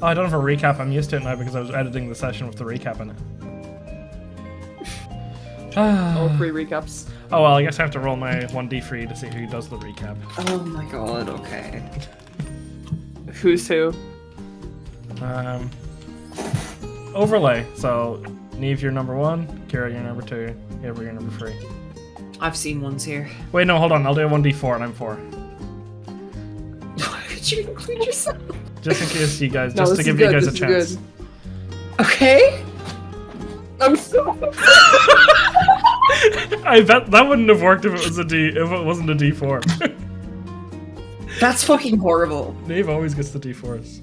Oh, I don't have a recap. I'm used to it now because I was editing the session with the recap in it. All 3 recaps. Oh well, I guess I have to roll my 1d3 to see who does the recap. Oh my god, okay. Who's who? Overlay. So, Niamh, you're number 1. Kira, you're number 2. Avary, you're number 3. I've seen ones here. Wait, no, hold on. I'll do a 1d4 and I'm 4. Why did you include yourself? Just in case you guys, No, just to this give is you good, guys a this is chance. good. Okay. I'm so I bet that wouldn't have worked if it was if it wasn't a d4. That's fucking horrible. Niamh always gets the d4s.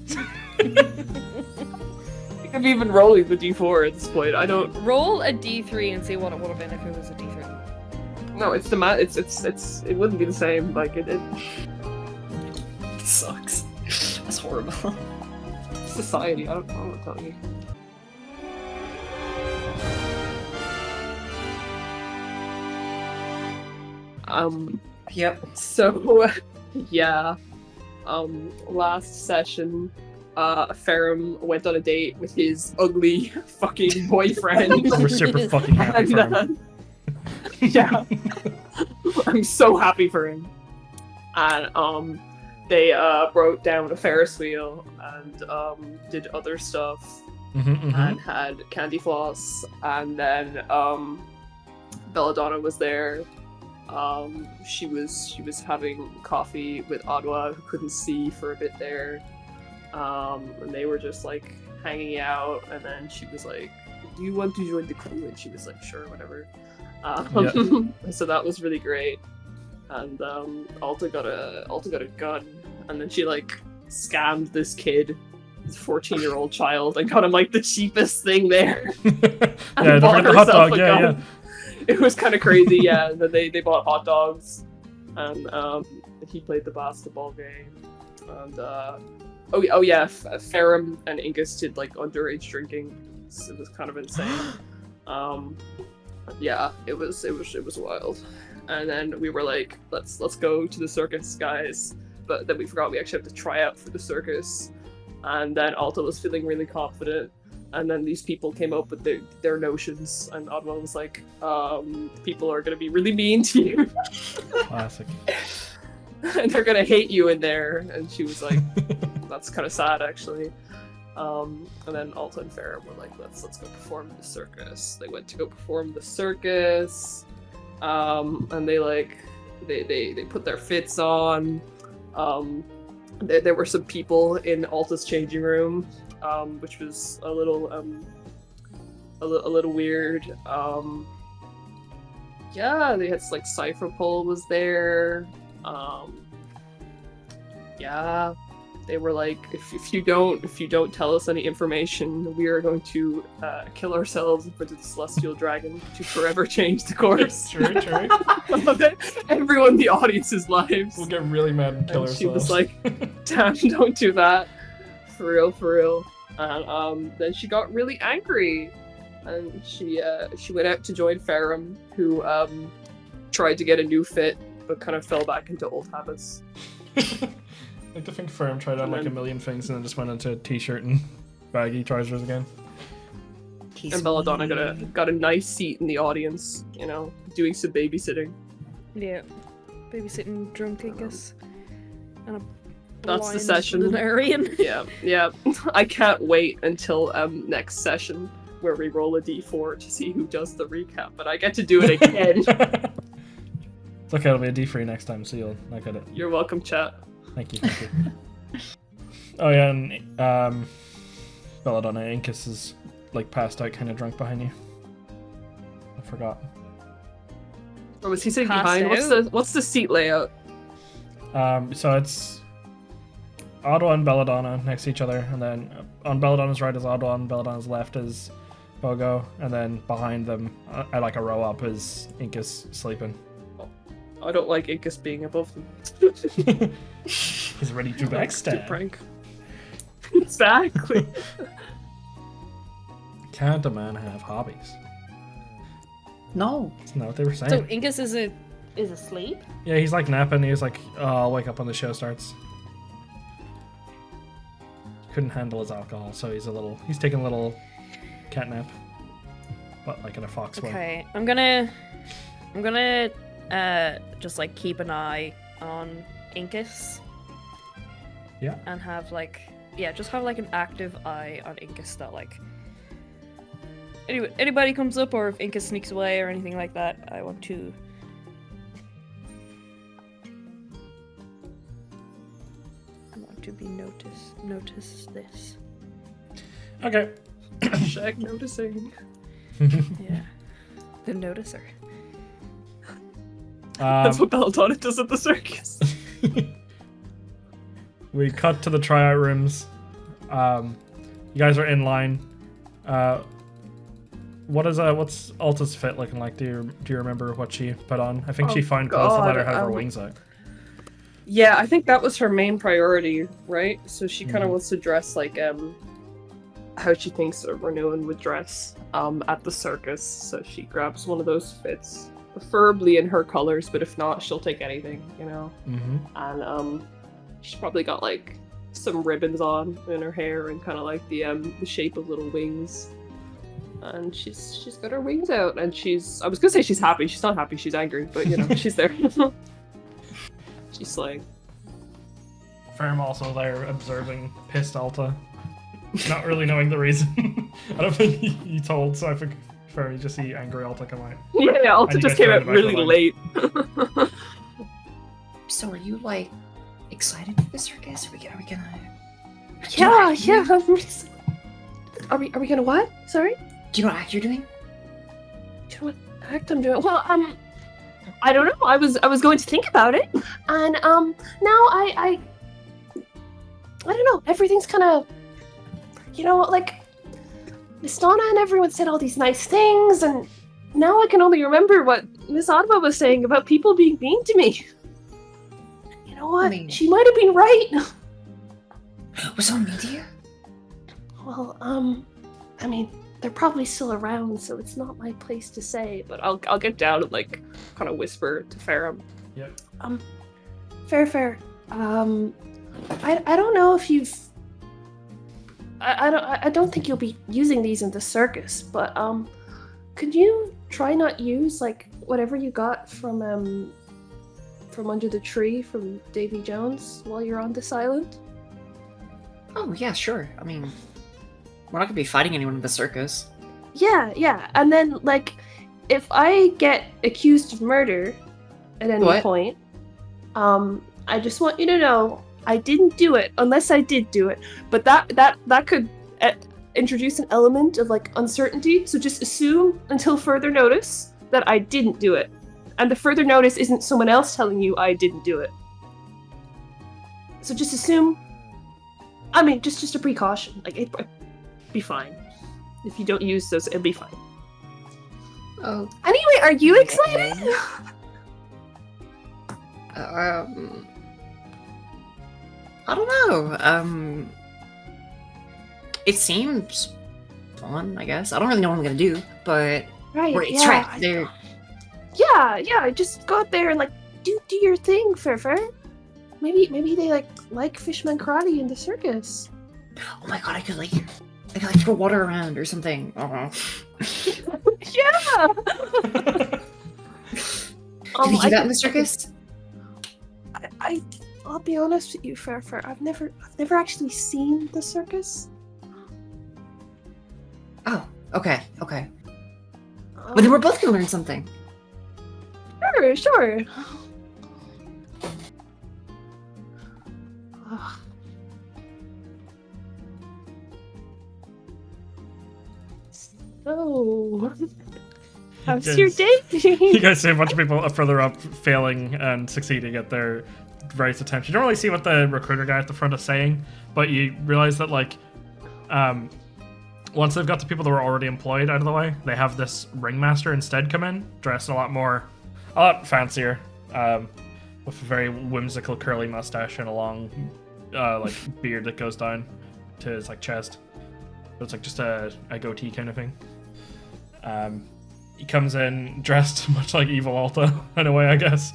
I'm even rolling the d4 at this point. I don't. Roll a d3 and see what it would have been if it was a d3. No, it's the it's it wouldn't be the same. Like it It sucks. That's horrible. society. I don't know what to tell you. Yep. So, yeah. Last session, Ferrum went on a date with his ugly fucking boyfriend. We're super fucking happy for him. Yeah. I'm so happy for him. And, they, broke down a Ferris wheel and, did other stuff. And had candy floss, and then Belladonna was there. She was having coffee with Adwa, who couldn't see for a bit there. And they were just like hanging out, and then she was like, "Do you want to join the crew?" And she was like, "Sure, whatever." So that was really great. And Alta got a gun, and then she like scammed this kid, this 14-year-old child, and got him like the cheapest thing there. Yeah, the hot dog. Yeah. It was kind of crazy, yeah. And then they bought hot dogs, and he played the basketball game, and oh yeah, Ferrum and Ingus did like underage drinking. It was kind of insane. Yeah, it was wild. And then we were like, let's go to the circus, guys. But then we forgot we actually have to try out for the circus. And then Alta was feeling really confident. And then these people came up with their notions, and Adwa was like, people are going to be really mean to you. Classic. And they're going to hate you in there. And she was like, that's kind of sad, actually. And then Alta and Ferrum were like, let's go perform in the circus. They went to go perform in the circus. And they put their fits on. There were some people in Alta's changing room. Which was a little weird. Yeah, they had like Cypher Pole was there. Yeah, they were like, if you don't tell us any information, we are going to kill ourselves in front of the Celestial Dragon to forever change the course. True. Everyone in the audience's lives. We'll get really mad and kill And ourselves. she was like, damn, don't do that. For real. And then she got really angry, and she went out to join Ferrum, who tried to get a new fit, but kind of fell back into old habits. I like to think Ferrum tried on like a million things and then just went into a t-shirt and baggy trousers again. And Belladonna got a nice seat in the audience, doing some babysitting. Yeah. Babysitting drunk, I guess. And a That's the blind session. Lunarian. Yeah. I can't wait until next session where we roll a d4 to see who does the recap, but I get to do it again. It's okay, it'll be a D3 next time, so you'll not get it. You're welcome, chat. Thank you. Oh yeah, and Belladonna, Incus is like passed out, kind of drunk behind you. I forgot. Or was he sitting Passed behind? What's the seat layout? So it's Adwa and Belladonna next to each other, and then on Belladonna's right is Adwa, and Belladonna's left is Bogo, and then behind them, at like a row up, is Incus sleeping. I don't like Incus being above them. He's ready to Good backstab. prank. Exactly. Can't a man have hobbies? No. Isn't that what they were saying? So Ingus is asleep? Yeah, he's like napping. He's like, oh, I'll wake up when the show starts. couldn't handle his alcohol, so he's taking a little catnap, but like in a fox way. Okay, I'm gonna just like keep an eye on Incus. Yeah. And have just have like an active eye on Incus that like anybody comes up or if Incus sneaks away or anything like that, I want to be notice this. Okay. Hashtag noticing. Yeah. The noticer. That's what Belladonna does at the circus. We cut to the tryout rooms. You guys are in line. What's Alta's fit looking like? Do you remember what she put on? I think she found clothes to let her have her wings out. Yeah, I think that was her main priority, right? So she kind of wants to dress like how she thinks Renoan would dress at the circus. So she grabs one of those fits, preferably in her colors, but if not, she'll take anything, you know. Mm-hmm. And she's probably got like some ribbons on in her hair and kind of like the shape of little wings. And she's got her wings out, and I was gonna say she's happy. She's not happy. She's angry, but you know, she's there. She's slaying. Ferrum also there observing pissed Alta, not really knowing the reason. I don't think he told, so I think Ferrum just see angry Alta come out. Yeah, Alta just came out really late. So are you like excited for the circus? Are we gonna? Yeah. Are we gonna what? Sorry? Do you know what act you're doing? Do you know what act I'm doing? Well, I don't know. I was going to think about it, and now I don't know. Everything's kind of, you know, like Miss Donna and everyone said all these nice things, and now I can only remember what Miss Adva was saying about people being mean to me. You know what? I mean, she might have been right. Was someone mean to you? Well, I mean, they're probably still around, so it's not my place to say, but I'll get down and like kind of whisper to Ferrum. Yep. Fair. I don't know if you've I don't think you'll be using these in the circus, but could you try not use like whatever you got from under the tree from Davy Jones while you're on this island? Oh yeah, sure. I mean, we're not gonna be fighting anyone in the circus. Yeah. And then, like, if I get accused of murder at any point, I just want you to know I didn't do it, unless I did do it. But that could introduce an element of, like, uncertainty, so just assume until further notice that I didn't do it. And the further notice isn't someone else telling you I didn't do it. So just assume... I mean, just a precaution. Like, it'd be fine. If you don't use those, it'll be fine. Oh. Anyway, are you excited? I don't know. It seems fun, I guess. I don't really know what I'm gonna do, but Right, it's right there. Yeah, just go out there and like do your thing, Fair. Maybe they like Fishman karate in the circus. Oh my god, I could throw water around or something. Oh. Yeah. Can you do that in the circus? I'll be honest with you, Fair. I've never actually seen the circus. Oh, okay. But then we're both gonna learn something. Sure. So, how's your day? You guys see a bunch of people further up failing and succeeding at their various attempts. You don't really see what the recruiter guy at the front is saying, but you realize that, like, once they've got the people that were already employed out of the way, they have this ringmaster instead come in, dressed a lot fancier, with a very whimsical curly mustache and a long, like, beard that goes down to his, like, chest. So it's like just a goatee kind of thing. He comes in dressed much like Evil Alta in a way, I guess.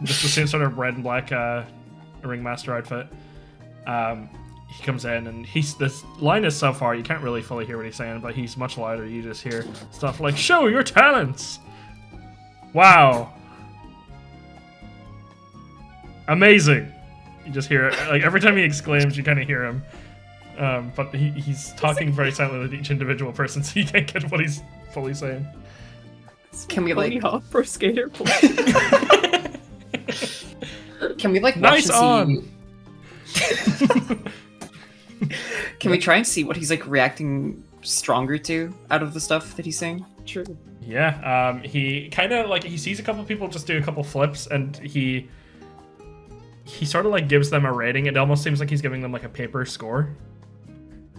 Just the same sort of red and black ringmaster outfit. he comes in and this line is so far you can't really fully hear what he's saying, but he's much louder. You just hear stuff like, "Show your talents! Wow! Amazing!" You just hear it. Like every time he exclaims, you kind of hear him. But he's talking very silently with each individual person, so you can't get what he's fully saying. Can we like hop pro skater? Can we like nice watch on? Can we try and see what he's like reacting stronger to out of the stuff that he's saying? True. Yeah. He kind of like he sees a couple people just do a couple flips, and he sort of like gives them a rating. It almost seems like he's giving them like a paper score.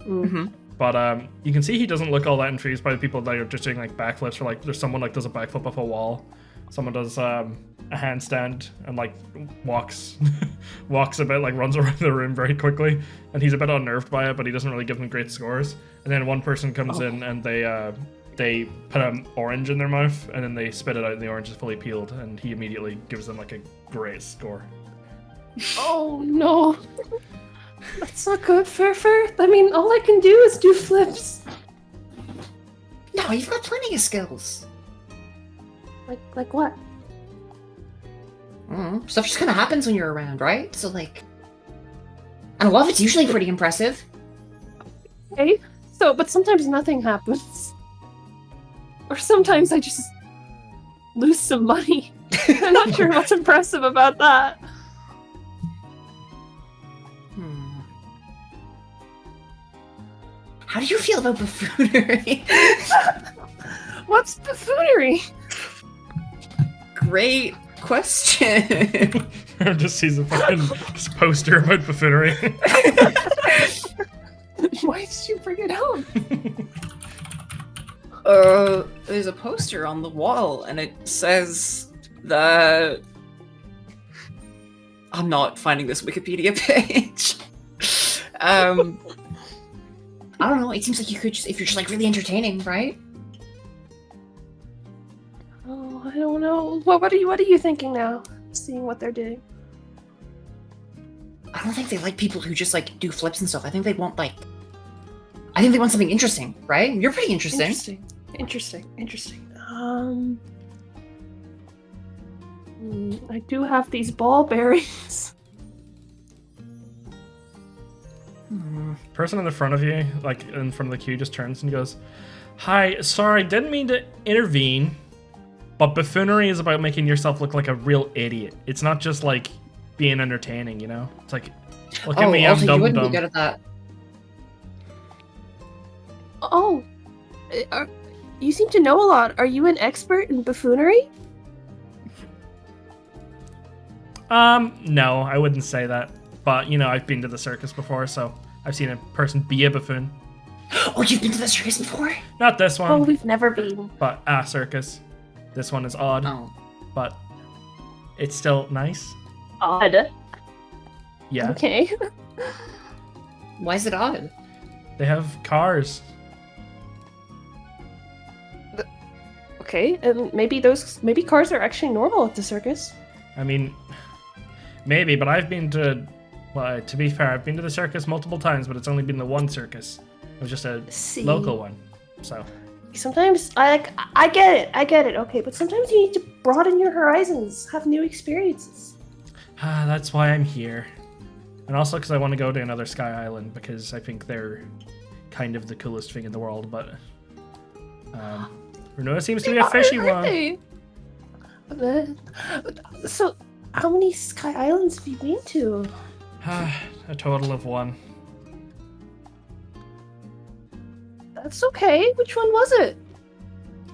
Mm-hmm. But you can see he doesn't look all that enthused by the people that are just doing like backflips, or like there's someone like does a backflip off a wall. Someone does a handstand and like walks a bit, like runs around the room very quickly, and he's a bit unnerved by it, but he doesn't really give them great scores. And then one person comes in and they put an orange in their mouth and then they spit it out and the orange is fully peeled, and he immediately gives them like a great score. Oh no. That's not good, Fur. I mean, all I can do is do flips. No, you've got plenty of skills. Like what? Stuff just kind of happens when you're around, right? So like, and a lot of it's usually pretty impressive. Okay. So, but sometimes nothing happens. Or sometimes I just lose some money. I'm not sure what's impressive about that. How do you feel about buffoonery? What's buffoonery? Great question. Just sees a fucking poster about buffoonery. Why did you bring it up? There's a poster on the wall, and it says that... I'm not finding this Wikipedia page. I don't know, it seems like you could just, if you're just like really entertaining, right? Oh, I don't know. What are you thinking now? Seeing what they're doing. I don't think they like people who just like do flips and stuff. I think they want something interesting, right? You're pretty interesting. Interesting. I do have these ball bearings. Person in the front of you, like in front of the queue, just turns and goes, "Hi, sorry, didn't mean to intervene, but buffoonery is about making yourself look like a real idiot. It's not just like being entertaining, you know? It's like, look at me, I'm also, dumb you wouldn't dumb." be good at that. Oh, you seem to know a lot. Are you an expert in buffoonery? No, I wouldn't say that. But, you know, I've been to the circus before, so I've seen a person be a buffoon. Oh, you've been to the circus before? Not this one. Oh, we've never been. But a circus. This one is odd. Oh. But it's still nice. Odd. Yeah. Okay. Why is it odd? They have cars. Okay, and maybe cars are actually normal at the circus. I mean, maybe, but I've been to... Well, to be fair, I've been to the circus multiple times, but it's only been the one circus. It was just a local one, so... Sometimes, I get it, okay, but sometimes you need to broaden your horizons, have new experiences. That's why I'm here. And also because I want to go to another Sky Island, because I think they're kind of the coolest thing in the world, but... Renoa seems to be a fishy one. So, how many Sky Islands have you been to? A total of 1. That's okay. Which one was it?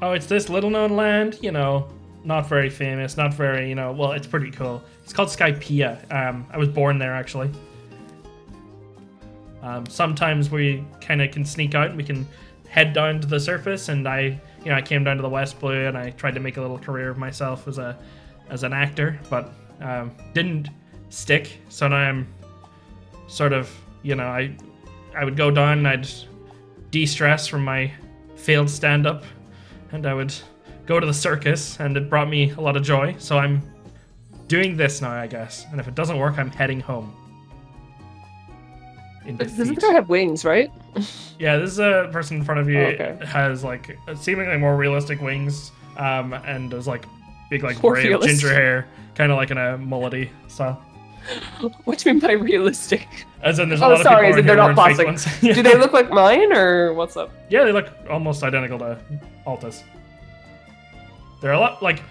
Oh, it's this little-known land, you know, not very famous, not very, you know, well, it's pretty cool. It's called Skypiea. I was born there, actually. Sometimes we kind of can sneak out and we can head down to the surface, and I came down to the West Blue and I tried to make a little career of myself as an actor, but didn't stick. So now I'm sort of, you know, I would go down and I'd de-stress from my failed stand-up, and I would go to the circus, and it brought me a lot of joy. So I'm doing this now, I guess. And if it doesn't work, I'm heading home. in Does defeat. this guy have wings, right? Yeah, this is a person in front of you. Oh, okay. Has like seemingly more realistic wings, and does like big like More braid realistic. ginger hair, kind of like in a mullety style. What do you mean by realistic? As in, there's a Oh, lot of sorry, people as in around they're here not wearing fake plastic. ones. Yeah. Do they look like mine, or what's up? Yeah, they look almost identical to Alta's. They're a lot like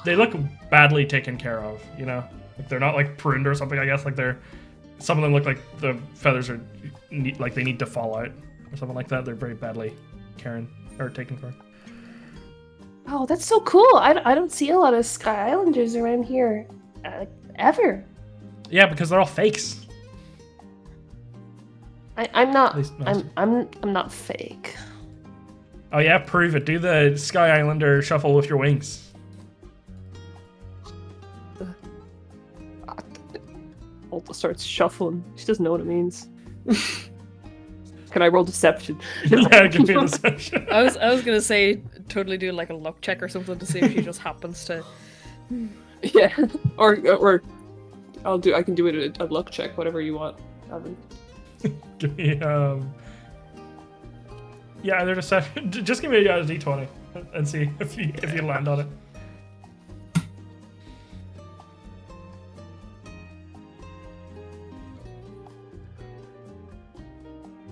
they look badly taken care of, you know. Like they're not like pruned or something. I guess like they're some of them look like the feathers are like they need to fall out or something like that. They're very badly taken care of. Oh, that's so cool. I don't see a lot of Sky Islanders around here ever. Yeah, because they're all fakes. I'm not. At least most. I'm not fake. Oh yeah, prove it. Do the Sky Islander shuffle with your wings. Alta starts shuffling. She doesn't know what it means. Can I roll deception? Yeah, give me a deception. I was gonna say totally do like a luck check or something to see if she just happens to. Yeah, or I can do it a luck check, whatever you want. Give me yeah, either deception. Just give me a d20 and see if you land on it.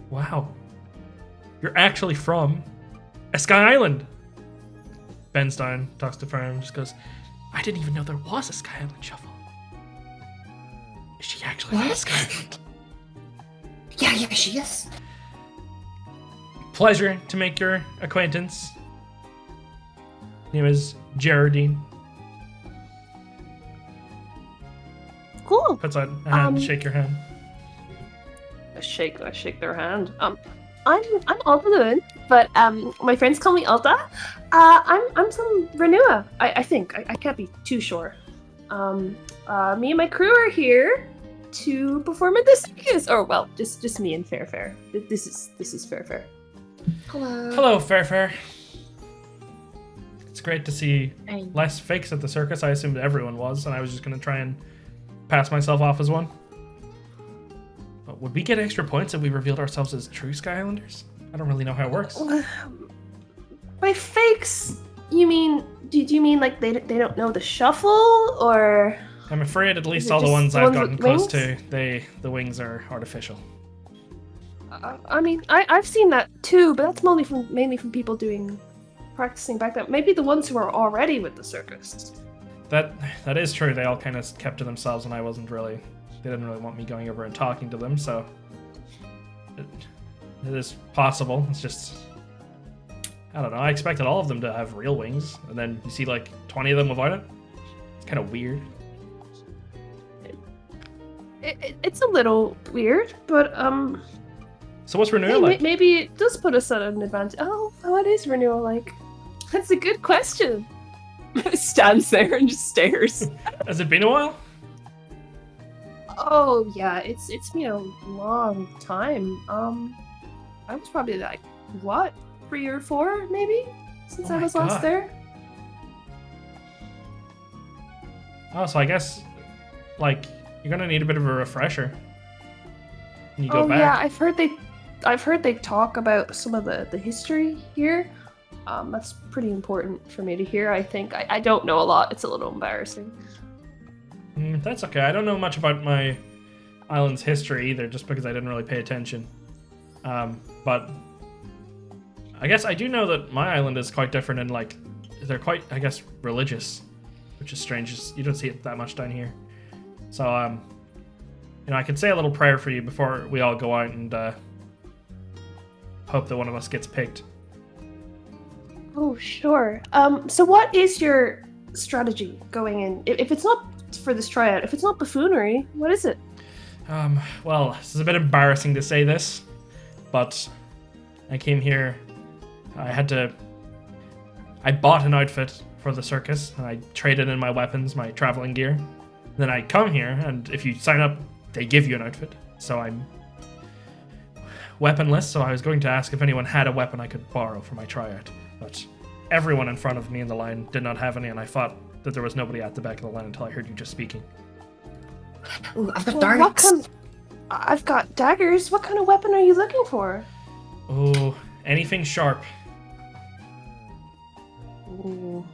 Wow. You're actually from a Sky Island. Benstein talks to Ferrum and just goes, I didn't even know there was a Sky Island shuffle. Is she actually from a Sky Island? Yeah, she is. Pleasure to make your acquaintance. Name is Geraldine. Cool. Puts out a hand to shake your hand. I shake their hand. I'm Altalune, but my friends call me Alta. I'm from Renua. I think I can't be too sure. Me and my crew are here to perform at the circus. Or well, just me and Fairfair. This is Fairfair. Hello. Hello, Fairfair. It's great to see Hey. less fakes at the circus. I assumed everyone was, and I was just going to try and pass myself off as one. But would we get extra points if we revealed ourselves as true Sky Islanders? I don't really know how it works. By fakes, you mean? Do you mean like they don't know the shuffle, or? I'm afraid at least Is it all the just ones the I've ones gotten with close wings? to, the wings are artificial. I mean, I've seen that too, but that's mainly from people practicing back then. Maybe the ones who are already with the circus. That is true. They all kind of kept to themselves, and they didn't really want me going over and talking to them, so it is possible. It's just, I don't know. I expected all of them to have real wings, and then you see like 20 of them without it. It's kind of weird. It's a little weird, but So what's renewal like? maybe it does put us at an advantage. Oh, what is renewal like? That's a good question. Stands there and just stares. Has it been a while? Oh yeah, it's been a long time. I was probably like 3 or 4 maybe since Oh I my was last God. there. Oh, so I guess like you're gonna need a bit of a refresher when you go Oh back. yeah, I've heard they talk about some of the history here. That's pretty important for me to hear. I think I don't know a lot. It's a little embarrassing. That's okay. I don't know much about my island's history either, just because I didn't really pay attention. But I guess I do know that my island is quite different, and like they're quite, I guess, religious, which is strange. You don't see it that much down here. So I can say a little prayer for you before we all go out and hope that one of us gets picked. Oh sure. So what is your strategy going in? If it's not for this tryout, if it's not buffoonery, what is it? Well, this is a bit embarrassing to say this, but I came here. I bought an outfit for the circus, and I traded in my weapons, my traveling gear. Then I come here, and if you sign up, they give you an outfit. So I'm weaponless, so I was going to ask if anyone had a weapon I could borrow for my tryout. But everyone in front of me in the line did not have any, and I thought that there was nobody at the back of the line until I heard you just speaking. Ooh, I've got Well, what darts. I've got daggers. What kind of weapon are you looking for? Oh, anything sharp. Ooh.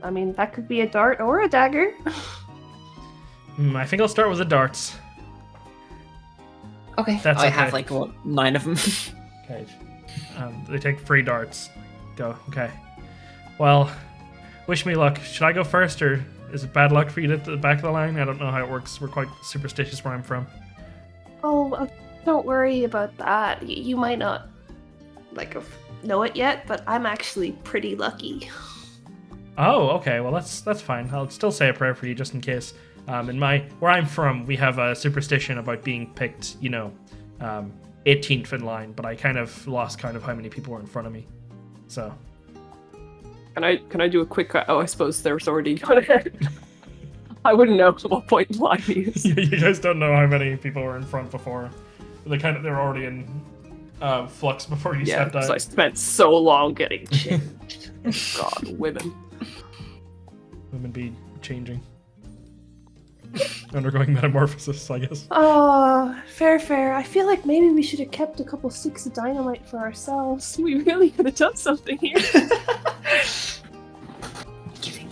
I mean, that could be a dart or a dagger. I think I'll start with the darts. Okay. That's I okay. have like, what, 9 of them. Okay. They take 3 darts. Go. Okay. Well, wish me luck. Should I go first, or is it bad luck for you to get to the back of the line? I don't know how it works. We're quite superstitious where I'm from. Oh, don't worry about that. You might not, know it yet, but I'm actually pretty lucky. Oh, okay. Well, that's fine. I'll still say a prayer for you just in case. Where I'm from, we have a superstition about being picked, 18th in line, but I kind of lost count of how many people were in front of me. So. Can I do a quick? Oh, I suppose there's already. I wouldn't know what point in line he is. You guys don't know how many people were in front before. They were already in flux before you stepped out. So I spent so long getting changed. God, women. Women be changing. Undergoing metamorphosis, I guess. Oh, fair. I feel like maybe we should have kept a couple sticks of dynamite for ourselves. We really could have done something here.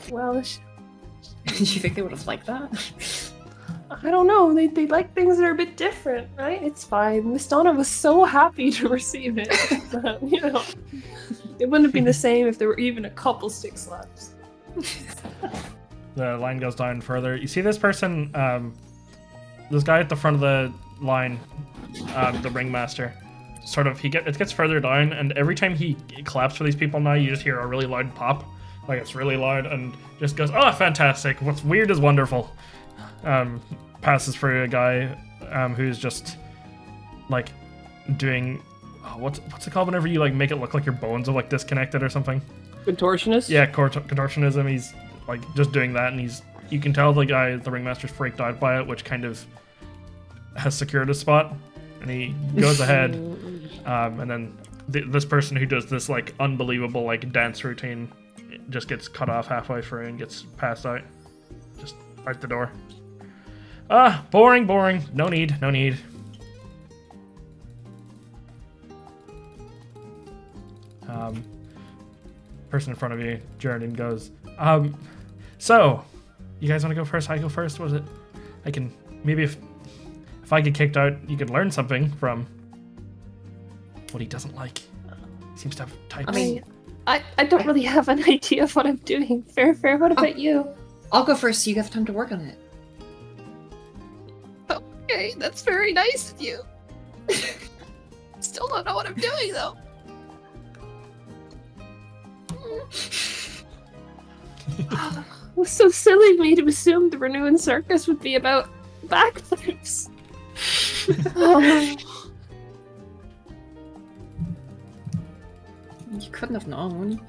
Well, Do you think they would have liked that? I don't know. They like things that are a bit different, right? It's fine. Miss Donna was so happy to receive it. But, it wouldn't have been the same if there were even a couple sticks left. The line goes down further. You see this person, this guy at the front of the line, the ringmaster. It gets further down, and every time he claps for these people now, you just hear a really loud pop. Like, it's really loud, and just goes, "Oh, fantastic! What's weird is wonderful." Passes for a guy who's just like doing what's it called whenever you like make it look like your bones are like disconnected or something. Contortionist. Yeah, contortionism. He's like just doing that, and you can tell the ringmaster's freaked out by it, which kind of has secured his spot, and he goes ahead, and then this person who does this like unbelievable like dance routine just gets cut off halfway through and gets passed out, just out the door. Boring. No need. Person in front of you, Jordan, goes, so, you guys want to go first? I go first? Was it? I can, maybe if I get kicked out, you could learn something from what he doesn't like. He seems to have types. I mean, I don't really have an idea of what I'm doing. Fair. What about you? I'll go first so you have time to work on it. Okay, that's very nice of you. Still don't know what I'm doing, though. It was so silly of me to assume the Renewan Circus would be about backflips. You couldn't have known.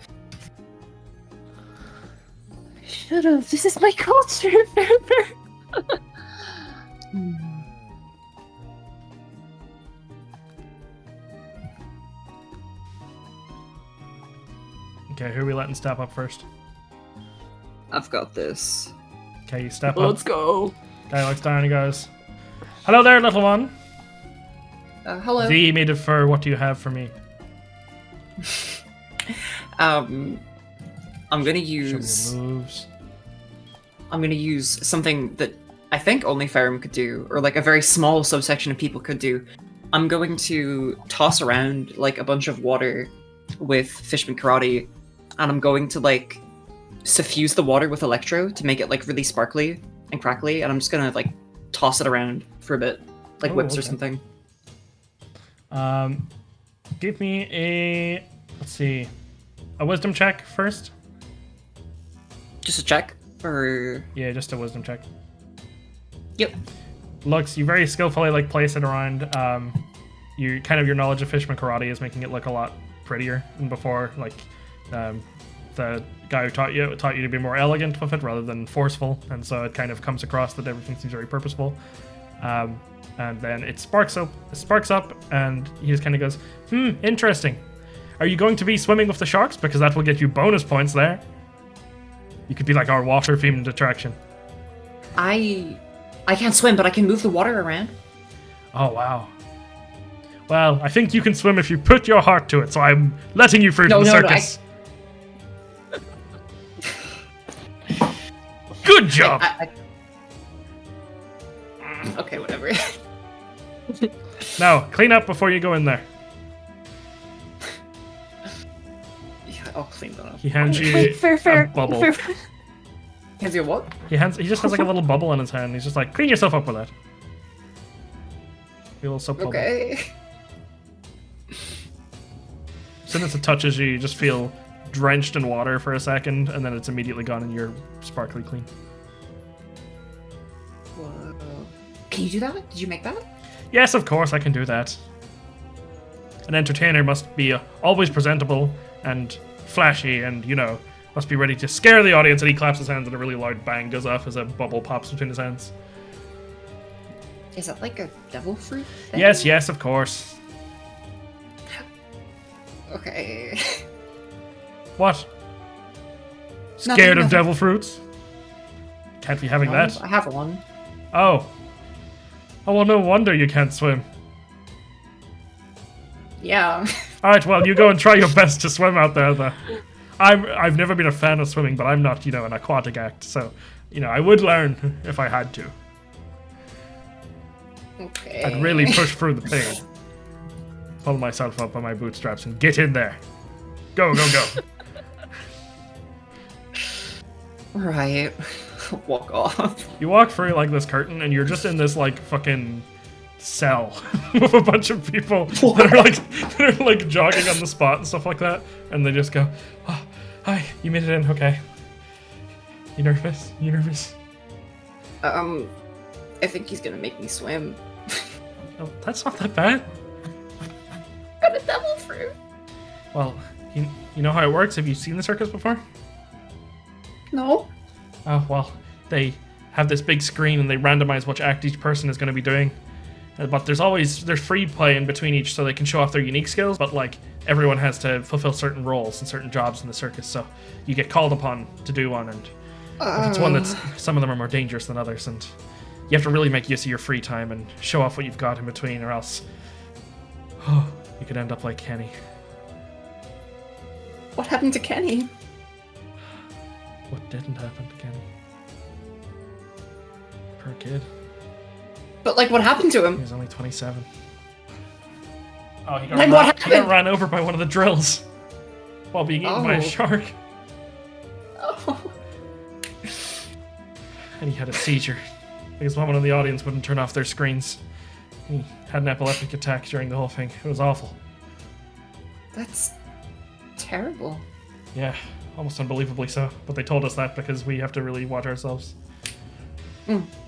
I should have. This is my culture. Fair. Okay, who are we letting step up first? I've got this. Okay, you step Let's up. go. Guy looks down and goes, "Hello there, little one. Hello. Z made it for what do you have for me?" I'm gonna Show me use. your moves. I'm gonna use something that I think only Ferrum could do, or like a very small subsection of people could do. I'm going to toss around like a bunch of water with Fishman Karate, and I'm going to like suffuse the water with electro to make it like really sparkly and crackly, and I'm just gonna like toss it around for a bit, like Oh, whips or okay. something. Give me a, let's see, a wisdom check first. Just a check, or Yeah, just a wisdom check. yep. Looks, you very skillfully like place it around. You kind of your knowledge of Fishman Karate is making it look a lot prettier than before. Like, the guy who taught you to be more elegant with it rather than forceful, and so it kind of comes across that everything seems very purposeful. And then it sparks up, and he just kind of goes, interesting. Are you going to be swimming with the sharks? Because that will get you bonus points there. You could be like our water-themed attraction. I can't swim, but I can move the water around. Oh, wow. Well, I think you can swim if you put your heart to it, so I'm letting you through to the circus. Good job! Okay, whatever. Now, clean up before you go in there. Yeah, I'll clean that up. He hands you Wait, a bubble. Hands you a what? He just has like a little bubble in his hand. He's just like, clean yourself up with that. A little soap bubble. Okay. As soon as it touches you, you just feel drenched in water for a second, and then it's immediately gone and you're sparkly clean. Whoa. Can you do that? Did you make that? Yes, of course, I can do that. An entertainer must be always presentable and flashy and, must be ready to scare the audience. And he claps his hands and a really loud bang goes off as a bubble pops between his hands. Is that like a devil fruit thing? Yes, of course. Okay. What? Nothing, Scared of nothing. devil fruits? Can't be having that. I have one. Oh. Oh, well, no wonder you can't swim. Yeah. Alright, well, you go and try your best to swim out there, though. I've never been a fan of swimming, but I'm not, an aquatic act, so, I would learn if I had to. Okay. I'd really push through the pain. Pull myself up by my bootstraps and get in there. Go, go, go. Right. Walk off. You walk through, this curtain, and you're just in this, fucking cell with a bunch of people that are jogging on the spot and stuff like that, and they just go, oh, hi, you made it in, okay. You nervous? I think he's gonna make me swim. Oh, that's not that bad. Got a devil fruit. Well, you know how it works? Have you seen the circus before? No. Oh, well, they have this big screen and they randomize which act each person is going to be doing. But there's free play in between each so they can show off their unique skills, but everyone has to fulfill certain roles and certain jobs in the circus, so you get called upon to do one, and if it's one that's, some of them are more dangerous than others, and you have to really make use of your free time and show off what you've got in between, or else you could end up like Kenny. What happened to Kenny? What didn't happen to Kenny? Poor kid. But what happened to He him? was only 27. Oh, he Then what he got happened? ran over by one of the drills while being eaten by a Oh. shark, Oh. and he had a seizure because one in the audience wouldn't turn off their screens. He had an epileptic attack during the whole thing. It was awful. That's terrible. Yeah, almost unbelievably so. But they told us that because we have to really watch ourselves.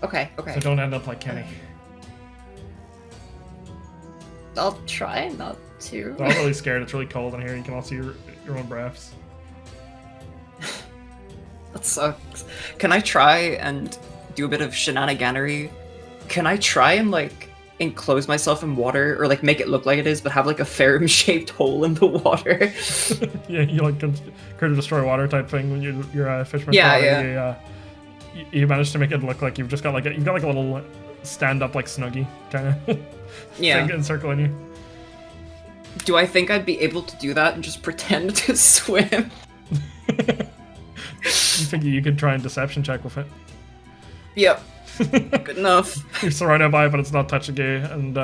Okay. So don't end up like Kenny. I'll try not to. I'm really scared. It's really cold in here. You can all see your own breaths. That sucks. Can I try and do a bit of shenaniganery? Can I try and enclose myself in water, or make it look like it is, but have a Ferrum-shaped hole in the water? Yeah, you can create a destroy water type thing when you're a fisherman. Yeah. You managed to make it look like you've just got a little stand-up Snuggie kind of Yeah. thing encircling you. Do I think I'd be able to do that and just pretend to swim? You think you could try and deception check with it? Yep. Good enough. You're surrounded by it, but it's not touching you, and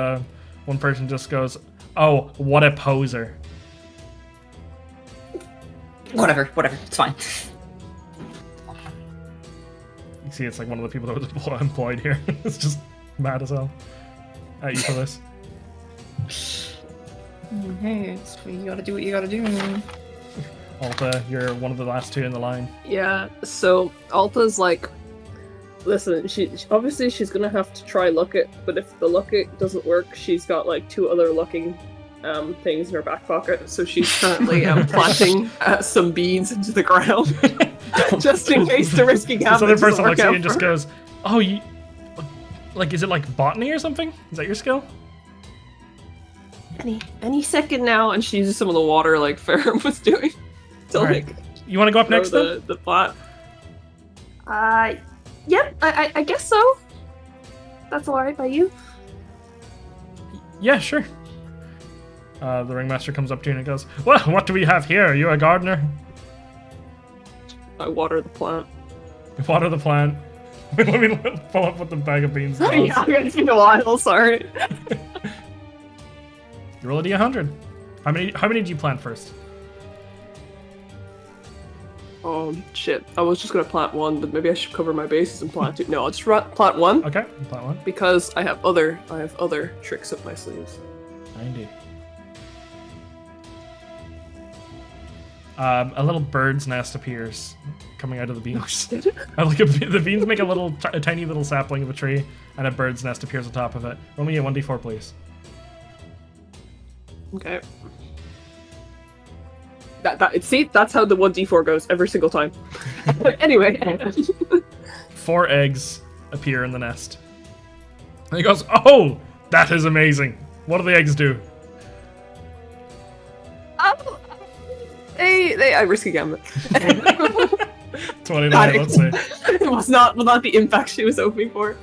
one person just goes, "Oh, what a poser!" Whatever. It's fine. You see, it's one of the people that was employed here. It's just mad as hell at you for this. Hey, you gotta do what you gotta do. Alta, you're one of the last two in the line. Yeah, so Alta's listen, obviously she's gonna have to try look it, but if the look it doesn't work, she's got 2 other looking things in her back pocket, so she's currently planting some beads into the ground just in case the risking This happens. other person looks at you and just goes, "Oh, you is it botany or something? Is that your skill?" Any second now, and she uses some of the water Ferrum was doing to Alright. You want to go up throw next then? the plot. Yep, I guess so. That's alright by you. Yeah, sure. The ringmaster comes up to you and goes, "Well, what do we have here? Are you a gardener?" I water the plant. You water the plant. Let me pull up what the bag of beans does. Yeah, it's been a while, sorry. You roll a d100. How many do you plant first? Shit. I was just gonna plant one, but maybe I should cover my bases and plant two. No, I'll just plant one. Okay, plant one. Because I have other tricks up my sleeves. 90. A little bird's nest appears coming out of the beans. The beans make a tiny little sapling of a tree, and a bird's nest appears on top of it. Roll me a 1d4, please. Okay. That's how the 1d4 goes every single time. Anyway. 4 eggs appear in the nest. And he goes, "Oh, that is amazing. What do the eggs do?" I risk a gambit. 29, let's see. It was not the impact she was hoping for.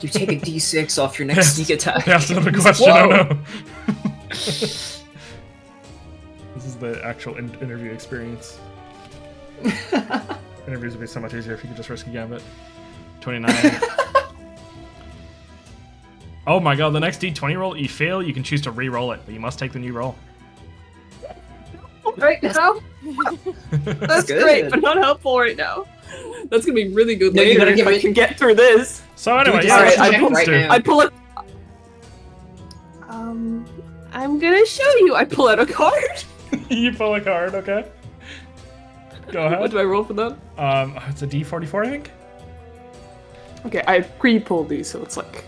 You take a d6 off your next sneak attack. That's another question. Whoa. Oh no. This is the actual interview experience. Interviews would be so much easier if you could just risk a gambit. 29. Oh my god, the next d20 roll, you fail, you can choose to re-roll it, but you must take the new roll. Right now? That's good. great, but not helpful right now. That's gonna be really good No, you later gotta if give I it- can get through this. So anyway, Dude, yeah, alright, that's what I the beans right do. now. I pull it. I'm gonna show you. I pull out a card. You pull a card, okay? Go What ahead. do I roll for that? It's a d44, I think? Okay, I pre-pulled these, so it's like.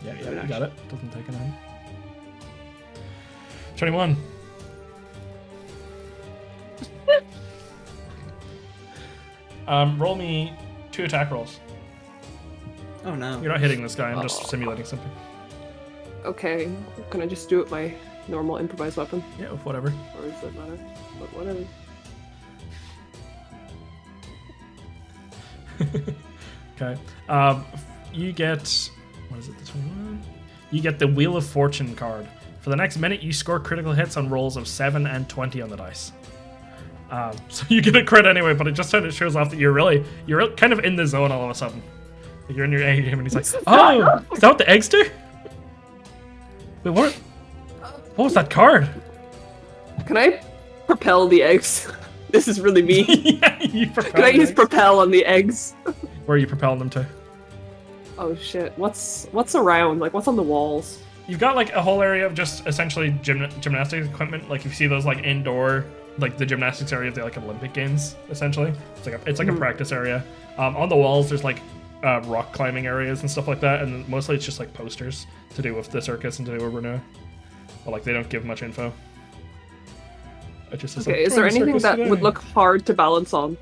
Yeah, you got it. Doesn't take a 9. 21. Roll me 2 attack rolls. Oh no. You're not hitting this guy, I'm just simulating something. Okay, can I just do it with my normal improvised weapon? Yeah, whatever. Or does that matter? But whatever. Okay. You get... What is it, this one? You get the Wheel of Fortune card. For the next minute, you score critical hits on rolls of 7 and 20 on the dice. So you get a crit anyway, but it just kind of shows off that you're kind of in the zone all of a sudden. Like you're in your A game, and he's like, "Oh, is that what the eggs do? Wait, what was that card?" Can I propel the eggs? This is really me. Yeah, you propel Can I the use eggs. propel on the eggs? Where are you propelling them to? Oh shit! What's around? Like what's on the walls? You've got like a whole area of just essentially gymnastics equipment. Like you see those like indoor, like the gymnastics area of the like Olympic Games. Essentially, it's like a practice area. On the walls, there's like rock climbing areas and stuff like that, and mostly it's just like posters to do with the circus and to do with Renew. But like they don't give much info. It just says, Okay, like, is there "Join the anything circus that today." would look hard to balance on?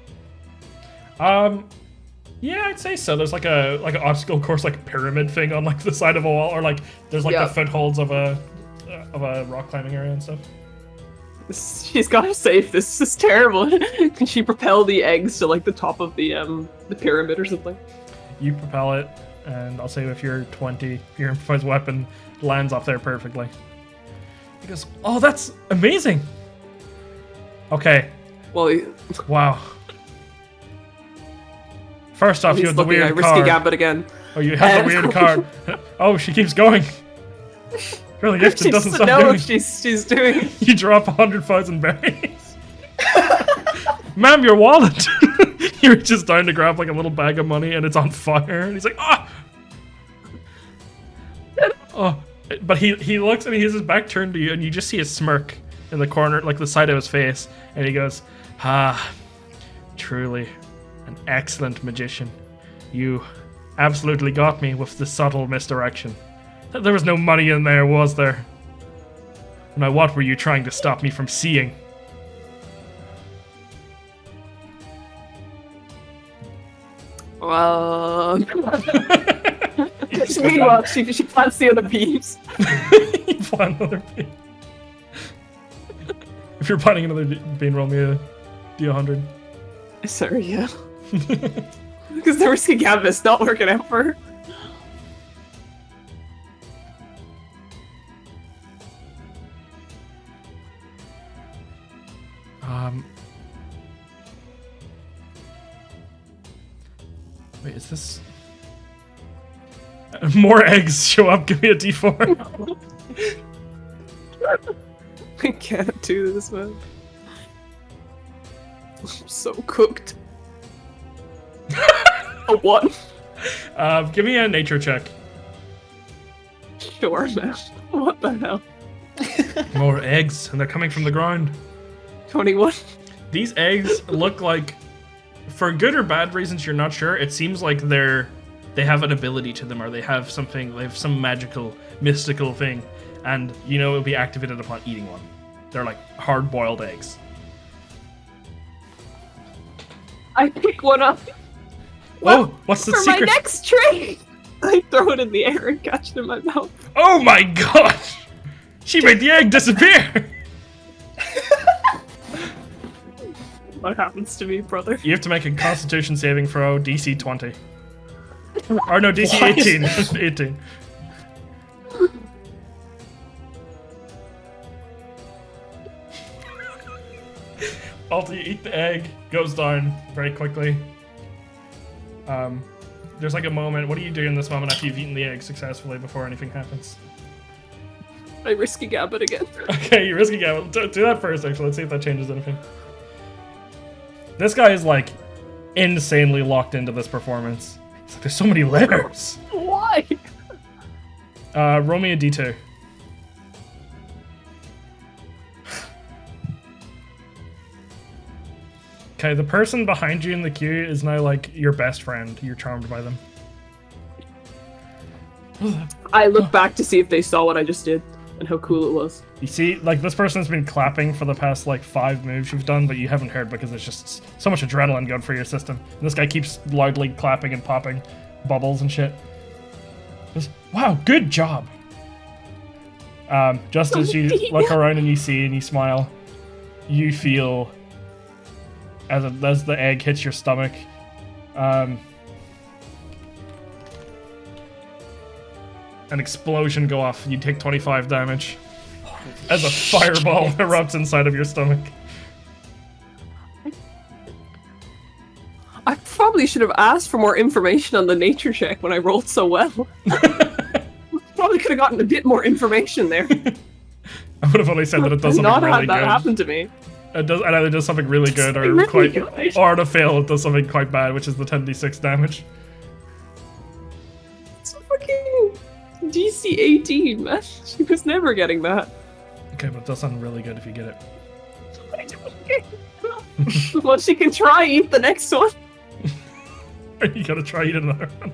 Yeah, I'd say so. There's like an obstacle course, like pyramid thing on like the side of a wall, or like there's like Yeah. the footholds of a rock climbing area and stuff. She's gotta save this. This is terrible. Can she propel the eggs to like the top of the pyramid or something? You propel it, and I'll say if you're 20, your improvised weapon lands off there perfectly. He goes, "Oh, that's amazing." Okay, Well, wow. First off, you he's have the looking. I weird risky card. gambit again. Oh, you have the weird card. Oh, she keeps going. Really gifted She doesn't doesn't stop know doing. if she's doing. You drop 100,000 berries. Ma'am, your wallet. He reaches down to grab like a little bag of money and it's on fire. And he's like, "Ah!" Oh, but he looks and he has his back turned to you and you just see a smirk in the corner, like the side of his face. And he goes, "Ah, truly an excellent magician. You absolutely got me with the subtle misdirection. There was no money in there, was there? Now, what were you trying to stop me from seeing?" Meanwhile, she plants the other beams. You plan another bean. If you're planning another bean, roll me a D100. Sorry, yeah. Because the risky gambit's not working out for her. Wait, is this... More eggs show up, give me a d4. I can't do this, man. I'm so cooked. A 1. Give me a nature check. Sure, man. What the hell? More eggs, and they're coming from the ground. 21. These eggs look like, for good or bad reasons you're not sure, it seems like they have an ability to them, or they have some magical, mystical thing, and you know it'll be activated upon eating one. They're like hard-boiled eggs. I pick one up. Whoa, what's the for secret? my next tray! I throw it in the air and catch it in my mouth. Oh my gosh! She made the egg disappear! What happens to me, brother? You have to make a Constitution saving throw, DC 20. Or no, DC What? 18. 18. Alta, you eat the egg, goes down very quickly. There's like a moment. What do you do in this moment after you've eaten the egg successfully before anything happens? I risky gambit again. Okay, you're risking it. Do that first, actually. Let's see if that changes anything. This guy is like insanely locked into this performance. It's like, there's so many layers. Why? Roll me a d2. Okay, the person behind you in the queue is now like your best friend. You're charmed by them. I look back to see if they saw what I just did and how cool it was. You see, like, this person's been clapping for the past like 5 moves you've done, but you haven't heard because there's just so much adrenaline going through your system. And this guy keeps loudly clapping and popping bubbles and shit. Just, wow, good job. Just as you look around and you see and you smile, you feel as the egg hits your stomach, an explosion go off. You take 25 damage as a fireball erupts inside of your stomach. I probably should have asked for more information on the nature check when I rolled so well. Probably could have gotten a bit more information there. I would have only said that it does something Not really had that good. happen to me. It does, and either does something really good or Really quite, good. or to fail, it does something quite bad, which is the 10d6 damage. It's fucking DC 18, man. She was never getting that. Okay, but it does sound really good if you get it. I don't well, she can try eat the next one. You gotta try eating another one.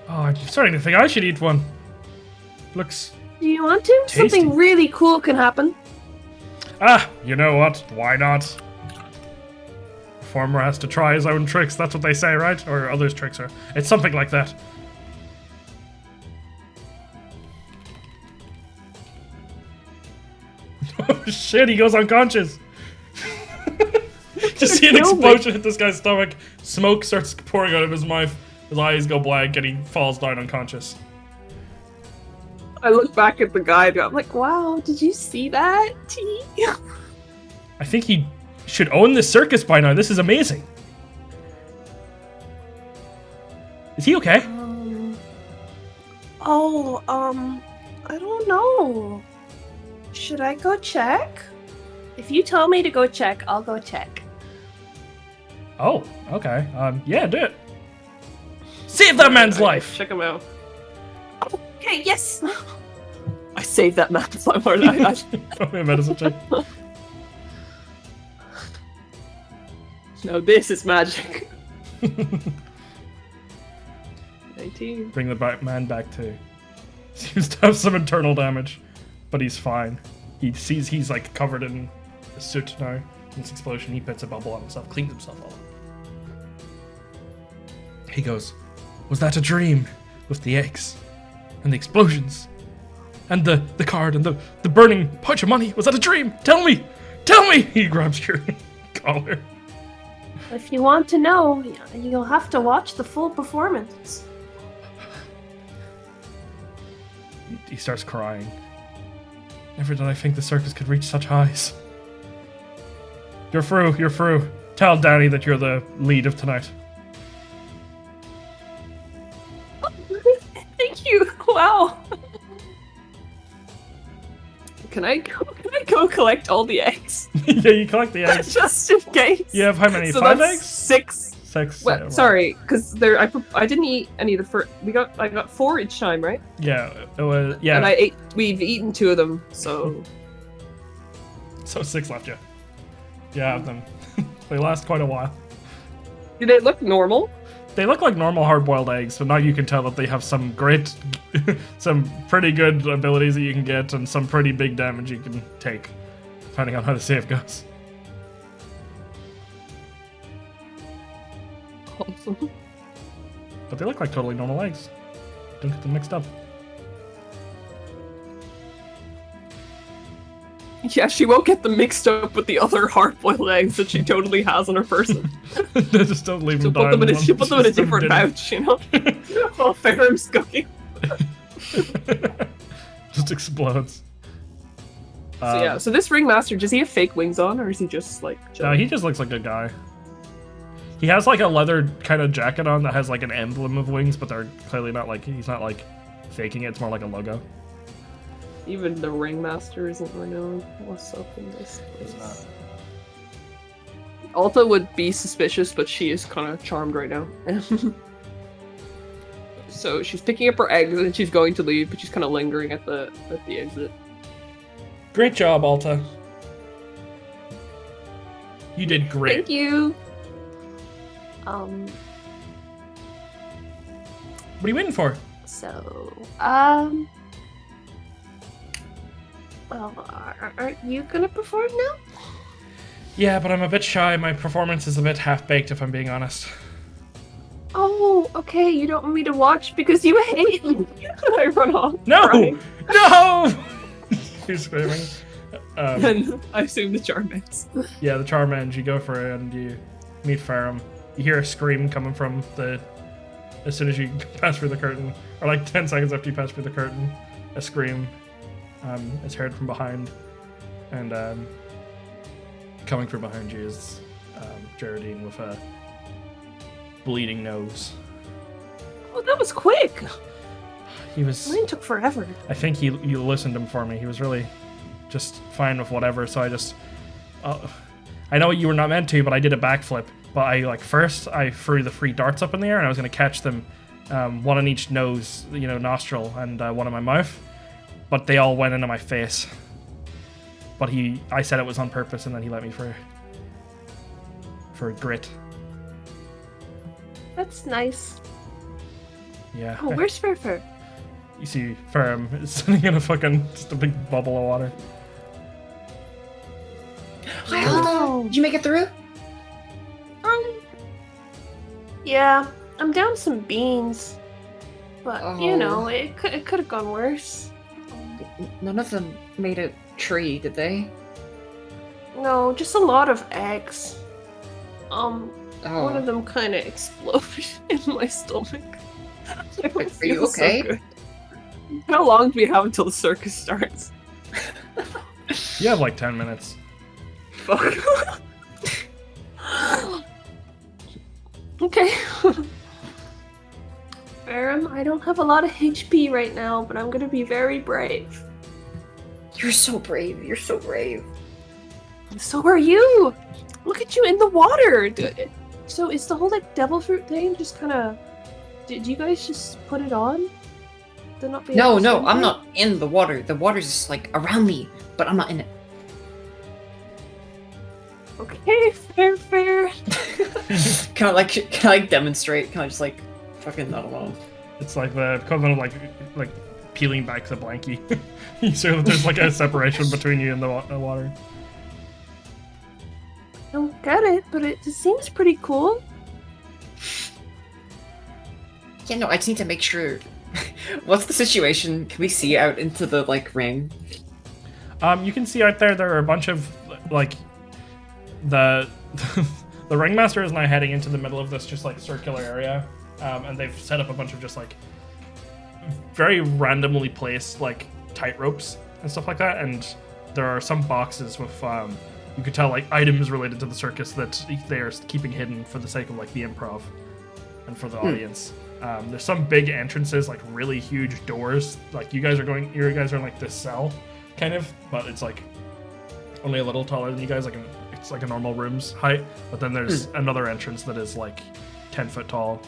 Oh, I'm starting to think I should eat one. Looks... Do you want to? Tasty. Something really cool can happen. Ah, you know what? Why not? Performer has to try his own tricks, that's what they say, right? Or others' tricks are. It's something like that. Oh shit, he goes unconscious. Just see an explosion hit this guy's stomach. Smoke starts pouring out of his mouth. His eyes go blank and he falls down unconscious. I look back at the guy and I'm like, wow, did you see that? T? I think he should own this circus by now. This is amazing. Is he okay? I don't know. Should I go check? If you tell me to go check, I'll go check. Oh, okay. Yeah, do it. Save that man's life. Check him out. Okay, yes. I saved that man's life. Probably a medicine check. No, this is magic. 18. Bring the man back too. Seems to have some internal damage, but he's fine. He sees he's like covered in a soot now. In this explosion, he puts a bubble on himself, cleans himself all up. He goes, "Was that a dream? With the eggs and the explosions and the card and the burning pouch of money? Was that a dream? Tell me! Tell me!" He grabs your collar. If you want to know, you'll have to watch the full performance. He starts crying. Never did I think the circus could reach such highs. You're through. You're through. Tell Danny that you're the lead of tonight. Thank you. Wow. Can I go collect all the eggs? Yeah, you collect the eggs. Just in case. You have how many? So 5 that's eggs? 6. 6. Well, yeah, right. sorry, because I didn't eat any of the first. I got 4 each time, right? Yeah, it was. Yeah. And we've eaten 2 of them, so. So 6 left, yeah. You have them. They last quite a while. Do they look normal? They look like normal hard-boiled eggs, but now you can tell that they have some great, some pretty good abilities that you can get, and some pretty big damage you can take, depending on how the save goes. Awesome. But they look like totally normal eggs. Don't get them mixed up. Yeah, she won't get them mixed up with the other hard-boiled eggs that she totally has on her person. They just don't leave them She'll put down. them in a different pouch, you know? Oh, Ferrum's cooking. Just explodes. So this ringmaster, does he have fake wings on, or is he just like? No, he just looks like a guy. He has like a leather kind of jacket on that has like an emblem of wings, but they're clearly not like, he's not like faking it. It's more like a logo. Even the ringmaster isn't renowned. What's up in this place? It's Alta would be suspicious, but she is kind of charmed right now. So she's picking up her eggs and she's going to leave, but she's kind of lingering at the exit. Great job, Alta. You did great. Thank you. What are you waiting for? So, well, aren't you gonna perform now? Yeah, but I'm a bit shy. My performance is a bit half-baked, if I'm being honest. Oh, okay. You don't want me to watch because you hate me. I run off. No! crying. No! You're screaming. And I assume the charm ends. Yeah, the charm ends. You go for it, and you meet Ferrum. You hear a scream coming from as soon as you pass through the curtain, or like 10 seconds after you pass through the curtain, a scream is heard from behind, and coming from behind you is Geraldine with a bleeding nose. Oh, that was quick. He was. Mine took forever. I think you listened to him for me. He was really just fine with whatever. So I just, I know you were not meant to, but I did a backflip. But I first I threw the 3 darts up in the air, and I was going to catch them, one on each nose, nostril, and one in my mouth. But they all went into my face. But I said it was on purpose, and then he let me for grit. That's nice. Yeah. Oh, where's Furfur? You see Ferrum is sitting in just a big bubble of water. Hi, Alta. Did you make it through? Yeah, I'm down some beans, but Oh. it could have gone worse. None of them made a tree, did they? No, just a lot of eggs. One Oh, of them kind of exploded in my stomach. I don't Are you feel so okay? good. How long do we have until the circus starts? You have like 10 minutes. Fuck. Okay. Ferrum, I don't have a lot of HP right now, but I'm gonna be very brave. you're so brave. You're so brave. So are you! Look at you in the water! So is the whole devil fruit thing just kind of... Did you guys just put it on? To not be No, able to no, swim I'm through? not in the water. The water's just around me, but I'm not in it. Okay, fair. Can I demonstrate? Can I just fucking not alone? It's like the equivalent of like peeling back the blankie. You see that there's a separation between you and the water. I don't get it, but it seems pretty cool. Yeah, no, I just need to make sure. What's the situation? Can we see out into the ring? You can see out there are a bunch of the the ringmaster is now heading into the middle of this just circular area, and they've set up a bunch of just very randomly placed tight ropes and stuff like that, and there are some boxes with you could tell like items related to the circus that they are keeping hidden for the sake of like the improv and for the audience. There's some big entrances, like really huge doors. Like you guys are in like this cell, kind of, but it's like only a little taller than you guys. It's like a normal room's height. But then there's another entrance that is like 10 foot tall,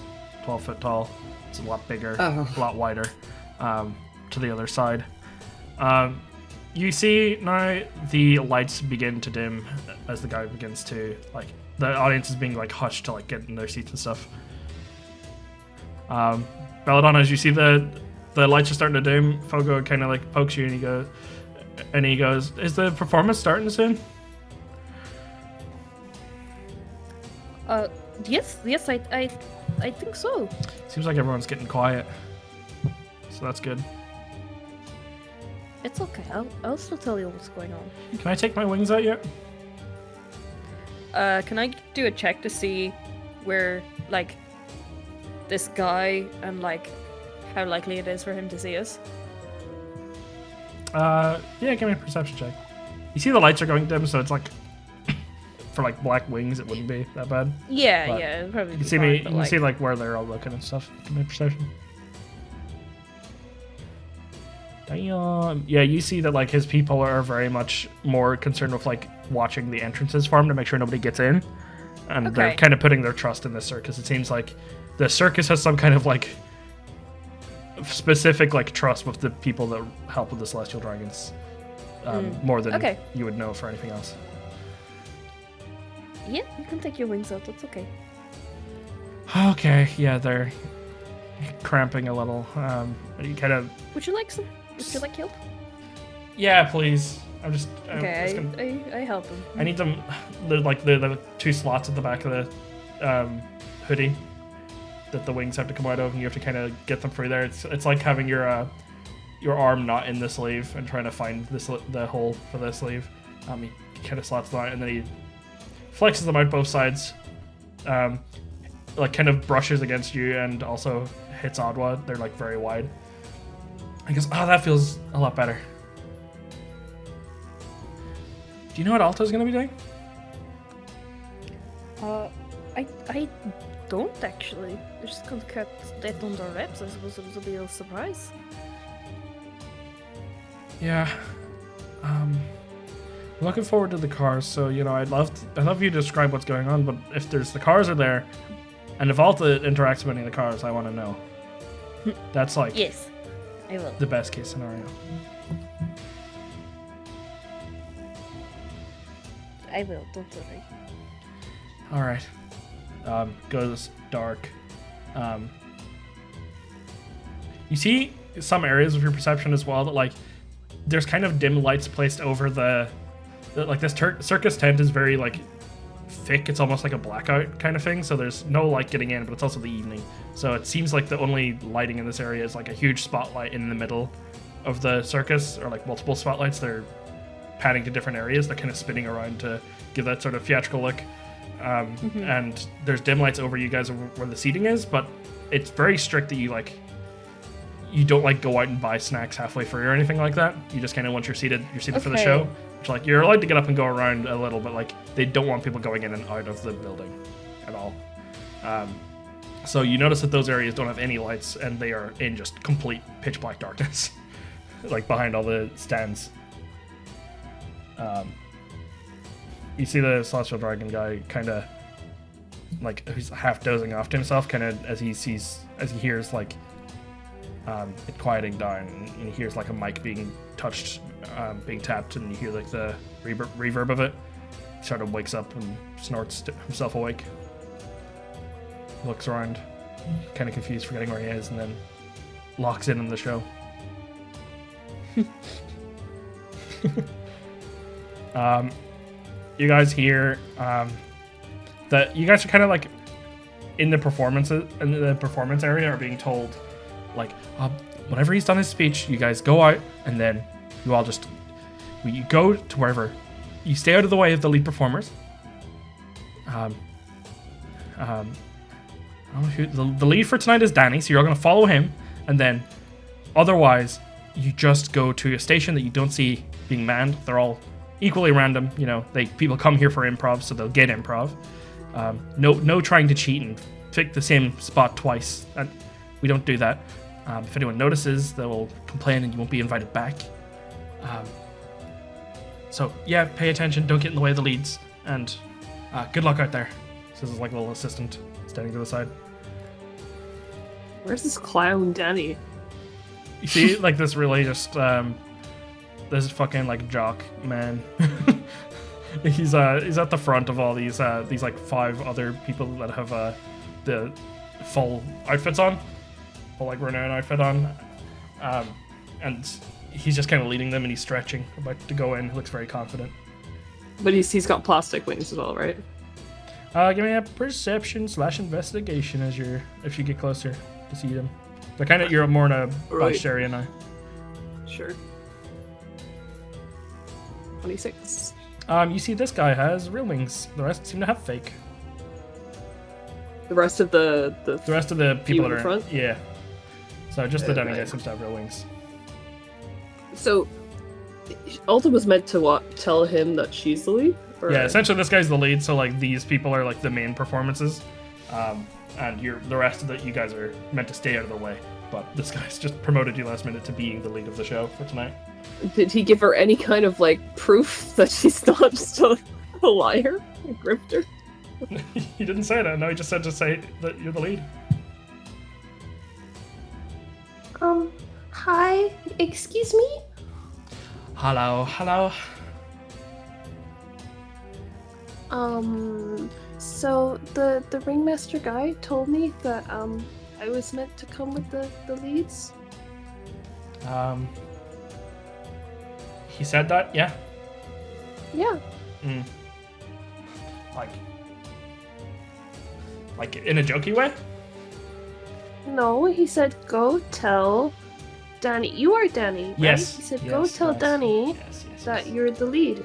12 foot tall. It's a lot bigger, a lot wider. To the other side. You see now the lights begin to dim as the guy begins to like the audience is being like hushed to like get in their seats and stuff. Belladonna, as you see the lights are starting to dim, Fogo kind of like pokes you and he goes, "Is the performance starting soon?" Yes, I think so. Seems like everyone's getting quiet, so that's good. It's okay. I'll still tell you what's going on. Can I take my wings out yet? Can I do a check to see where, like, this guy and, like, how likely it is for him to see us? Yeah, give me a perception check. You see the lights are going dim, so it's like, for like black wings, it wouldn't be that bad. Yeah, But yeah, it'd probably You be can see fine, me. but, You can like, see like where they're all looking and stuff. Give me a perception. Damn. Yeah, you see that like his people are very much more concerned with like watching the entrances for him to make sure nobody gets in, and they're Okay. kind of putting their trust in the circus. It seems like the circus has some kind of like specific like trust with the people that help with the celestial dragons, more than Okay. you would know for anything else. Yeah, you can take your wings out. That's okay. Okay, yeah, they're cramping a little. You kind of. Would you like some? Would you like help? Yeah, please. I'm just Okay, gonna, I help him. I need them. The two slots at the back of the hoodie that the wings have to come out of, and you have to kind of get them through there. It's like having your arm not in the sleeve and trying to find the hole for the sleeve. He kind of slots them out, and then he flexes them out both sides. Like kind of brushes against you and also hits Adwa. They're like very wide. He goes, "Oh, that feels a lot better." Do you know what Alta's gonna be doing? I don't actually. We're just gonna cut that under wraps. I suppose it was a little surprise. Yeah. Looking forward to the cars. So I'd love you to describe what's going on. But if the cars are there, and if Alta interacts with any of the cars, I want to know. That's like Yes, I will. the best case scenario. I will. Don't worry. All right. Goes dark. You see some areas of your perception as well that like there's kind of dim lights placed over the like this circus tent is very like thick. It's almost like a blackout kind of thing. So there's no light getting in, but it's also the evening. So it seems like the only lighting in this area is like a huge spotlight in the middle of the circus, or like multiple spotlights. They're panning to different areas. They're kind of spinning around to give that sort of theatrical look. And there's dim lights over you guys where the seating is, but it's very strict that you don't like go out and buy snacks halfway through or anything like that. You just kind of once you're seated for the show. Which like you're allowed to get up and go around a little, but like they don't want people going in and out of the building at all. So you notice that those areas don't have any lights and they are in just complete pitch black darkness, like behind all the stands. You see the celestial dragon guy kind of like he's half dozing off to himself, kind of as he hears like it quieting down, and he hears like a mic being touched, being tapped, and you hear like the reverb of it. He sort of wakes up and snorts himself awake, looks around, kind of confused, forgetting where he is, and then locks in on the show. You guys hear that you guys are kind of like in the performance area are being told like whenever he's done his speech, you guys go out and then you all just you go to wherever you stay out of the way of the lead performers. I don't know who the lead for tonight is. Danny, so you're all gonna follow him, and then otherwise you just go to a station that you don't see being manned. They're all equally random. You know, people come here for improv, so they'll get improv. No trying to cheat and pick the same spot twice. And we don't do that. If anyone notices, they will complain and you won't be invited back. So yeah, pay attention. Don't get in the way of the leads. And good luck out there. This is like a little assistant standing to the side. Where's this clown Danny? You see, like this really just this fucking like jock man. He's at the front of all these like 5 other people that have the full outfits on, full like renown outfit on, and he's just kind of leading them and he's stretching, about to go in. He looks very confident. But he's got plastic wings as well, right? Give me a perception/investigation if you get closer to see them. They're kind of, you're more in a bunched area now. Sure. 26. You see this guy has real wings. The rest seem to have fake. The rest of the rest of the people in that are front? yeah. So just the Dunning guy Right. seems to have real wings. So Alta was meant to tell him that she's the lead? Or... Yeah, essentially this guy's the lead, so like these people are like the main performances. And the rest of you guys are meant to stay out of the way. But this guy's just promoted you last minute to being the lead of the show for tonight. Did he give her any kind of like proof that she's not just a liar, a grifter? He didn't say that. No, he just said to say that you're the lead. Hi, excuse me? Hello. So the ringmaster guy told me that, I was meant to come with the leads? He said that, yeah? Yeah. Like in a jokey way? No, he said, go tell Danny. You are Danny, right? Yes. He said, yes, go tell yes. Danny Yes. that you're the lead.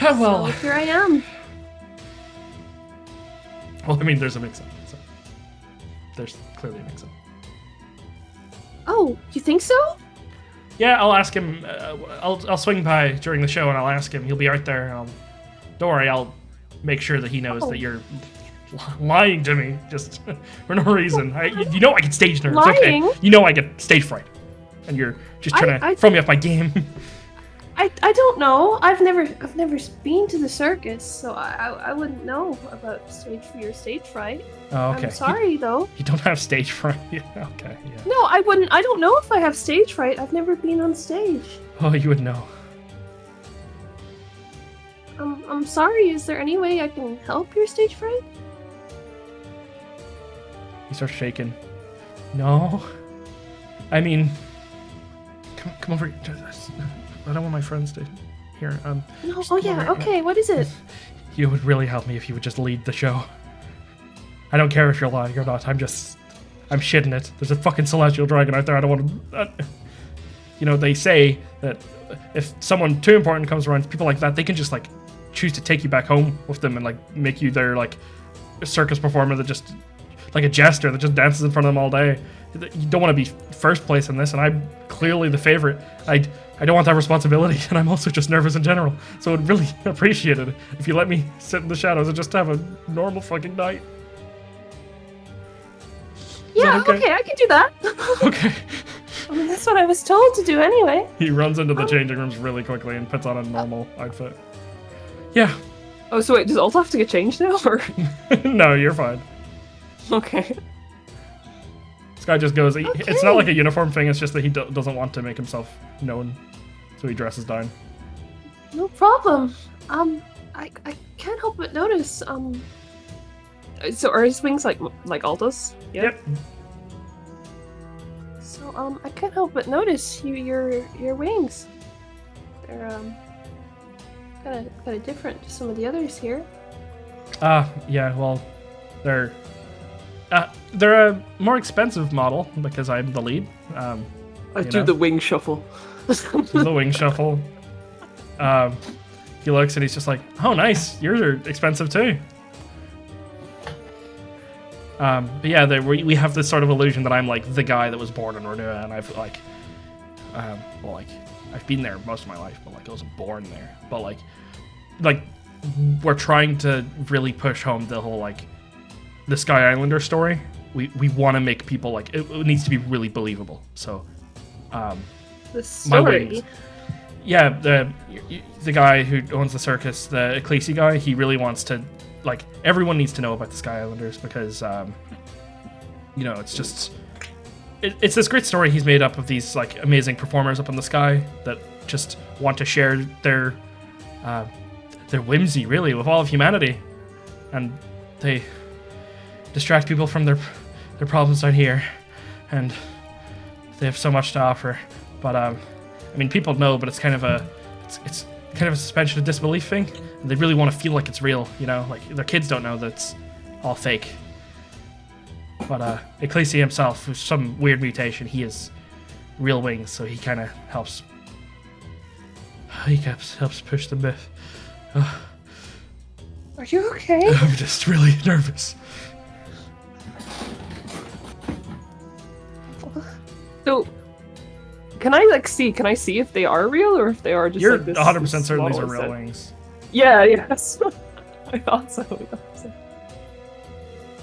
Well, So here I am. well, I mean, there's a mix-up. So. There's clearly a mix-up. Oh, you think so? Yeah, I'll ask him. I'll swing by during the show and I'll ask him. He'll be out there. Don't worry, I'll make sure that he knows that you're lying to me just for no reason. You know I get stage nerves. Lying? Okay. You know I get stage fright, and you're just trying to throw me off my game. I don't know. I've never been to the circus, so I wouldn't know about your stage fright. Oh, okay. I'm sorry though. You don't have stage fright. Yeah, okay. Yeah. No, I wouldn't. I don't know if I have stage fright. I've never been on stage. Oh, you would know. I'm sorry. Is there any way I can help your stage fright? He starts shaking. No. I mean, come over. I don't want my friends to hear. No. Just Oh come yeah. over. Okay. What is it? You would really help me if you would just lead the show. I don't care if you're lying or not. I'm shitting it. There's a fucking celestial dragon out there. I don't want to. You know, they say that if someone too important comes around, people like that, they can just like choose to take you back home with them and like make you their like circus performer that just like a jester that just dances in front of them all day. You don't want to be first place in this, and I'm clearly the favorite. I don't want that responsibility, and I'm also just nervous in general. So I'd really appreciate it if you let me sit in the shadows and just have a normal fucking night. Yeah. okay? Okay. I can do that. Okay. I mean, that's what I was told to do anyway. He runs into the changing rooms really quickly and puts on a normal outfit. Yeah. Oh, so wait, does Alta have to get changed now, or? No, you're fine. Okay. This guy just goes. It's Okay. not like a uniform thing. It's just that he doesn't want to make himself known, so he dresses down. No problem. I can't help but notice. So are his wings like Alta's? Yeah? Yep. So I can't help but notice your wings. They're kind of different to some of the others here. Yeah. Well, they're a more expensive model because I'm the lead. I You do know? the wing shuffle. The wing shuffle. He looks and he's just like, "Oh, nice. Yours are expensive too." But yeah, we have this sort of illusion that I'm like the guy that was born in Renua, and I've like, I've been there most of my life, but like I wasn't born there. But like we're trying to really push home the whole like the Sky Islander story. We want to make people like it needs to be really believable. So The story. Yeah, the guy who owns the circus, the Ecclesi guy, he really wants to, like, everyone needs to know about the Sky Islanders because, you know, it's just, it's this great story he's made up of these, like, amazing performers up in the sky that just want to share their whimsy, really, with all of humanity. And they distract people from their problems down here, and they have so much to offer. But, I mean, people know, but it's kind of a suspension of disbelief thing. And they really want to feel like it's real, you know? Like, their kids don't know that it's all fake. But, Ecclesi himself, with some weird mutation, he has real wings, so he kind of helps... He helps push the myth. Are you okay? I'm just really nervous. So, can I see if they are real or if they are just You're like this 100% certain these are model real set? wings. Yeah, yes. I thought so.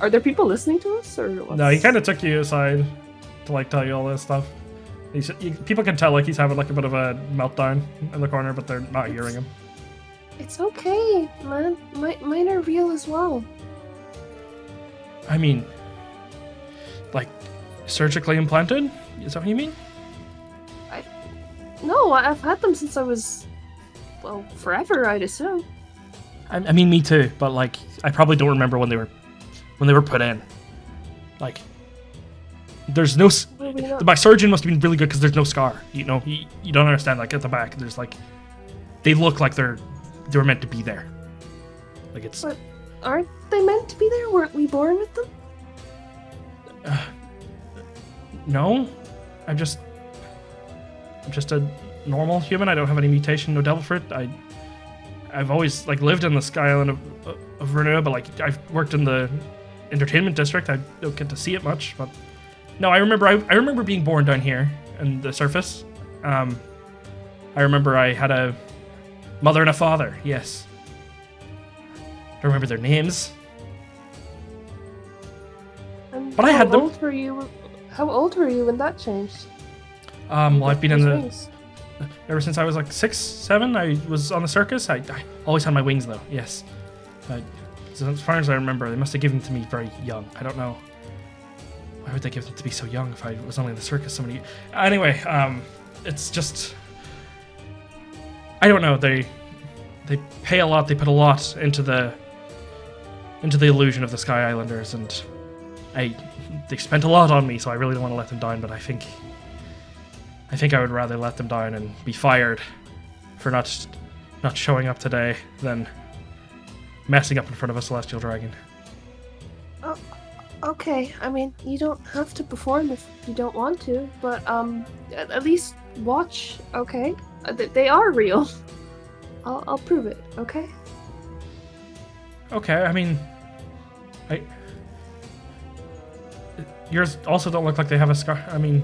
Are there people listening to us or what's... No, he kind of took you aside to like tell you all this stuff. People can tell like he's having like a bit of a meltdown in the corner, but they're not hearing him. It's okay, man. Mine are real as well. I mean, like surgically implanted? Is that what you mean? No, I've had them since I was, well, forever, I'd assume. I mean, me too. But like, I probably don't remember when they were put in. Like, there's no. My surgeon must have been really good because there's no scar. You know, you don't understand. Like at the back, there's like, they look like they were meant to be there. Like it's. But aren't they meant to be there? Weren't we born with them? No, I'm just a normal human. I don't have any mutation, no devil fruit. I've always like lived in the Sky Island of Renua, but like I've worked in the entertainment district. I don't get to see it much, but no, I remember being born down here in the surface. I remember I had a mother and a father. Yes, I remember their names. But I had them. How old were you when that changed? Well, I've been in the Wings. ever since I was like 6, 7. I was on the circus. I always had my wings though. Yes. So as far as I remember, they must have given them to me very young. I don't know. Why would they give them to me so young if I was only in the circus so many? Anyway, it's just I don't know. They pay a lot. They put a lot into the illusion of the Sky Islanders, and they spent a lot on me. So I really don't want to let them down. But I think I would rather let them down and be fired for not showing up today than messing up in front of a celestial dragon. Oh, okay. I mean, you don't have to perform if you don't want to, but at least watch. Okay, they are real. I'll prove it. Okay. Okay. I mean, yours also don't look like they have a scar. I mean.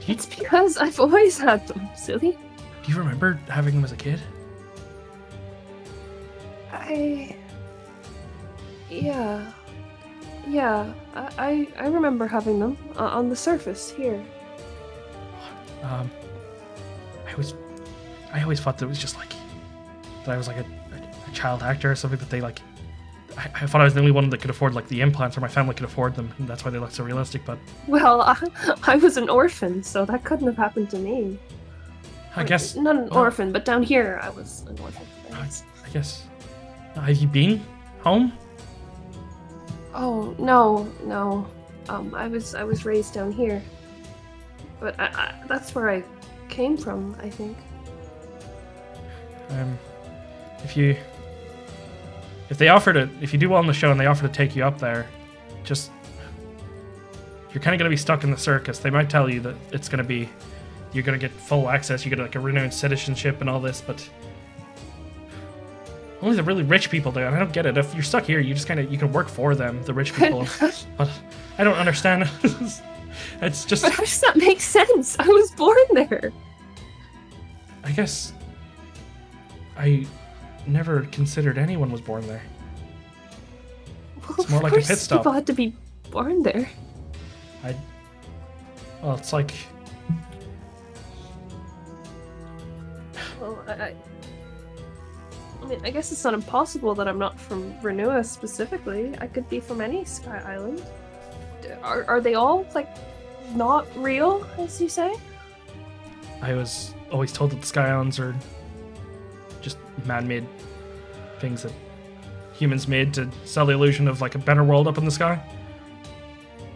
It's because I've always had them, silly. Do you remember having them as a kid? Yeah. I remember having them on the surface here. I always thought that it was just like that I was like a child actor or something that they like. I thought I was the only one that could afford like the implants, or my family could afford them, and that's why they look so realistic. But well, I was an orphan, so that couldn't have happened to me. I guess Not an orphan, but down here I was an orphan. I guess. Have you been home? Oh no. I was raised down here, but that's where I came from, I think. If you do well on the show and they offer to take you up there, just you're kind of gonna be stuck in the circus. They might tell you that you're gonna get full access. You get like a renewed citizenship and all this, but only the really rich people do. And I don't get it. If you're stuck here, you can work for them, the rich people. But I don't understand. It's just. But how does that make sense? I was born there. I guess I never considered anyone was born there. Well, It's more of like a course pit stop. people had to be born there. Well, it's like Well, I mean, I guess it's not impossible that I'm not from Renua specifically. I could be from any Sky Island. Are they all, like, not real, as you say? I was always told that the Sky Islands are just man-made things that humans made to sell the illusion of like a better world up in the sky.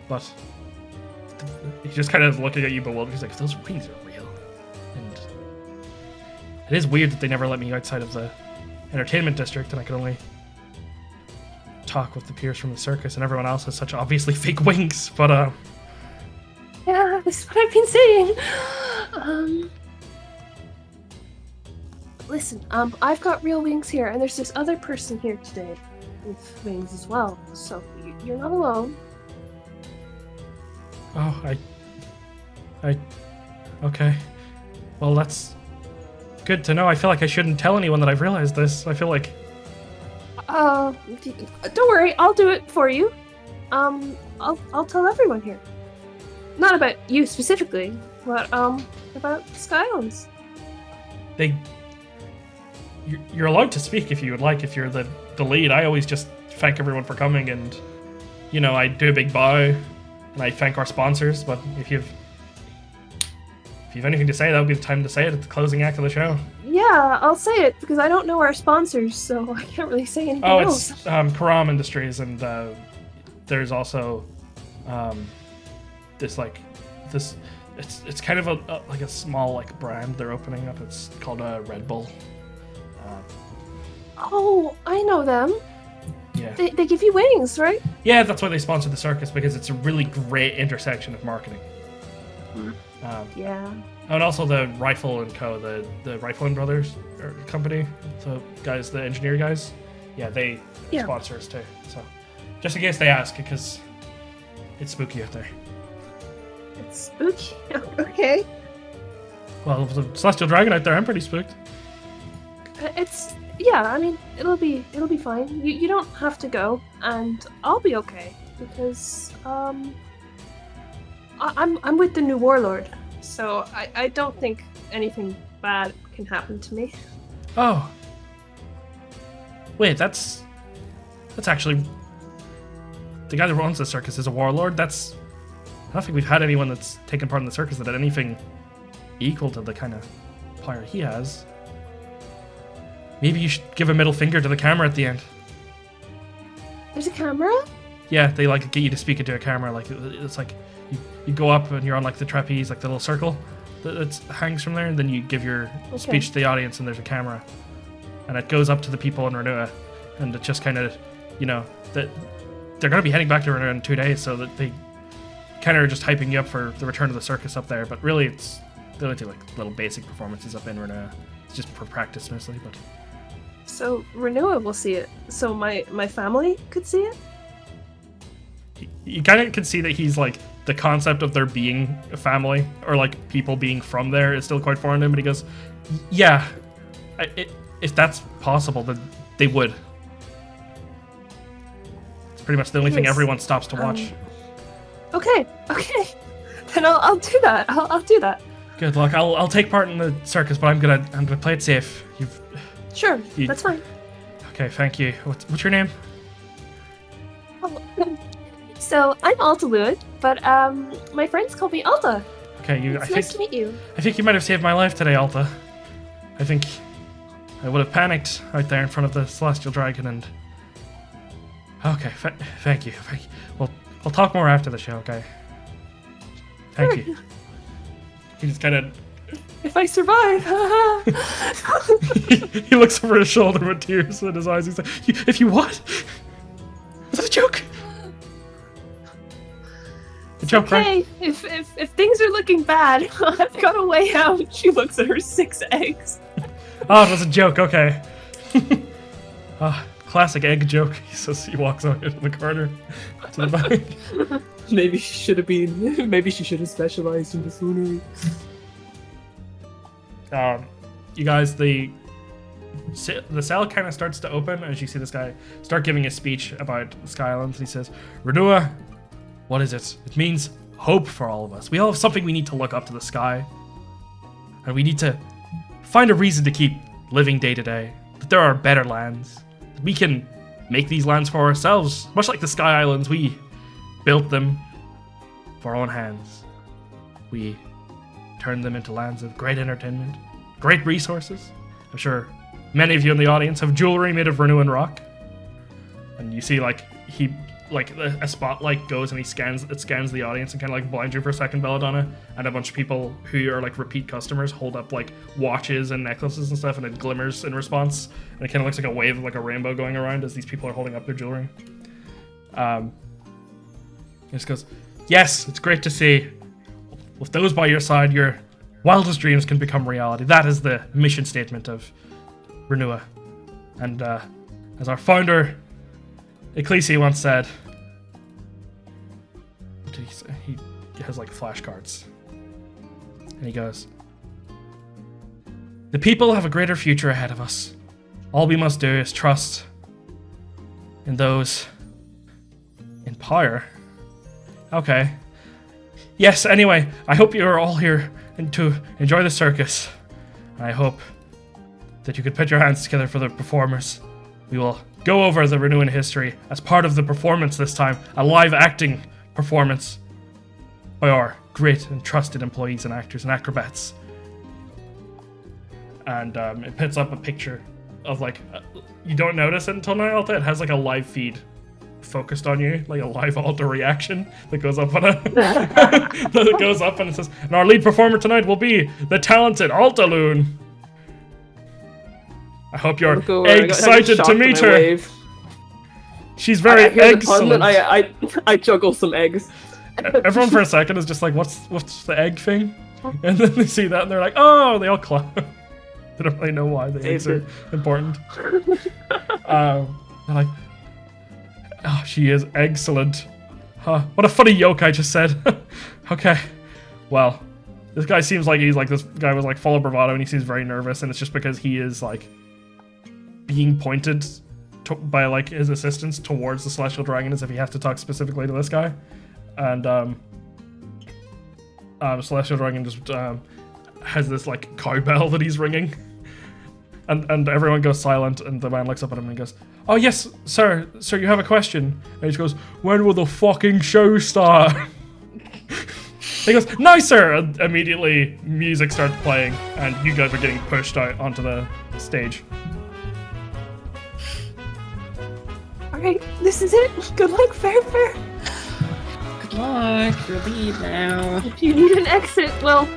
But he's just kind of looking at you bewildered. He's like, those wings are real. And it is weird that they never let me outside of the entertainment district and I could only talk with the peers from the circus, and everyone else has such obviously fake wings. But Yeah, this is what I've been saying. Listen, I've got real wings here, and there's this other person here today with wings as well. So you're not alone. oh, okay. Well, that's good to know. I feel like I shouldn't tell anyone that I've realized this. I feel like Don't worry, I'll do it for you. I'll tell everyone here. Not about you specifically, but about Sky Islands. you're allowed to speak if you would like, if you're the lead. I always just thank everyone for coming, and I do a big bow and I thank our sponsors. But if you've anything to say, that would be the time to say it at the closing act of the show. Yeah, I'll say it because I don't know our sponsors, so I can't really say anything else. It's Ferrum Industries, and there's also this it's kind of a small like brand they're opening up. It's called Red Bull. Oh, I know them. Yeah. They give you wings, right? Yeah, that's why they sponsor the circus, because it's a really great intersection of marketing. Yeah. And also the Rifle and Co, the Rifle and Brothers company, the guys, the engineer guys. Yeah, they sponsor us too. So just in case they ask, because it's spooky out there. It's spooky. Okay. Well, the Celestial Dragon out there, I'm pretty spooked. I mean, it'll be fine. You don't have to go, and I'll be okay because I'm with the new warlord, so I don't think anything bad can happen to me. Oh. Wait, that's actually the guy that runs the circus is a warlord. I don't think we've had anyone that's taken part in the circus that had anything equal to the kind of power he has. Maybe you should give a middle finger to the camera at the end. There's a camera? Yeah, they like get you to speak into a camera. Like it's like you go up and you're on like the trapeze, like the little circle that hangs from there, and then you give your speech to the audience, and there's a camera, and it goes up to the people in Renua, and it just kind of, that they're going to be heading back to Renua in 2 days, so that they kind of are just hyping you up for the return of the circus up there. But really, they only do like little basic performances up in Renua. It's just for practice mostly, but. So Renua will see it. So my family could see it? You kind of can see that he's like, the concept of there being a family or like people being from there is still quite foreign to him, but he goes, yeah, if that's possible, then they would. It's pretty much the only thing everyone stops to watch. Okay. Then I'll do that. I'll do that. Good luck. I'll take part in the circus, but I'm gonna play it safe. Sure, that's fine. Okay, thank you. What's your name? So I'm Altalune, but my friends call me Alta. Okay, It's nice to meet you. I think you might have saved my life today, Alta. I think I would have panicked out there in front of the Celestial Dragon, and okay, thank you. Well, I'll talk more after the show. Okay. Thank you. He just kind of. If I survive. He looks over his shoulder with tears in his eyes. He's like, if you what? Was that a joke? A joke, okay, right? if things are looking bad, I've got a way out. She looks at her 6 eggs. Oh, it was a joke, okay. Classic egg joke. He walks out into the corner to the back. Maybe she should have specialized in buffoonery. you guys, the cell kind of starts to open as you see this guy start giving a speech about Sky Islands. He says, Renua, what is it? It means hope for all of us. We all have something we need to look up to the sky. And we need to find a reason to keep living day to day. That there are better lands. That we can make these lands for ourselves. Much like the Sky Islands, we built them for our own hands. We turned them into lands of great entertainment, great resources. I'm sure many of you in the audience have jewelry made of Renewan rock. And you see, a spotlight goes and it scans the audience and kind of like blinds you for a second, Belladonna, and a bunch of people who are like repeat customers hold up like watches and necklaces and stuff, and it glimmers in response, and it kind of looks like a wave of like a rainbow going around as these people are holding up their jewelry. He just goes, yes, it's great to see. With those by your side, your wildest dreams can become reality. That is the mission statement of Renua. And as our founder, Ecclesi, once said, what did he say? He has like flashcards. And he goes, the people have a greater future ahead of us. All we must do is trust in those in power. Okay. Yes, anyway, I hope you are all here to enjoy the circus. I hope that you could put your hands together for the performers. We will go over the Renewan history as part of the performance this time, a live acting performance by our great and trusted employees and actors and acrobats. And it puts up a picture of like, you don't notice it until now, Alta, it has like a live feed focused on you, like a live Alta reaction that goes up on that goes up and it says, and our lead performer tonight will be the talented Altalune. I hope you're excited to meet her. Wave. She's very excellent. I juggle some eggs. Everyone for a second is just like, what's the egg thing? And then they see that and they're like, oh, they all clap. They don't really know why the eggs are important. They're like, oh, she is excellent. Huh, what a funny yoke I just said. Okay, well, this guy seems like this guy was like full of bravado and he seems very nervous, and it's just because he is like being pointed by like his assistants towards the Celestial Dragon as if he has to talk specifically to this guy. And Celestial Dragon just has this like cowbell that he's ringing, and everyone goes silent, and the man looks up at him and goes, oh yes, sir, you have a question. And he just goes, when will the fucking show start? He goes, no sir, and immediately music starts playing and you guys are getting pushed out onto the stage. Alright, this is it. Good luck, fair. Good luck, you're lead now. If you need an exit, well,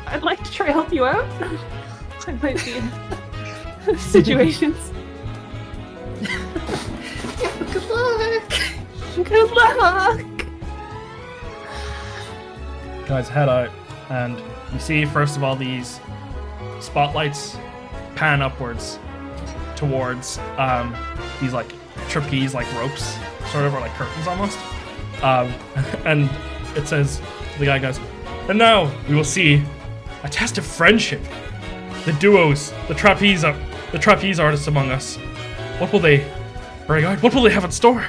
I'd like to try to help you out. I might be in situations. Good luck. Good luck. Guys, head out, and you see first of all these spotlights pan upwards towards these like trapeze like ropes, sort of, or like curtains almost. And it says, the guy goes, and now we will see a test of friendship. The duos, the trapeze artists among us. What will they bring out? What will they have in store?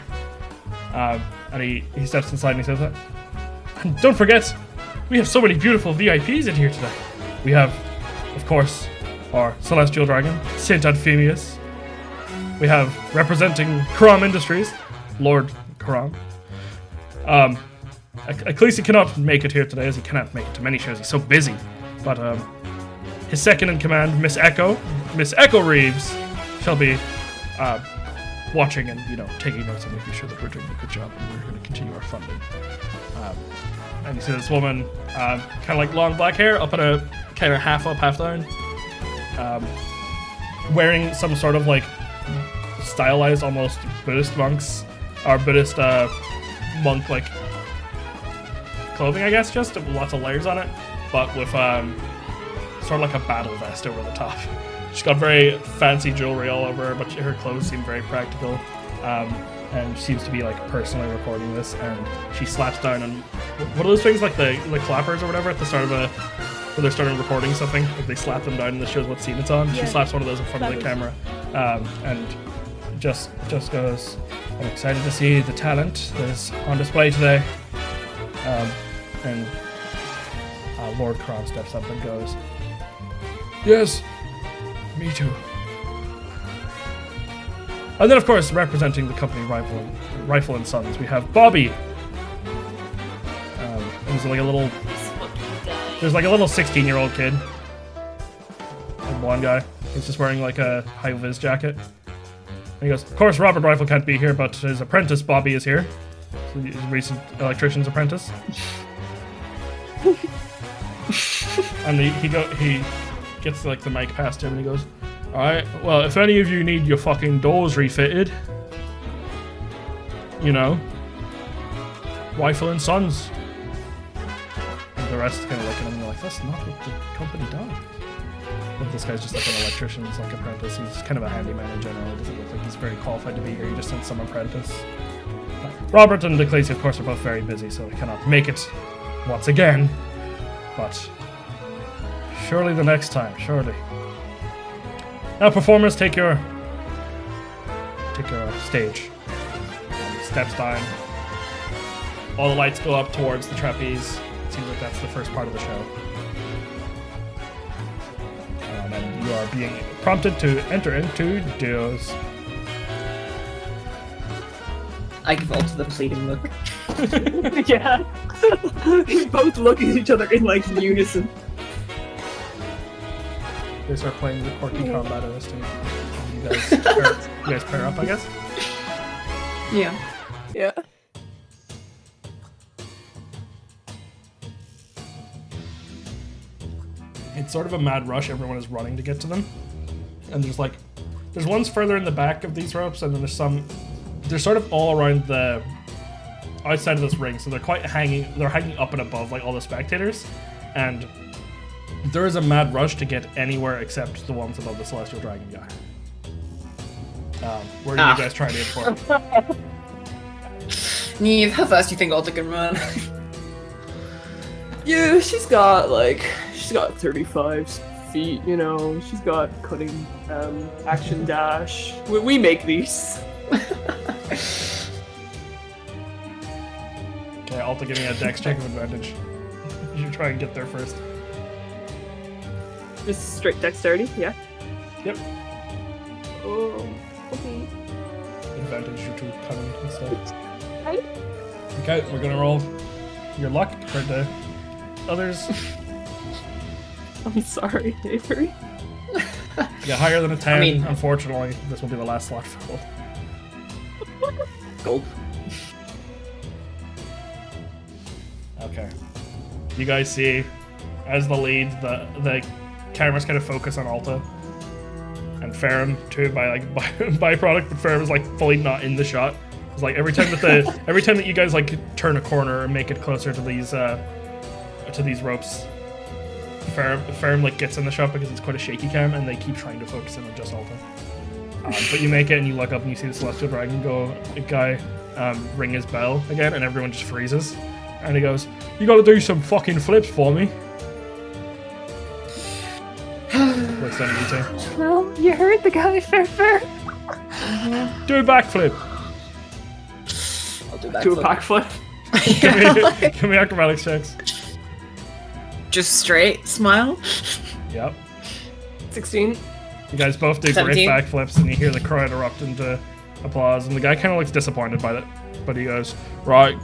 And he steps inside and he says that. And don't forget, we have so many beautiful VIPs in here today. We have, of course, our Celestial Dragon, Saint Adphemius. We have, representing Ferrum Industries, Lord Ferrum. Ecclesi cannot make it here today, as he cannot make it to many shows. He's so busy. But his second in command, Miss Echo Reeves, shall be watching and, taking notes and making sure that we're doing a good job and we're going to continue our funding. And you see this woman, kind of like long black hair, up at a kind of half up, half down, wearing some sort of like stylized almost Buddhist monks, or Buddhist monk like clothing, I guess, just with lots of layers on it, but with sort of like a battle vest over the top. She's got very fancy jewelry all over her, but her clothes seem very practical. And she seems to be like personally recording this, and she slaps down on what are those things, like the clappers or whatever at the start of where they're starting recording something. If they slap them down and this shows what scene it's on, she Yeah. slaps one of those in front of the camera, and just goes, "I'm excited to see the talent that is on display today." And Lord Kron steps up and goes, "Yes, me too." And then, of course, representing the company Rifle and Sons, we have Bobby. There's like a little 16-year-old kid, a blonde guy. He's just wearing like a high-vis jacket. And he goes, "Of course, Robert Rifle can't be here, but his apprentice Bobby is here. So he's a recent electrician's apprentice." And he gets like the mic past him and he goes, "Alright, well, if any of you need your fucking doors refitted, you know, Rifle and Sons." And the rest kind of looking at him like, "That's not what the company does." But this guy's just like an electrician's like apprentice. He's kind of a handyman in general. He doesn't look like he's very qualified to be here. He just sent some apprentice. Robert and DeClacy, of course, are both very busy, so they cannot make it once again. But surely the next time, surely. Now, performers, take your stage. Steps down. All the lights go up towards the trapeze. It seems like that's the first part of the show. And you are being prompted to enter into duos. I give Alta the pleading look. Yeah. We both look at each other in like unison. They start playing the quirky combat OST. You guys pair up, I guess? Yeah. Yeah. It's sort of a mad rush. Everyone is running to get to them. And there's ones further in the back of these ropes, and then they're sort of all around the outside of this ring, so they're hanging up and above like all the spectators, and there is a mad rush to get anywhere except the ones above the Celestial Dragon guy. Where are you guys trying to aim for? Niamh, how fast do you think Alta can run? Yeah, she's got 35 feet, you know. She's got cutting action dash. We make these. Okay, Alta getting a dex check of advantage. You should try and get there first. Just straight dexterity, yeah. Yep. Oh, okay. Advantage due to cunning and stuff. Right? Okay, we're gonna roll your luck compared to others. I'm sorry, Avary. You got higher than a 10. I mean- Unfortunately, this will be the last slot filled. Gold. Okay. You guys see, as the lead, the cameras kind of focus on Alta. And Ferrum, too, by byproduct, but Ferrum is like fully not in the shot. It's like every time that you guys like turn a corner and make it closer to these ropes, Ferrum like gets in the shot because it's quite a shaky cam, and they keep trying to focus in on just Alta. But you make it, and you look up, and you see the Celestial Dragon guy ring his bell again, and everyone just freezes. And he goes, "You got to do some fucking flips for me." Looks down at you two. Well, you heard the guy, Fair. Do a backflip. I'll do Do a backflip. backflip. Give me acrobatics checks. Just straight smile. Yep. 16. You guys both do 17. great backflips, and you hear the crowd erupt into applause, and the guy kind of looks disappointed by that, but he goes, "Right,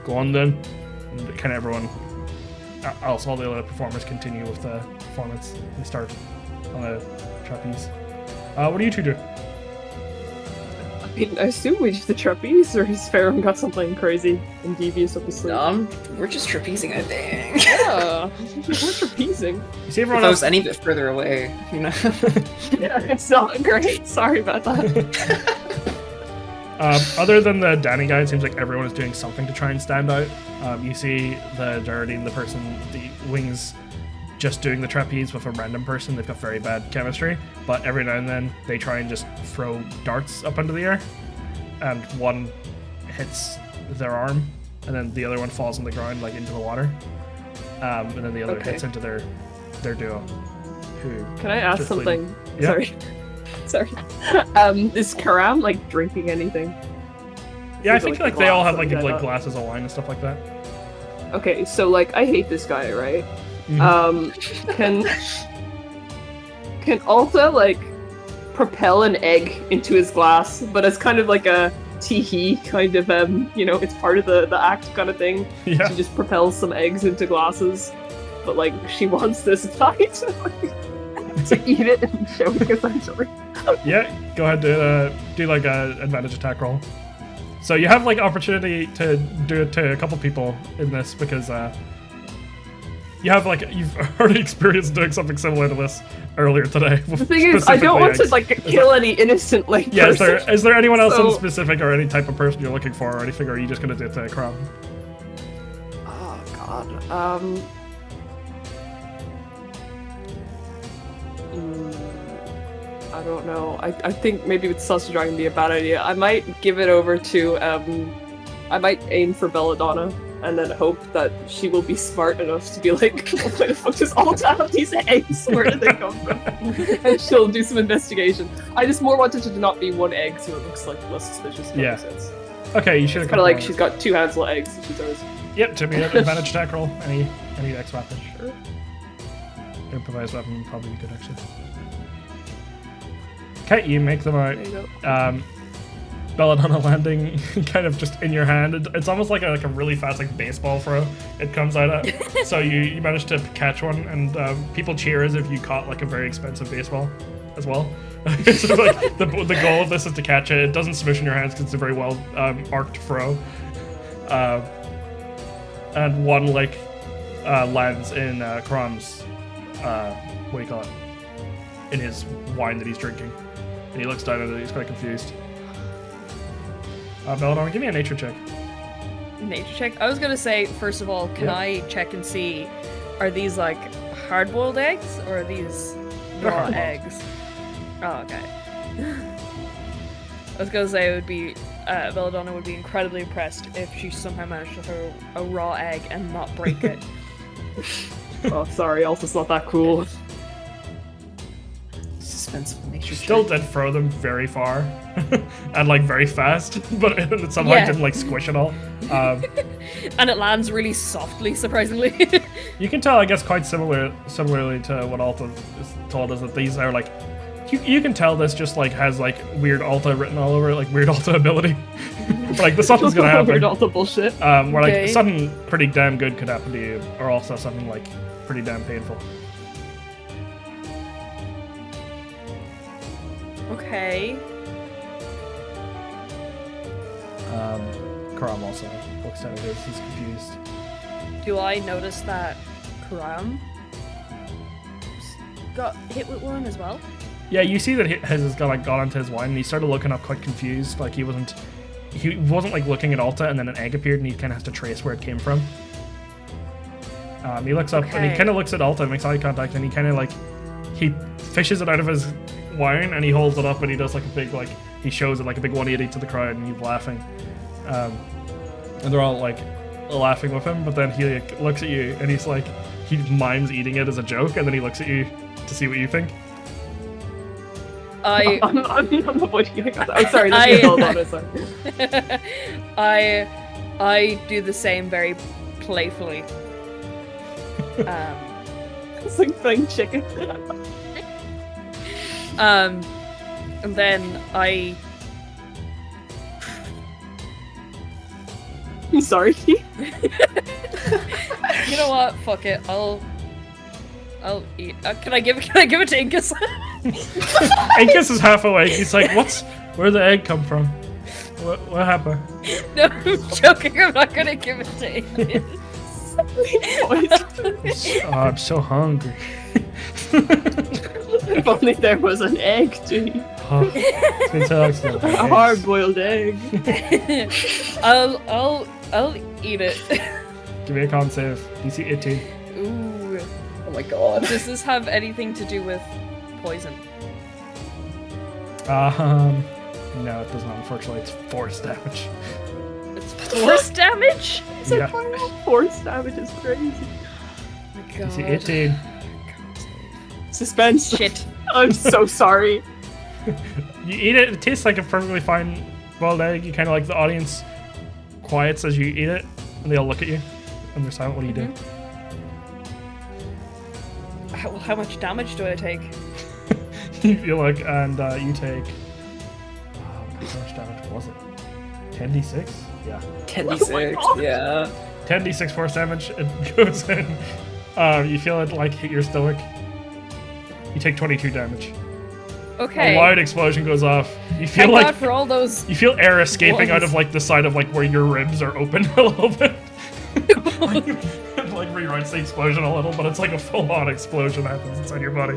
go on then." And kind of everyone, else all the other performers continue with the performance. They start on the trapeze. What do you two do? I mean, I assume we do the trapeze, or has Ferrum got something crazy and devious up his sleeve? We're just trapezing, I think. Yeah, we're trapezing. You see If everyone I else. was any bit further away, you know. Yeah, it's not great. Sorry about that. Other than the Danny guy, it seems like everyone is doing something to try and stand out. You see the Geraldine, the person, the wings, just doing the trapeze with a random person. They've got very bad chemistry, but every now and then they try and just throw darts up into the air, and one hits their arm, and then the other one falls on the ground, like into the water. and then the other Okay. hits into their duo. Who? Can I ask just something? Yeah. Sorry. Sorry. Is Ferrum like drinking anything? Yeah, I Is it, think like, like they all have glass, like like that? glasses of wine and stuff like that. Okay, so like I hate this guy, right? Mhm. Can Alta like propel an egg into his glass, but as kind of like a tee-hee kind of it's part of the act kind of thing. Yeah. She just propels some eggs into glasses, but like she wants this guy to eat it and choke essentially. Yeah, go ahead do like a advantage attack roll. So you have like opportunity to do it to a couple people in this because you've already experienced doing something similar to this earlier today. The thing is, I don't want to like kill any innocent like Yeah, person. is there anyone else in So- specific or any type of person you're looking for or anything, or are you just gonna do it to Crown? Oh god. I don't know. I think maybe with Sausage Dragon would be a bad idea. I might give it over to I might aim for Belladonna and then hope that she will be smart enough to be like, where the fuck does Alta have these eggs? Where did they come from? And she'll do some investigation. I just more wanted it to not be one egg so it looks like less suspicious. if that Yeah. makes sense. Okay, you should have Kind of like she's got two handful of eggs that she throws. Yep, to me, advantage attack roll. Any X weapon. Sure. Improvised weapon would probably be good actually. Okay, you make them out. There you go. Belladonna landing kind of just in your hand. It's almost like a really fast like baseball throw. It comes out at. So you managed to catch one, and people cheer as if you caught like a very expensive baseball as well. So like the goal of this is to catch it. It doesn't smush in your hands because it's a very well arced throw. And one like lands in Crom's what do you call it? In his wine that he's drinking. And he looks down at it, he's quite confused. Belladonna, give me a nature check. Nature check? I was gonna say, first of all, can Yeah. I check and see, are these like hard-boiled eggs or are these They're raw hard-boiled. eggs? Oh, okay. I was gonna say it would be, Belladonna would be incredibly impressed if she somehow managed to throw a raw egg and not break it. Oh, sorry, Alta's not that cool. Suspenseful nature. Still check. did throw them very far and like very fast, but it somehow Yeah. didn't like squish it all. And it lands really softly, surprisingly. You can tell, I guess, quite similarly to what Alta is told us that these are like. You can tell this just like has like weird Alta written all over it, like weird Alta ability. Like the something's gonna happen. Weird Alta bullshit. Where like Okay. something pretty damn good could happen to you, or also something like pretty damn painful. Okay. Karam also looks down at his, he's confused. Do I notice that Karam got hit with one as well? Yeah, you see that his has got onto his wine, and he started looking up quite confused, like he wasn't like looking at Alta, and then an egg appeared, and he kind of has to trace where it came from. He looks up, and he Okay. kind of looks at Alta, and makes eye contact, and he kind of like he fishes it out of his wine, and he holds it up, and he does like a big like he shows it like a big 180 to the crowd, and he's laughing, and they're all like laughing with him, but then he like, looks at you, and he's like he mimes eating it as a joke, and then he looks at you to see what you think. I I'm avoiding it. I'm sorry, this I- is Belladonna, sorry. I do the same very playfully. It's like playing chicken. And then I I'm sorry. you know what? Fuck it. I'll eat. Can I give it to Inkus? Angus is half awake. He's like, where'd the egg come from? What happened? No, I'm joking. I'm not gonna give it to Inkus. Oh, I'm so hungry. If only there was an egg, gee. Oh, it's been so long since I've had A eggs. hard-boiled egg. I'll eat it. Give me a con save. DC 18. Ooh. Oh my god. Does this have anything to do with poison? No, it does not. Unfortunately, it's force damage. It's force damage? It's like, Yeah. force damage is crazy. You see God. 18. Suspense. Shit. I'm so sorry. You eat it. It tastes like a perfectly fine boiled egg. You kind of like the audience quiets as you eat it, and they all look at you, and they're silent. What do you do? How much damage do I take? You look, and you take. How much damage was it? 10d6? Yeah. 10d6, yeah. 10d6 force damage. It goes in. You feel it like hit your stomach. You take 22 damage. Okay. A loud explosion goes off. You feel Thank like God for all those. you feel air escaping out ones. of like the side of like where your ribs are open a little bit. It like rewrites the explosion a little, but it's like a full-on explosion happens inside your body.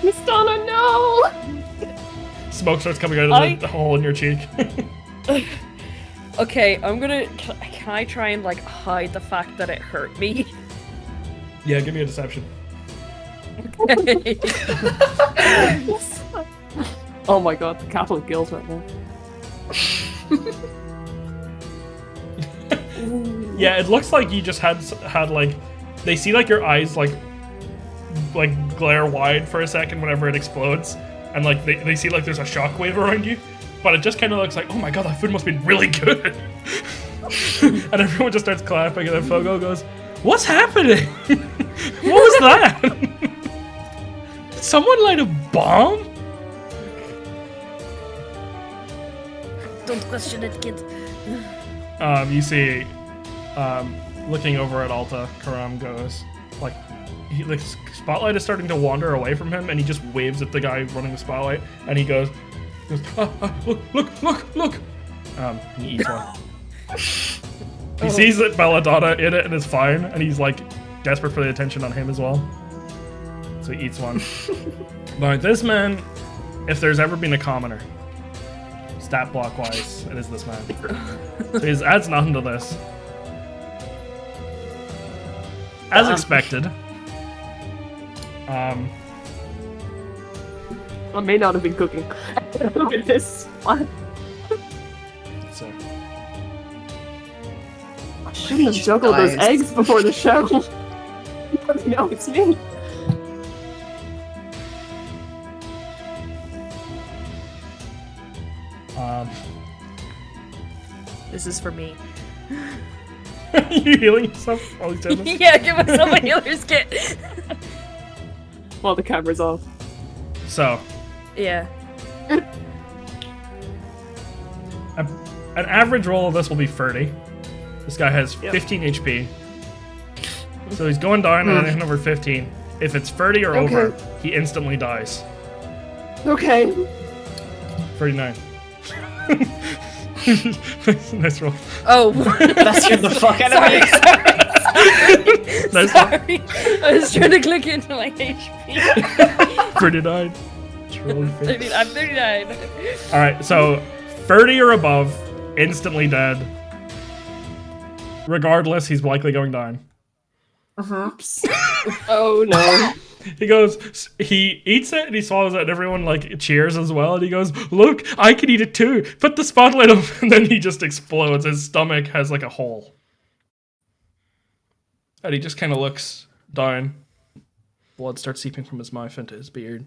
Miss Donna, no! Smoke starts coming out of the hole in your cheek. Okay, I'm gonna. Can I try and like hide the fact that it hurt me? Yeah, give me a deception. Oh my god, the Catholic guilt right now. Yeah, it looks like you just had like they see like your eyes like glare wide for a second whenever it explodes, and like they see like there's a shockwave around you, but it just kind of looks like, oh my god, that food must be really good. And everyone just starts clapping, and then Fogo goes, "What's happening? What was that? Did someone light a bomb?" Don't question it, kid. You see, looking over at Alta, Karam goes, like, the spotlight is starting to wander away from him, and he just waves at the guy running the spotlight, and he goes, look. He eats one. He sees that Belladonna in it and is fine, and he's like desperate for the attention on him as well. So he eats one. Now, this man, if there's ever been a commoner, stat block wise, it is this man. So he adds nothing to this. As expected. I may not have been cooking. Look at this. What? So I shouldn't have Just juggled those dies. eggs before the show. No, it's me. This is for me. you healing yourself while he's doing this? Yeah, give myself a healer's kit. While the camera's off. So, Yeah. an average roll of this will be 30. This guy has 15 HP. So he's going down at anything over 15. If it's 30 or over, he instantly dies. Okay. 39. Nice roll. Oh. That scared the fuck out of me. Nice Sorry. I was trying to click into my HP. 39. It's really fit. I'm 39. Alright, so 30 or above, instantly dead. Regardless, he's likely going down. Oh no. He goes, he eats it and he swallows it, and everyone like cheers as well. And he goes, "Look, I can eat it too. Put the spotlight up." And then he just explodes. His stomach has like a hole, and he just kind of looks down. Blood starts seeping from his mouth into his beard,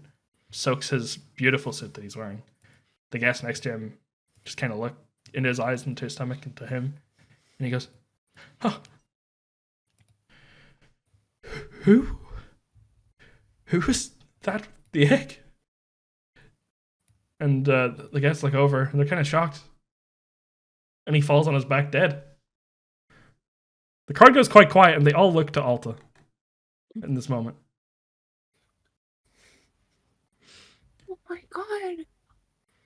soaks his beautiful suit that he's wearing. The guest next to him just kind of look into his eyes, into his stomach, into him, and he goes, "Huh? Who was that? The egg?" And the guests look over, and they're kind of shocked. And he falls on his back dead. The crowd goes quite quiet, and they all look to Alta in this moment. Oh my god.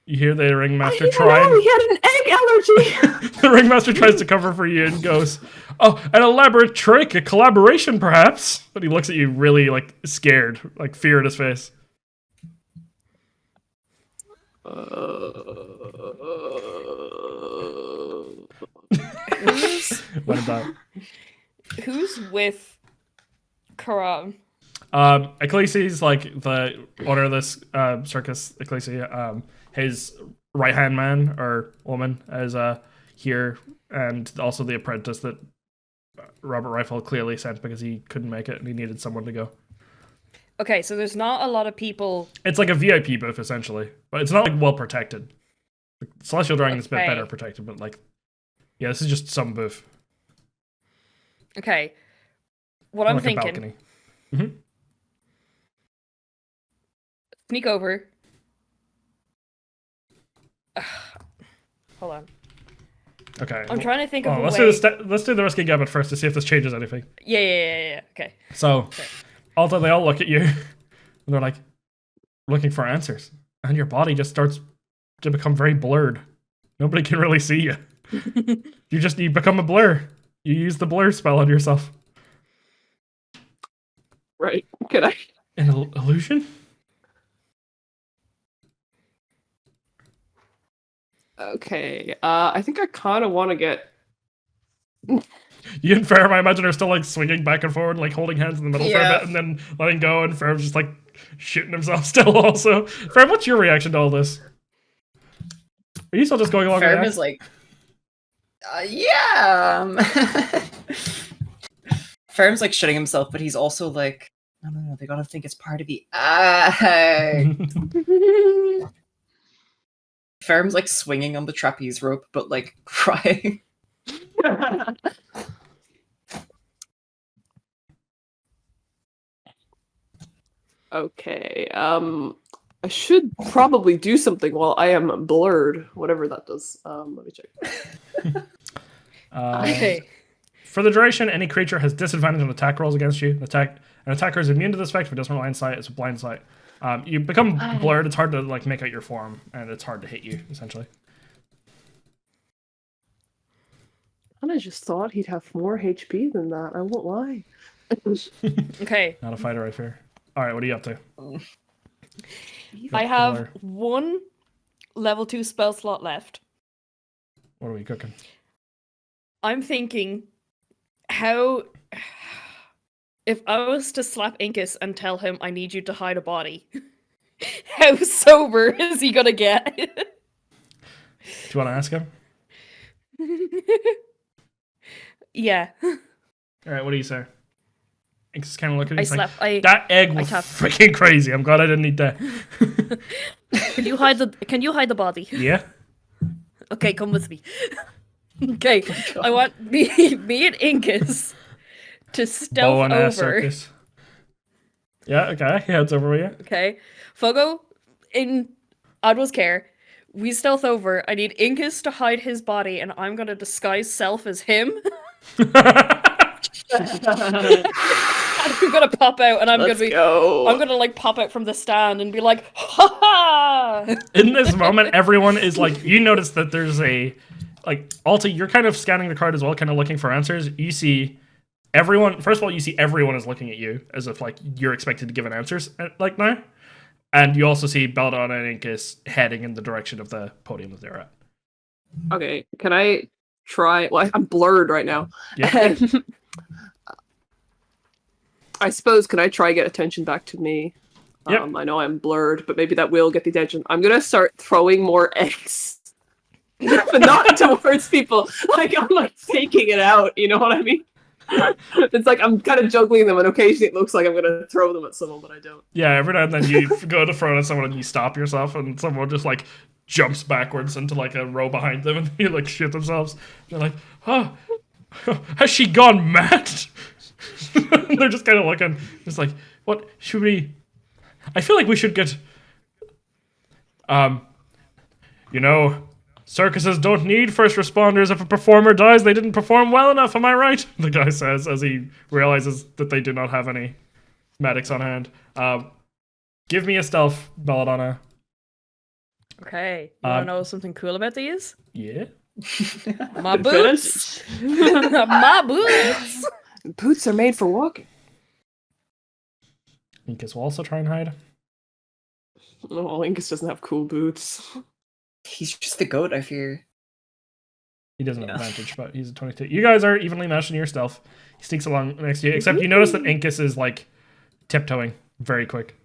You hear the I ringmaster didn't try. know he had an egg allergy. The ringmaster tries to cover for you and goes, "Oh, an elaborate trick, a collaboration perhaps." But he looks at you really like scared, like fear in his face. What about? Who's with Karam? Ecclesi's like the owner of this circus. Ecclesi, his right hand man or woman is here, and also the apprentice that Robert Rifle clearly sent because he couldn't make it and he needed someone to go. Okay, so there's not a lot of people. It's like a VIP booth essentially, but it's not like well protected. The Celestial Dragon is a bit better protected, but like, yeah, this is just some booth. Okay, what More I'm like thinking. a balcony. Mm-hmm. Sneak over. Hold on. Okay. I'm trying to think of a let's way. Let's do the risky gambit first to see if this changes anything. Yeah. Okay. So, although they all look at you, and they're like looking for answers, and your body just starts to become very blurred. Nobody can really see you. You become a blur. You use the blur spell on yourself. Right. Can I? An illusion? Okay. I think I kind of want to get. You and Ferrum, I imagine, are still like swinging back and forward, like holding hands in the middle for a bit, and then letting go, and Ferrum's just like shooting himself still also. Ferrum, what's your reaction to all this? Are you still just going along with Ferrum that? is like, yeah. Ferrum's like shitting himself, but he's also like, no, they gotta think it's part of the Ferrum's like swinging on the trapeze rope, but like crying. Okay. I should probably do something while I am blurred, whatever that does. Let me check. Okay. For the duration, any creature has disadvantage on attack rolls against you. An attacker is immune to this effect, but doesn't rely on sight. It's a blind sight. You become blurred. It's hard to like make out your form, and it's hard to hit you essentially. And I just thought he'd have more HP than that. I won't lie. Okay. Not a fighter, I fear. All right, what are you up to? I have one level 2 spell slot left. What are we cooking? I'm thinking, how if I was to slap Incus and tell him I need you to hide a body, how sober is he gonna get? Do you want to ask him? Yeah. All right, what do you say? It's kind of looking. That egg was freaking crazy. I'm glad I didn't eat that. Can you hide the body? Yeah. Okay, come with me. Okay, I want me and Incus to stealth over. Circus. Yeah, okay. He heads over with you. Okay. Fogo, in Adwa's care, we stealth over. I need Incus to hide his body, and I'm gonna disguise self as him. I'm gonna pop out, and I'm gonna like pop out from the stand and be like, ha ha! In this moment, everyone is like, you notice that there's a, like, Alta, you're kind of scanning the card as well, kind of looking for answers. You see everyone, first of all, you see everyone is looking at you as if like you're expected to give an answers like now. And you also see Belladonna and Incus heading in the direction of the podium that they're at. Okay, can I try? Well, I'm blurred right now. Yeah. I suppose, can I try get attention back to me? Yep. I know I'm blurred, but maybe that will get the attention. I'm gonna start throwing more eggs. But not towards people. Like, I'm like taking it out, you know what I mean? It's like I'm kind of juggling them, and occasionally it looks like I'm gonna throw them at someone, but I don't. Yeah, every now and then you go to throw it at someone and you stop yourself, and someone just like jumps backwards into like a row behind them, and you like shit themselves. They're like, "Oh, has she gone mad?" They're just kind of looking, just like, "What should we?" I feel like we should get, you know, circuses don't need first responders. If a performer dies, they didn't perform well enough. Am I right? The guy says as he realizes that they do not have any medics on hand. Give me a stealth, Belladonna. Okay. You wanna know something cool about these? Yeah. My boots. My boots. Boots are made for walking. Incus will also try and hide. Oh, Incus doesn't have cool boots. He's just the goat, I fear. He doesn't have advantage, but he's a 22. You guys are evenly matched in your stealth. He sneaks along next to you, except you notice that Incus is like tiptoeing very quick.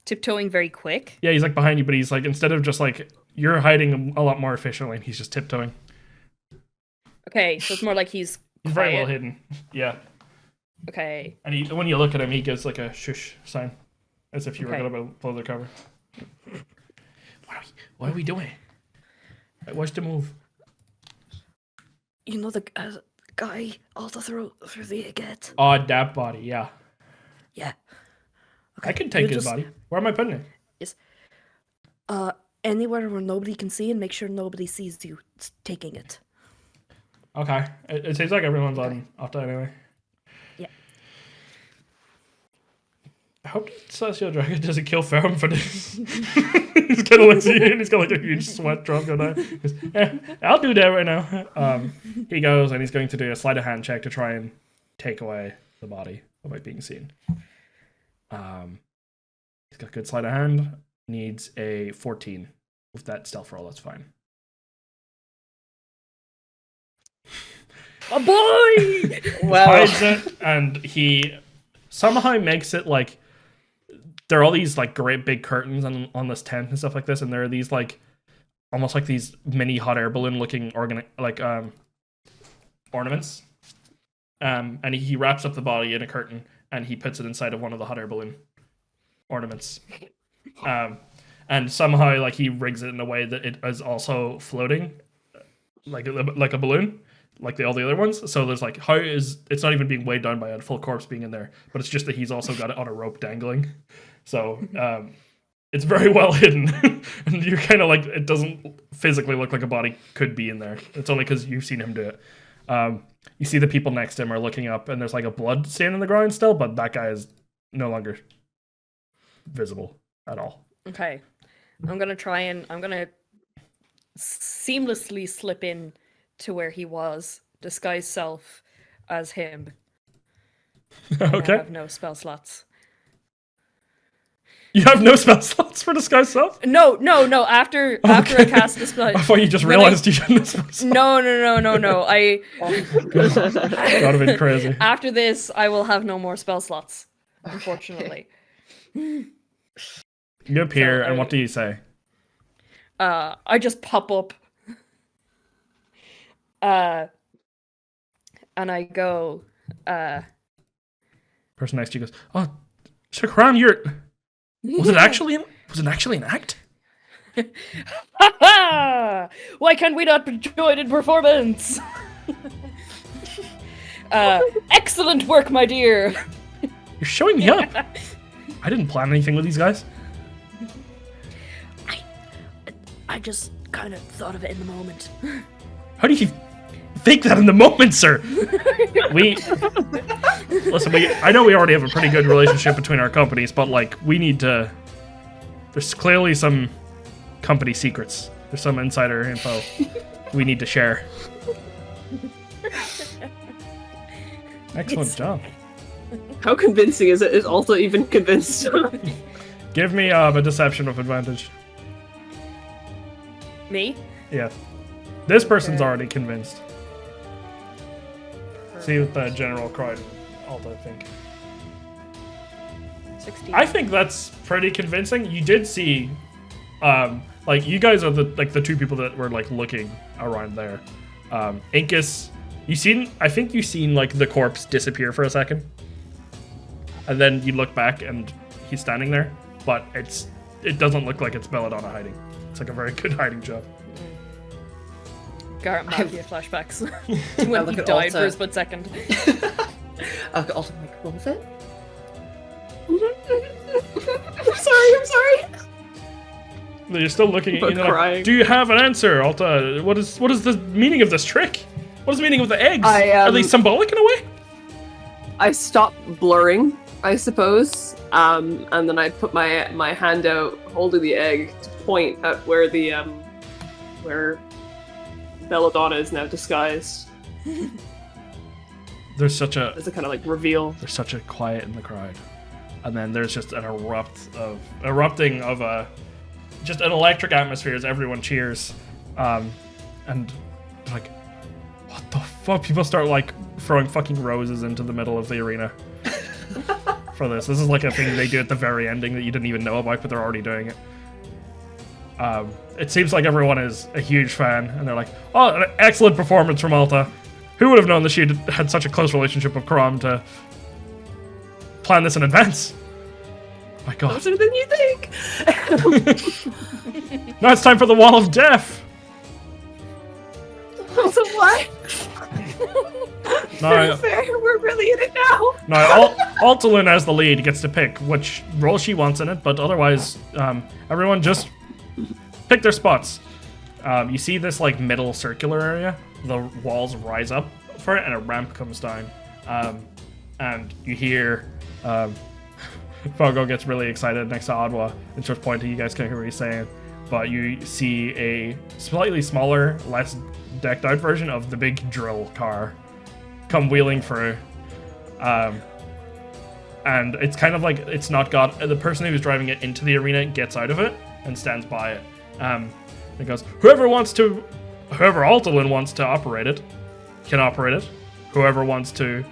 Tiptoeing very quick? Yeah, he's like behind you, but he's like, instead of just like, you're hiding a lot more efficiently, he's just tiptoeing. Okay, so it's more like he's He's very well quiet. hidden. Yeah. Okay. And when you look at him, he gives like a shush sign, as if you were Okay. gonna blow the cover. What are we doing? What's the move? You know the guy all the through the gate. Oh, that body, yeah. Yeah. I can take you his just- body. Where am I putting it? Anywhere where nobody can see and make sure nobody sees you taking it. Okay. It seems like everyone's on off that anyway. Yeah. I hope Celestial Dragon doesn't kill Ferrum for this. He's kind of like he's got like a huge sweat drop going on. He goes, I'll do that right now. He goes and he's going to do a sleight of hand check to try and take away the body without being seen. He's got good sleight of hand. Needs a 14. With that stealth roll, that's fine. A boy! Wow. Hides it, and he somehow makes it like there are all these like great big curtains on this tent and stuff like this, and there are these like almost like these mini hot air balloon looking ornaments. And he wraps up the body in a curtain and he puts it inside of one of the hot air balloon ornaments. And somehow like he rigs it in a way that it is also floating like a balloon. Like all the other ones. So there's like, it's not even being weighed down by a full corpse being in there, but it's just that he's also got it on a rope dangling. So it's very well hidden. And you're kind of like, it doesn't physically look like a body could be in there. It's only because you've seen him do it. You see the people next to him are looking up and there's like a blood stain in the ground still, but that guy is no longer visible at all. Okay. I'm gonna seamlessly slip in to where he was, disguise self as him. And Okay. I have no spell slots. You have no spell slots for disguise self? No. After I cast the spell, I thought you just when realized you hadn't have spell slots. no. That would have been crazy. After this, I will have no more spell slots. Unfortunately. You appear, and what do you say? I just pop up. And I go, Person next to you goes, "Oh, Shakram, was it actually an act?" ha ha! Why can't we not join in performance? Excellent work, my dear. You're showing me up. I didn't plan anything with these guys. I just kind of thought of it in the moment. How do you think that in the moment, sir? Listen, I know we already have a pretty good relationship between our companies, but like we need to. There's clearly some company secrets. There's some insider info we need to share. Excellent job. How convincing is it? Is Alta even convinced? Give me a deception with advantage. Me? Yeah. This person's Okay. already convinced. See what the general crowd Alta think. 16. I think that's pretty convincing. You did see, like you guys are the two people that were like looking around there. Incus, I think you seen like the corpse disappear for a second, and then you look back and he's standing there, but it doesn't look like it's Belladonna hiding. It's like a very good hiding job. Garrett Mafia flashbacks. when look he at died for Alta. a split second. Okay, also, like, what was it? I'm sorry. You're still looking at But you. Like, crying. do you have an answer, Alta? What is the meaning of this trick? What is the meaning of the eggs? Are they symbolic in a way? I stopped blurring, I suppose, and then I put my hand out, holding the egg, to point at where the where Belladonna is now disguised. There's such a As a kind of like reveal. There's such a quiet in the crowd, and then there's just an erupting of just an electric atmosphere as everyone cheers, and like, what the fuck? People start like throwing fucking roses into the middle of the arena for this. This is like a thing they do at the very ending that you didn't even know about, but they're already doing it. It seems like everyone is a huge fan, and they're like, "Oh, an excellent performance from Alta. Who would have known that she had such a close relationship with Ferrum to plan this in advance? My God. Closer than you think. Now it's time for the Wall of Death. So what? No, Fair, we're really in it now. no. Altalune as the lead gets to pick which role she wants in it, but otherwise, everyone just pick their spots. You see this like middle circular area. The walls rise up for it, and a ramp comes down. And you hear Fogo gets really excited next to Adwa and starts pointing. You guys can't hear what he's saying, but you see a slightly smaller, less decked out version of the big drill car come wheeling through. And it's kind of like it's not got the person who was driving it into the arena gets out of it and stands by it. It goes, whoever Altalune wants to operate it can operate it. Whoever wants to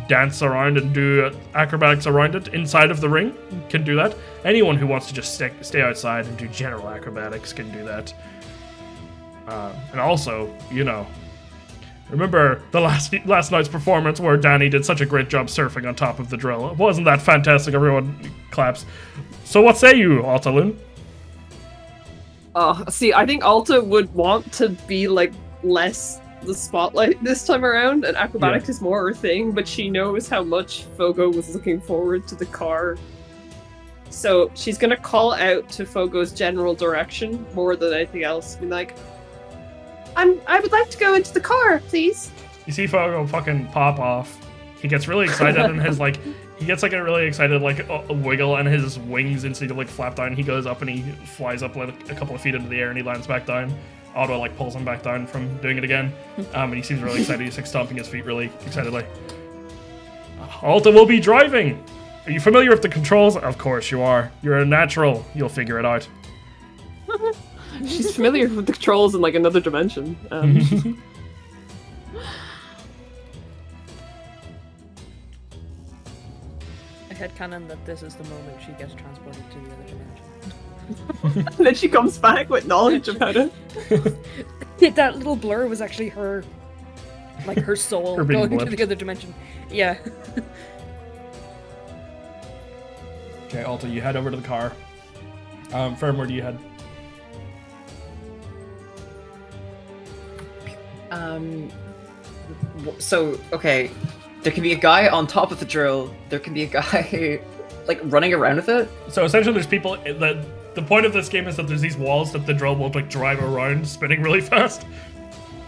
dance around and do acrobatics around it inside of the ring can do that. Anyone who wants to just stay outside and do general acrobatics can do that. And also, remember the last night's performance where Danny did such a great job surfing on top of the drill? Wasn't that fantastic? Everyone claps. So what say you, Altalune? See, I think Alta would want to be like less the spotlight this time around, and acrobatics is more her thing, but she knows how much Fogo was looking forward to the car. So she's gonna call out to Fogo's general direction more than anything else. Be like, I would like to go into the car, please. You see Fogo fucking pop off. He gets really excited and he gets like a really excited a wiggle and his wings instantly flap down. He goes up and he flies up a couple of feet into the air and he lands back down. Otto pulls him back down from doing it again. And he seems really excited. He's stomping his feet really excitedly. Alta will be driving. Are you familiar with the controls? Of course you are. You're a natural. You'll figure it out. She's familiar with the controls in another dimension. I headcanon that this is the moment she gets transported to the other dimension. And then she comes back with knowledge about it. That little blur was actually her, her soul Her being going to blipped. the other dimension. Yeah. Okay, Alta, you head over to the car. Ferrum, where do you head? So, okay, there can be a guy on top of the drill, there can be a guy, running around with it. So essentially there's people, the point of this game is that there's these walls that the drill will drive around, spinning really fast.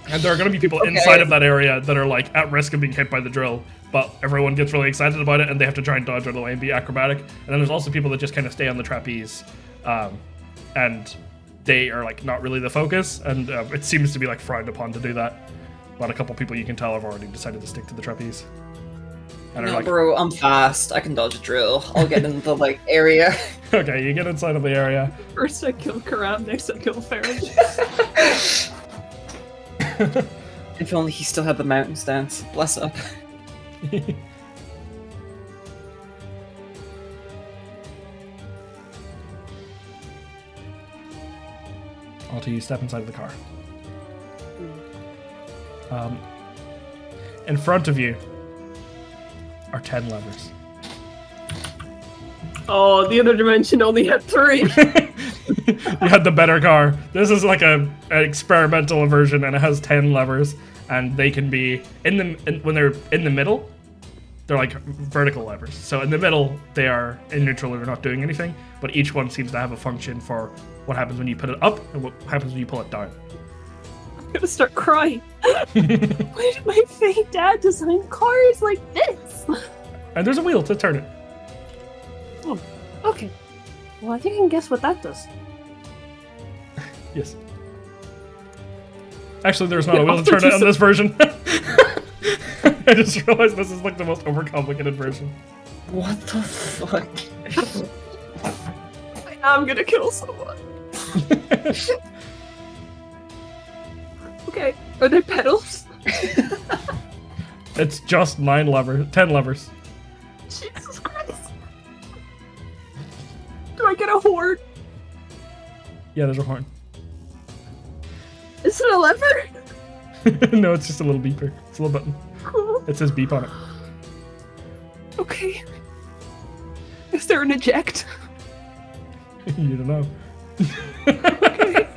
And there are going to be people inside of that area that are at risk of being hit by the drill, but everyone gets really excited about it and they have to try and dodge out of the way and be acrobatic. And then there's also people that just kind of stay on the trapeze, and they are not really the focus, and it seems to be frowned upon to do that. But a couple people you can tell have already decided to stick to the trapeze. And No, bro, I'm fast. I can dodge a drill. I'll get in the area. Okay, you get inside of the area. First I kill Karam, next I kill Ferrum. If only he still had the mountain stance. Bless up. Alta, you step inside of the car. In front of you are 10 levers. Oh, the other dimension only had 3. You had the better car. This is an experimental version, and it has 10 levers, and they can be when they're in the middle. They're vertical levers. So in the middle, they are in neutral or not doing anything, but each one seems to have a function for what happens when you put it up and what happens when you pull it down. I'm gonna start crying. Why did my fake dad design cars like this? And there's a wheel to turn it. Oh, okay. Well, I think I can guess what that does. Yes. Actually, there's not a wheel to turn it on this version. I just realized this is the most overcomplicated version. What the fuck? I'm gonna kill someone. Okay, are there pedals? It's just 10 levers. Jesus Christ. Do I get a horn? Yeah, there's a horn. Is it a lever? No, it's just a little beeper. It's a little button. Cool. It says beep on it. Okay. Is there an eject? You don't know. Okay.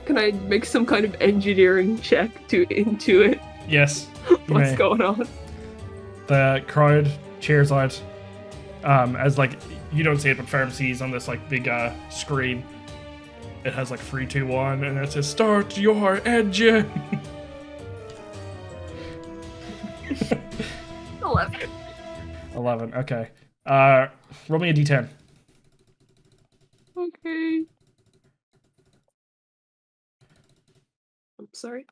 Can I make some kind of engineering check to intuit Yes. You what's may. going on? The crowd cheers out. As like you don't see it, but Ferrum sees on this like big screen. It has like 3, 2, 1, and it says "Start your engine." 11. 11. Okay. Roll me a d10. Okay. I'm sorry.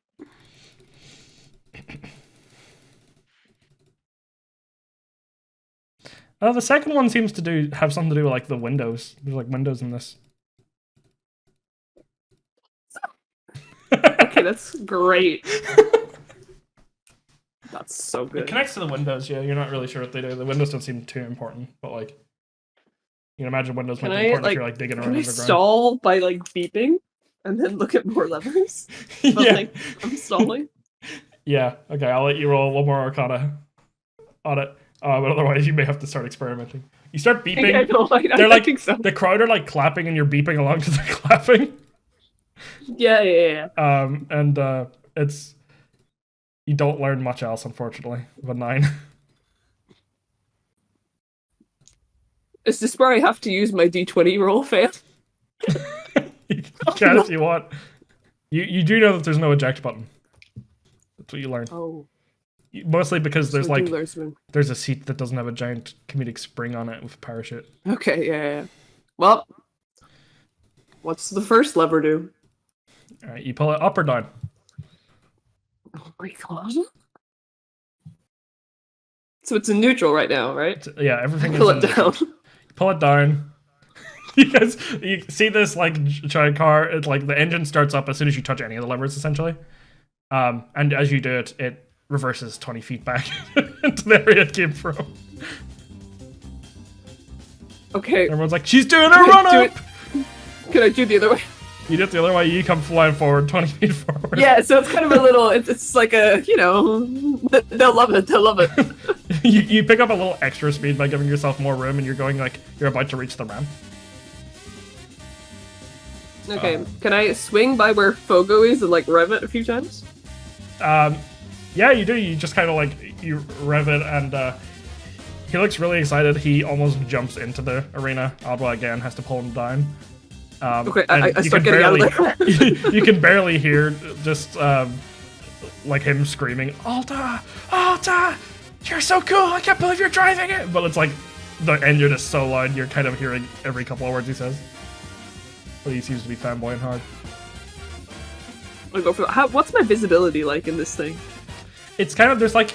The second one seems to have something to do with like the windows. There's like windows in this. Okay, that's great. That's so It good. connects to the windows. Yeah, you're not really sure what they do. The windows don't seem too important, but like you can imagine windows Can might be I, important if like, you're like digging around Can I underground. stall by like beeping and then look at more levers? But Yeah. like I'm stalling. Yeah. Okay, I'll let you roll one more Arcana on it. But otherwise, you may have to start experimenting. You start beeping. I know, They're I like think so. the crowd are like clapping, and you're beeping along to the clapping. Yeah. And it's you don't learn much else, unfortunately. With a 9. Is this where I have to use my D20 roll fail? You can if you want. You do know that there's no eject button. That's what you learn. Oh. Mostly because there's so I do like learn something. there's a seat that doesn't have a giant comedic spring on it with a parachute. Okay, yeah. Well, what's the first lever do? All right, you pull it up or down. Oh my god. So it's in neutral right now, right? Yeah, everything. Pull is it in- down. Pull it down. You see this like giant car. It's like the engine starts up as soon as you touch any of the levers, essentially. And as you do it, it reverses 20 feet back into the area it came from. Okay. Everyone's like, "She's doing a Can I run do up." Can I do the other way? You do it the other way. You come flying forward 20 feet forward. Yeah, so it's kind of a little. It's like a they'll love it. They'll love it. you pick up a little extra speed by giving yourself more room, and you're going like you're about to reach the ramp. Okay, can I swing by where Fogo is and like rev it a few times? Yeah, you do. You just kind of like you rev it, and he looks really excited. He almost jumps into the arena. Adwa again has to pull him down. Okay, and I you start can getting out of barely- there. you can barely hear just like him screaming, "Alta, Alta, you're so cool! I can't believe you're driving it!" But it's like the engine is so loud, you're kind of hearing every couple of words he says. But he seems to be fanboying hard. I'll go for what's my visibility like in this thing? It's kind of, there's like,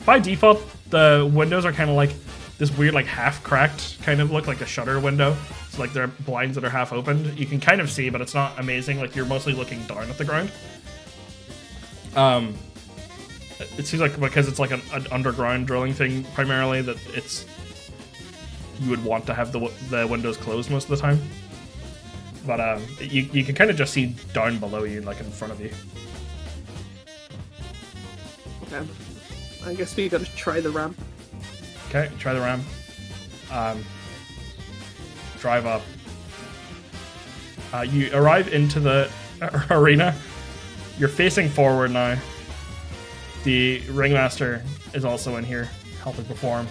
by default, the windows are kind of like this weird, like half cracked kind of look, like a shutter window. It's like they're blinds that are half opened. You can kind of see, but it's not amazing. Like you're mostly looking down at the ground. It seems like because it's like an underground drilling thing primarily that you would want to have the windows closed most of the time. But you can kind of just see down below you, like in front of you. Okay, I guess we gotta try the ramp. Okay, try the ramp. Drive up. You arrive into the arena. You're facing forward now. The ringmaster is also in here, helping perform.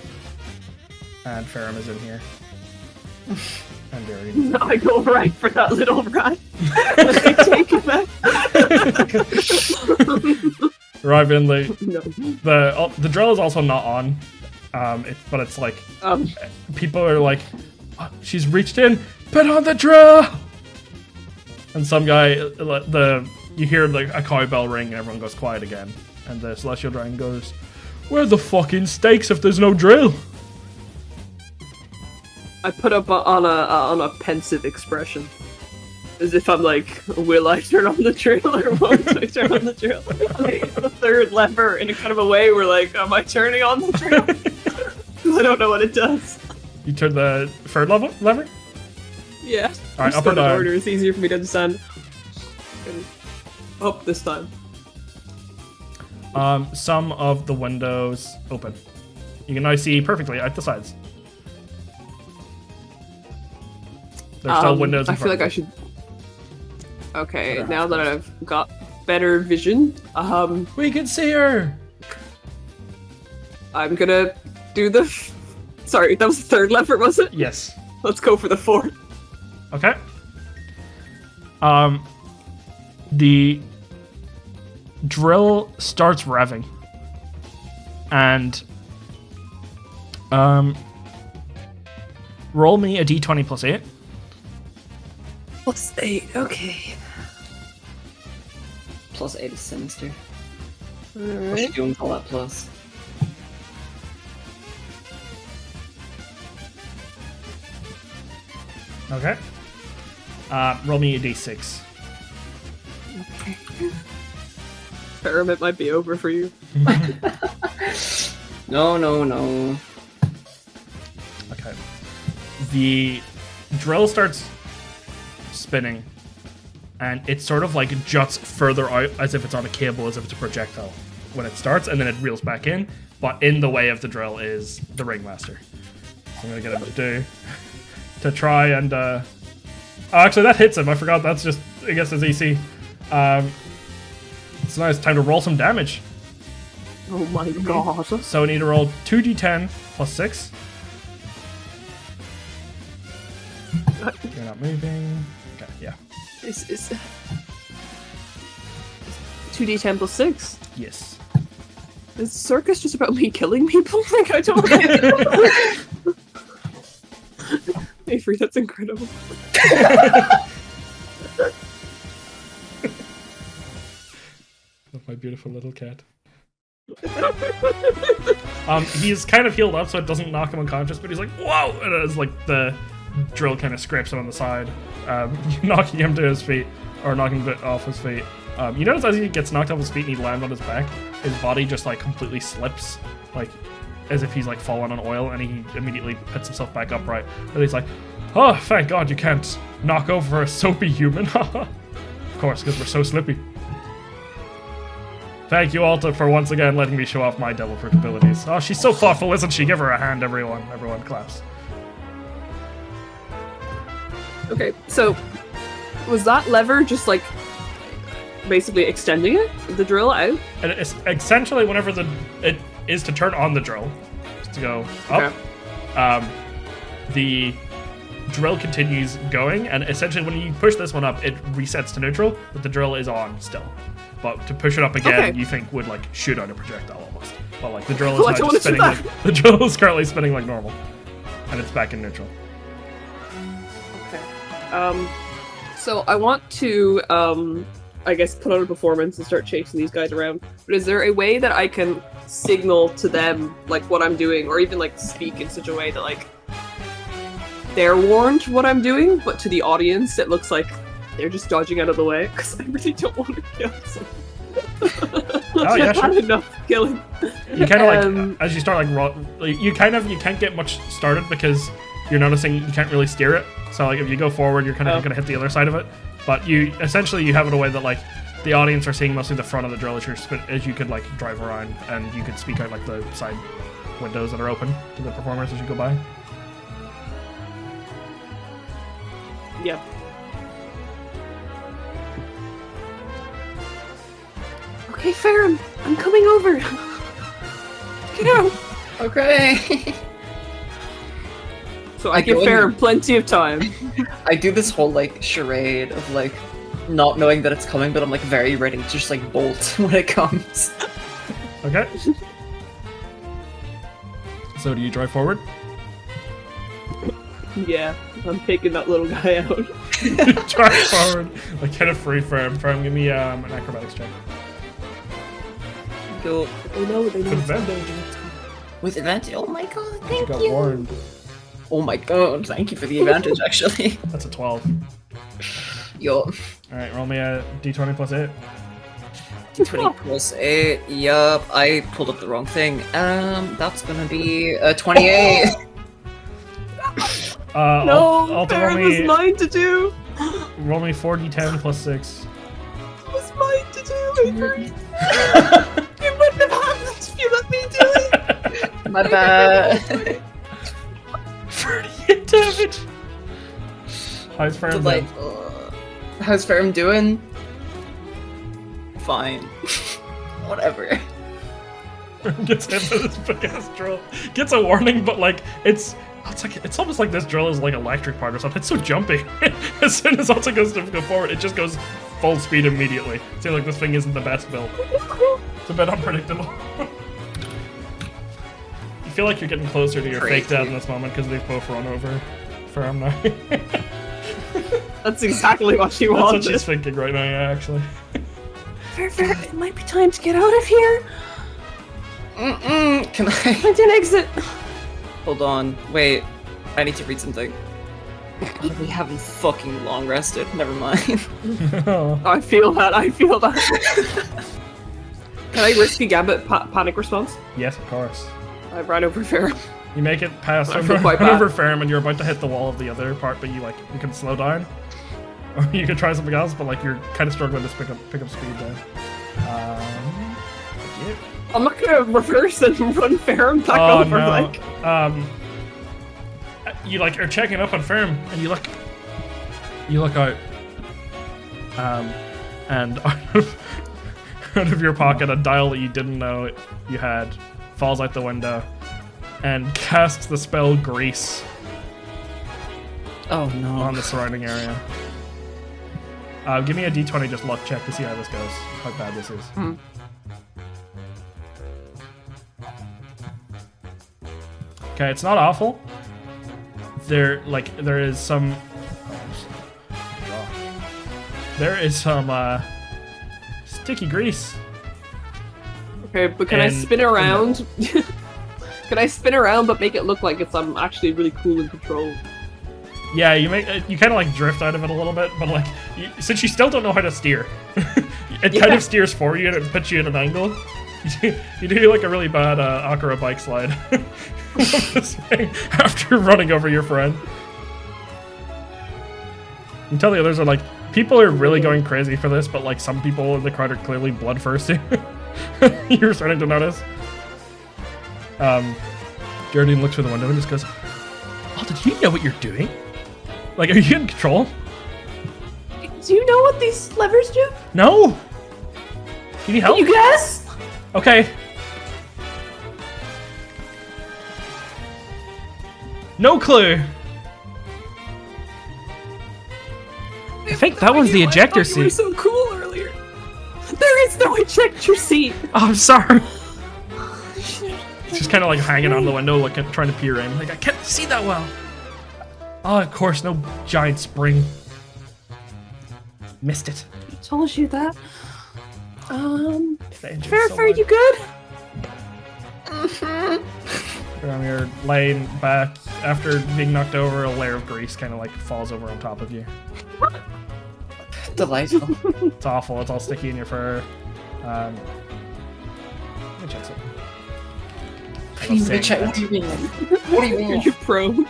And Ferrum is in here. And Barry is in No, I go right for that little rat. I take it back. Arrive in the No. the drill is also not on. But it's like people are like, "Oh, she's reached in, put on the drill." And some guy, you hear like a cowbell ring, and everyone goes quiet again. And the celestial dragon goes, "Where are the fucking stakes if there's no drill?" I put up on a pensive expression, as if I'm like, will I turn on the drill or won't I turn on the drill? Like the third lever in a kind of a way where like, am I turning on the drill? 'Cause I don't know what it does. You turn the third lever? Yeah. Alright, Just up or go to down? order. It's easier for me to understand. up this time? Some of the windows open. You can now see perfectly at the sides. There's still windows in I feel like I should. Okay, now that I've got better vision, we can see her. I'm gonna do the. Sorry, that was the third lever, was it? Yes. Let's go for the fourth. Okay. The drill starts revving, and roll me a d20 plus 8. Plus 8, okay. Plus 8 is sinister. What's she Alright. doing with all that plus? Okay. Roll me a d6. Ferrum, it might be over for you. No, no, no. Okay. The drill starts spinning, and it sort of like juts further out as if it's on a cable, as if it's a projectile when it starts, and then it reels back in. But in the way of the drill is the ringmaster. So I'm gonna get him to try and. Oh, actually, that hits him. I forgot. That's just I guess his EC. So now it's time to roll some damage. Oh my god. So I need to roll 2d10 plus 6. You're not moving. Okay, yeah. Is 2d10 plus 6? Yes. Is circus just about me killing people? Like, I don't know. Avery, that's incredible. With my beautiful little cat. He's kind of healed up, so it doesn't knock him unconscious, but he's like, whoa! And as like the drill kind of scrapes him on the side, knocking him to his feet, or knocking him a bit off his feet. You notice as he gets knocked off his feet and he lands on his back, his body just like completely slips, like as if he's like fallen on oil, and he immediately picks himself back upright. And he's like, oh, thank God you can't knock over a soapy human. Of course, because we're so slippy. Thank you, Alta, for once again letting me show off my devil fruit abilities. Oh, she's so thoughtful, isn't she? Give her a hand, everyone. Everyone claps. Okay, so was that lever just like basically extending it, the drill out? And it's essentially whenever it is to turn on the drill, just to go up, the drill continues going, and essentially when you push this one up, it resets to neutral, but the drill is on still. But to push it up again, you think would like shoot out a projectile almost. But like the drill is Well, I now don't just wanna spinning. shoot Like, the drill is currently spinning like normal, and it's back in neutral. Okay. So I want to, I guess, put on a performance and start chasing these guys around. But is there a way that I can signal to them, like, what I'm doing, or even, like, speak in such a way that, like, they're warned what I'm doing, but to the audience, it looks like they're just dodging out of the way, because I really don't want to kill them. Oh, yeah, I've had sure. enough killing. You kind of like as you start like you can't get much started because you're noticing you can't really steer it. So like if you go forward, you're kind of gonna hit the other side of it. But you essentially you have it a way that like the audience are seeing mostly the front of the drill as you could like drive around, and you could speak out like the side windows that are open to the performers as you go by. Yep. Okay, Ferrum, I'm coming over. Get out. Okay. So I give Ferrum plenty of time. I do this whole like charade of like not knowing that it's coming, but I'm like very ready to just like bolt when it comes. Okay. So do you drive forward? Yeah, I'm taking that little guy out. Drive forward. Like kind of free Ferrum. Ferrum, give me an acrobatics check. Go They know With advantage. with advantage. Oh my god, You thank got you. warned. Oh my god, thank you for the advantage actually. That's a 12. Yo. Alright, roll me a d20 plus 8. 20 plus 8, yup, I pulled up the wrong thing. That's gonna be 28. No, I'll Ferrum was mine to do. roll me 4d10 plus 6. It was mine to Avery. You wouldn't have had this if you let me do it. My bad. 38 damage. How's Ferrum doing? Delightful. How's Ferrum doing? Fine. Whatever. Gets hit with this big ass drill. Gets a warning, but like it's almost like this drill is like electric part or something. It's so jumpy. As soon as Alta goes to go forward, it just goes full speed immediately. Seems like this thing isn't the best build. It's a bit unpredictable. You feel like you're getting closer to your fake dad in this moment because they've both run over Ferrum now. That's exactly what she That's wanted. what she's thinking right now, yeah, actually. Fair, it might be time to get out of here. Can I? Find an exit. Hold on. Wait. I need to read something. We haven't fucking long rested. Never mind. I feel that. Can I risk a gambit panic response? Yes, of course. I ran over Ferrum. You make it past I feel quite run bad. over Ferrum and you're about to hit the wall of the other part, but you can slow down. Or you could try something else, but like you're kind of struggling to pick up speed there. Yeah. I'm not gonna reverse and run Ferrum back Oh over. no. Like, You like are checking up on Ferrum and you look out. And out of your pocket, a dial that you didn't know you had falls out the window and casts the spell Grease Oh no. on the surrounding area. Give me a d20 just luck check to see how this goes. How bad this is. Okay, it's not awful. There is some sticky grease. okay, but can I And- spin around? Can I spin around but make it look like I'm actually really cool and controlled? Yeah, you kind of like drift out of it a little bit, but like since you still don't know how to steer, it kind Yeah. of steers for you and it puts you at an angle. You do like a really bad Akira bike slide this thing after running over your friend. You can tell the others are like, people are really going crazy for this, but like some people in the crowd are clearly bloodthirsty. You're starting to notice. Geraldine looks through the window and just goes, "Oh, did you know what you're doing? Like, are you in control?" Do you know what these levers do? No. Do you need help? Can you guess? Okay. No clue. I think that was the ejector You were seat. so cool earlier. There is no ejector seat. Oh, I'm sorry. She's kind of like hanging on the window, looking, trying to peer in. Like, I can't see that well. Oh, of course, no giant spring. Missed it. I told you that. The engine's so Fair, loud. you good? You're laying back after being knocked over. A layer of grease kind of like falls over on top of you. Delightful. It's awful. It's all sticky in your fur. Let me check something. I love saying that. What do you mean? What do you mean? You're prone.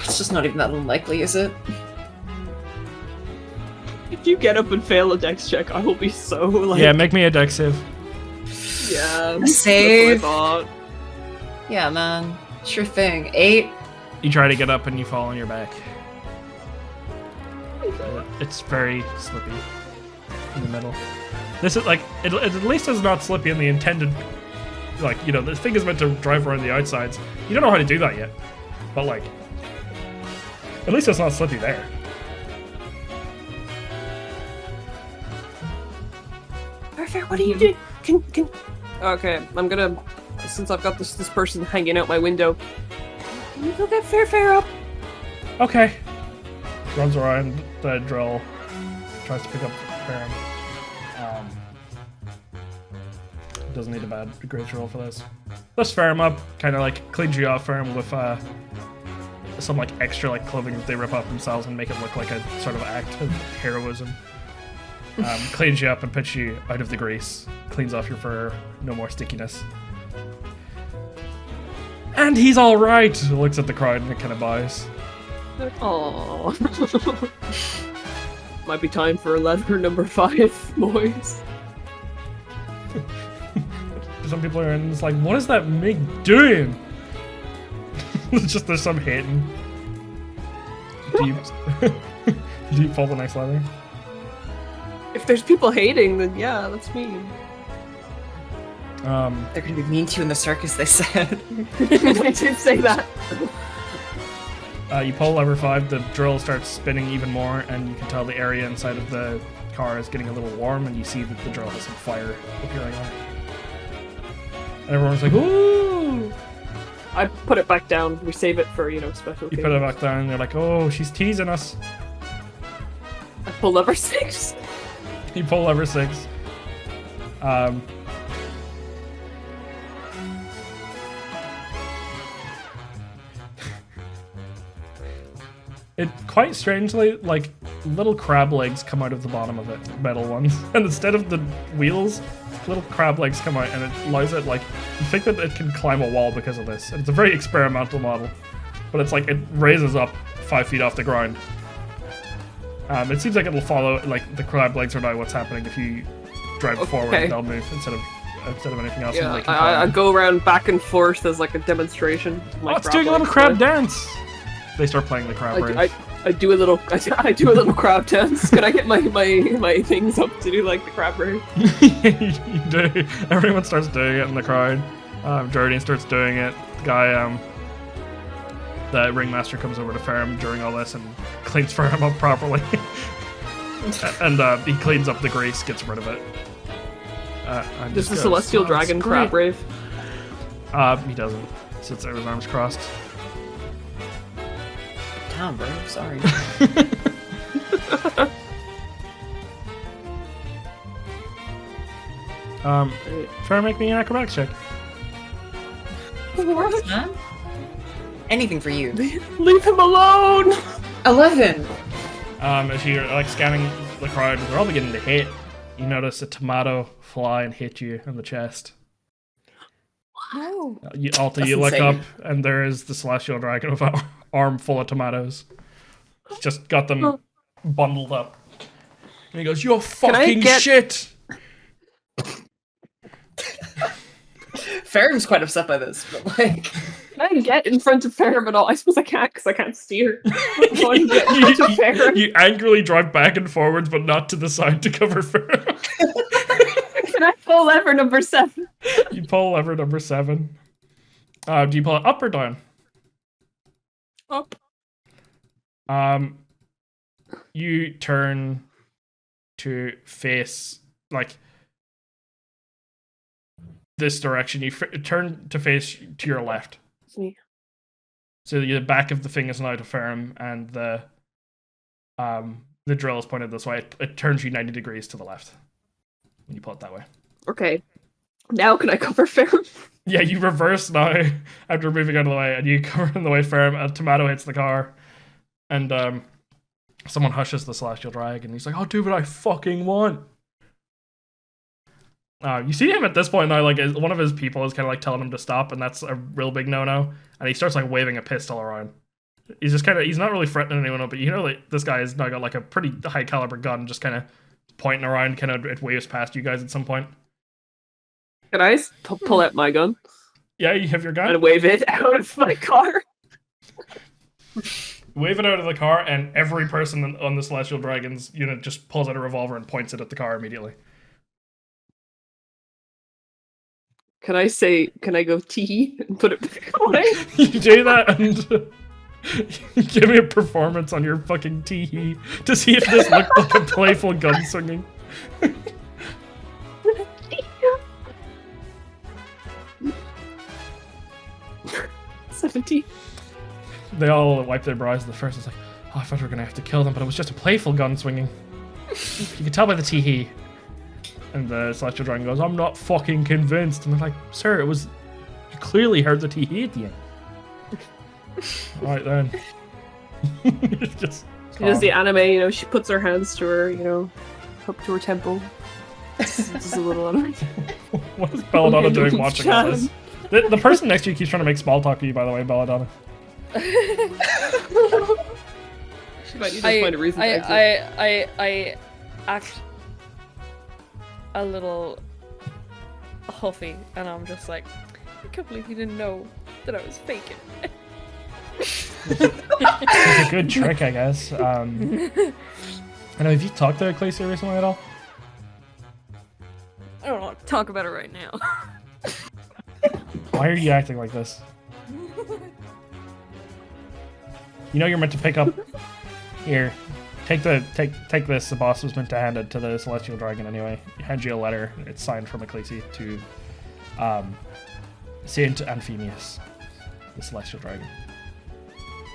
It's just not even that unlikely, is it? If you get up and fail a dex check, I will be so like. Yeah, make me a dex save. Yeah. A save? That's what I thought. Yeah, man. Sure thing. 8. You try to get up and you fall on your back. It's very slippy in the middle. This is like, it at least is not slippy in the intended, like, you know, the thing is meant to drive around the outsides. You don't know how to do that yet. But like, at least it's not slippy there. Fair, what are you doing? Can Okay, I'm gonna. Since I've got this person hanging out my window. you go get Fair up? Okay. Runs around the drill, tries to pick up Ferrum. Doesn't need a great roll for this. Lifts Ferrum up, kind of like cleans you off Ferrum with some like extra like clothing that they rip off themselves and make it look like a sort of act of heroism. Cleans you up and puts you out of the grease. Cleans off your fur, no more stickiness. And he's all right. Looks at the crowd and it kind of bows. Aww. Might be time for lever number 5, boys. Some people are in, it's like, what is that Mig doing? It's just there's some hating. Do you pull the next lever? If there's people hating, then yeah, that's me. They're gonna be mean to you in the circus, they said. I did say that. You pull lever 5, the drill starts spinning even more, and you can tell the area inside of the car is getting a little warm, and you see that the drill has some fire appearing on it. And everyone's like, ooh! I put it back down. We save it for, special You put it back down, and they're like, oh, she's teasing us. I pull lever 6. You pull lever 6. It quite strangely, like, little crab legs come out of the bottom of it, metal ones. And instead of the wheels, little crab legs come out, and it allows it, like, you think that it can climb a wall because of this. And it's a very experimental model. But it's like, it raises up 5 feet off the ground. It seems like it'll follow, like, the crab legs are now what's happening. If you drive forward, they'll move instead of anything else. Yeah, I go around back and forth as, like, a demonstration. Oh, it's doing a little crab dance! They start playing the crab rave. I do a little crab dance. Can I get my things up to do like the crab rave? You do. Everyone starts doing it in the crowd. Jordan starts doing it. The guy, the ringmaster comes over to Ferrum during all this and cleans Ferrum up properly. And he cleans up the grease, gets rid of it. Does the celestial dragon crab rave? He doesn't. Sits there with his arms crossed. Damn, bro. Sorry. Try to make me an acrobatics check. What? Huh? Anything for you. Leave him alone! 11! As you're like scanning the crowd, they're all beginning to hit. You notice a tomato fly and hit you in the chest. Wow. Alta, you look up, and there is the celestial dragon with an arm full of tomatoes. He's just got them bundled up. And he goes, "You're fucking shit!" Ferrum's quite upset by this, but like... Can I get in front of Ferrum at all? I suppose I can't, because I can't steer. Get in front of Ferrum. You angrily drive back and forwards, but not to the side to cover Ferrum. Can I pull lever number 7? You pull lever number 7. Do you pull it up or down? Up. You turn to face, like, this direction. You turn to face to your left. It's me. So the back of the thing is now to Ferrum, and the drill is pointed this way. It turns you 90 degrees to the left when you pull it that way. Okay. Now can I cover Ferrum? Yeah, you reverse now after moving out of the way, and you cover in the way Ferrum. A tomato hits the car, and someone hushes the celestial dragon. He's like, "I'll do what I fucking want." You see him at this point now, like, one of his people is kind of like telling him to stop, and that's a real big no-no. And he starts like waving a pistol around. He's just he's not really threatening anyone, but you know that this guy has now got like a pretty high caliber gun, just kind of pointing around, kind of it waves past you guys at some point. Can I pull out my gun? Yeah, you have your gun. And wave it out of my car. Wave it out of the car, and every person on the Celestial Dragons unit just pulls out a revolver and points it at the car immediately. Can I go tee and put it back away? You do that, and give me a performance on your fucking tee to see if this looked like a playful gun swinging. 17. They all wipe their brows. The first is like, "Oh, I thought we were gonna have to kill them, but it was just a playful gun swinging." You can tell by the tee. And the Celestial Dragon goes, "I'm not fucking convinced." And they're like, "Sir, it was... You clearly heard the tee at the end." Alright then. Just She does the anime, she puts her hands to her, up to her temple. Just a little anime. What is Belladonna doing watching all this? The person next to you keeps trying to make small talk to you, by the way, Belladonna. She might need to find a reason to exit. I act a little huffy, and I'm just like, I can't believe you didn't know that I was faking. It's a good trick, I guess. I know. Have you talked to Ecclesia recently at all? I don't want to talk about it right now. Why are you acting like this? You know you're meant to pick up. Here, take this. The boss was meant to hand it to the Celestial Dragon anyway. He hands you a letter. It's signed from Ecclesia to Saint Anthemius, the Celestial Dragon.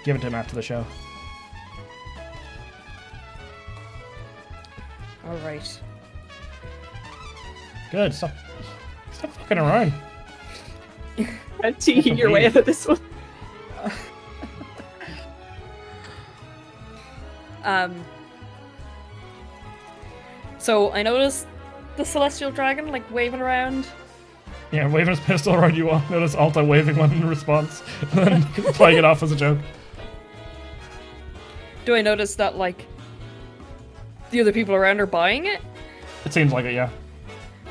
Give it to him after the show. All right. Good. Stop fucking around. Teeing your way out of this one. So I noticed the Celestial Dragon like waving around. Yeah, waving his pistol around you all. Notice Alta waving one in response, and then playing it off as a joke. Do I notice that like the other people around are buying it? It seems like it, yeah.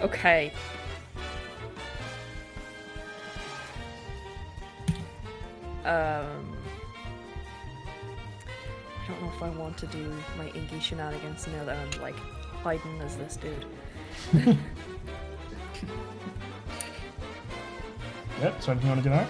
Okay. I don't know if I want to do my inky shenanigans now that I'm like hiding as this dude. Yep, so anything you want to do that?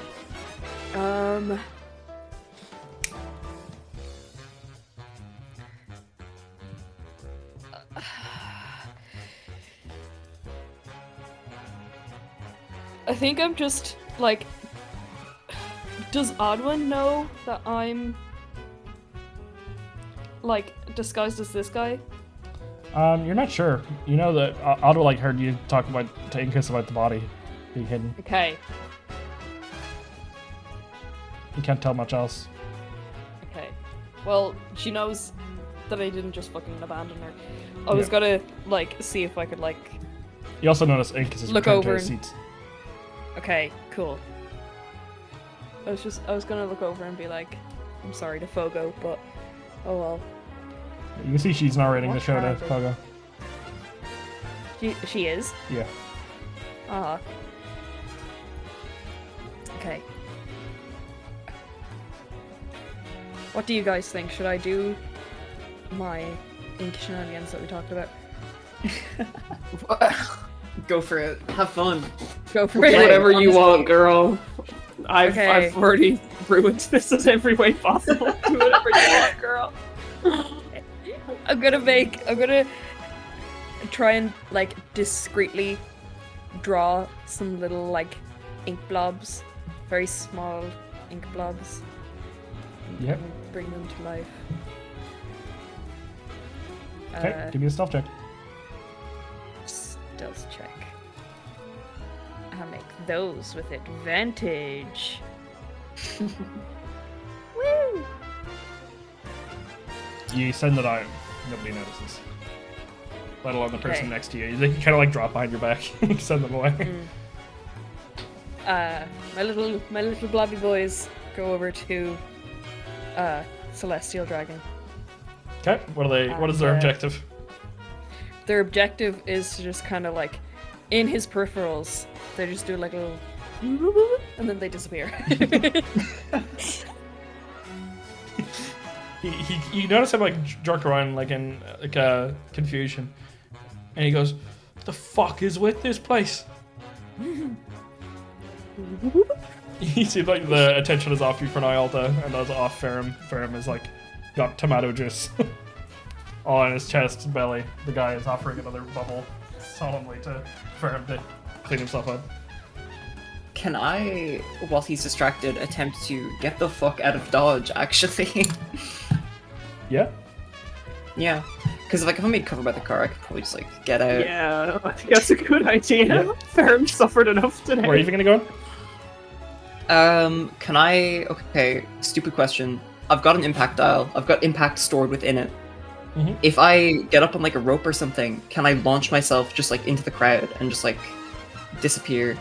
I think I'm just like, does Adwin know that I'm like disguised as this guy? You're not sure. You know that Otto like heard you talk to Incus about the body being hidden. Okay. You can't tell much else. Okay. Well, she knows that I didn't just fucking abandon her. I was gonna like see if I could like. You also notice Incus is look returned to over his and- seats. Okay, cool. I was gonna look over and be like, I'm sorry to Fogo, but oh well. You can see she's narrating What the show to happened? Pogo. She is? Yeah. Ah. Okay. What do you guys think? Should I do my ink shenanigans that we talked about? Go for it. Have fun. Go for Do it. whatever you honestly. want, girl. I've Okay. already ruined this in every way possible. Do whatever you want, girl. I'm gonna try and like discreetly draw some little like ink blobs, very small ink blobs. Yep. And bring them to life. Okay, give me a stealth check. Stealth check. I'll make those with advantage. Woo! You send it out, nobody notices. Let alone the person Okay. next to you. They kind of like drop behind your back. Send them away. My little blobby boys go over to Celestial Dragon. Okay, what is their And, objective? Their objective is to just kind of like, in his peripherals, they just do like a little, and then they disappear. You notice him like jerk around like in like confusion, and he goes, "What the fuck is with this place?" You see like the attention is off you for now, Alta, and that's off Ferrum. Ferrum is like got tomato juice all on his chest and belly. The guy is offering another bubble solemnly to Ferrum to clean himself up. Can I, while he's distracted, attempt to get the fuck out of Dodge, actually? Yeah. Yeah. Because like, if I made cover by the car, I could probably just, like, get out. Yeah, I think that's a good idea. Yeah. Ferrum suffered enough today. Where are you even gonna go? Can I... Okay, stupid question. I've got an impact dial. I've got impact stored within it. Mhm. If I get up on, like, a rope or something, can I launch myself just, like, into the crowd and just, like, disappear?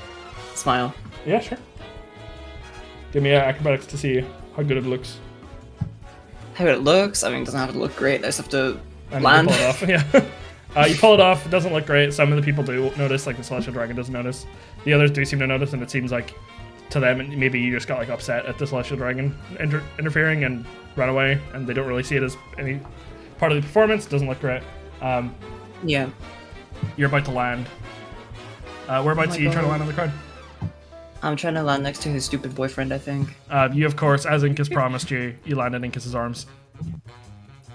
Smile. Yeah, sure. Give me acrobatics to see how good it looks. how it looks. I mean, it doesn't have to look great. I just have to And land. you pull it off. Yeah. You pull it off. It doesn't look great. Some of the people do notice, like the Celestial Dragon doesn't notice. The others do seem to notice, and it seems like to them, maybe you just got like upset at the Celestial Dragon interfering and ran away, and they don't really see it as any part of the performance. It doesn't look great. Yeah. You're about to land. Whereabouts Oh are you my trying to God. land on the card? I'm trying to land next to his stupid boyfriend, I think. You, of course, as Incus promised you, you land in Incus's arms.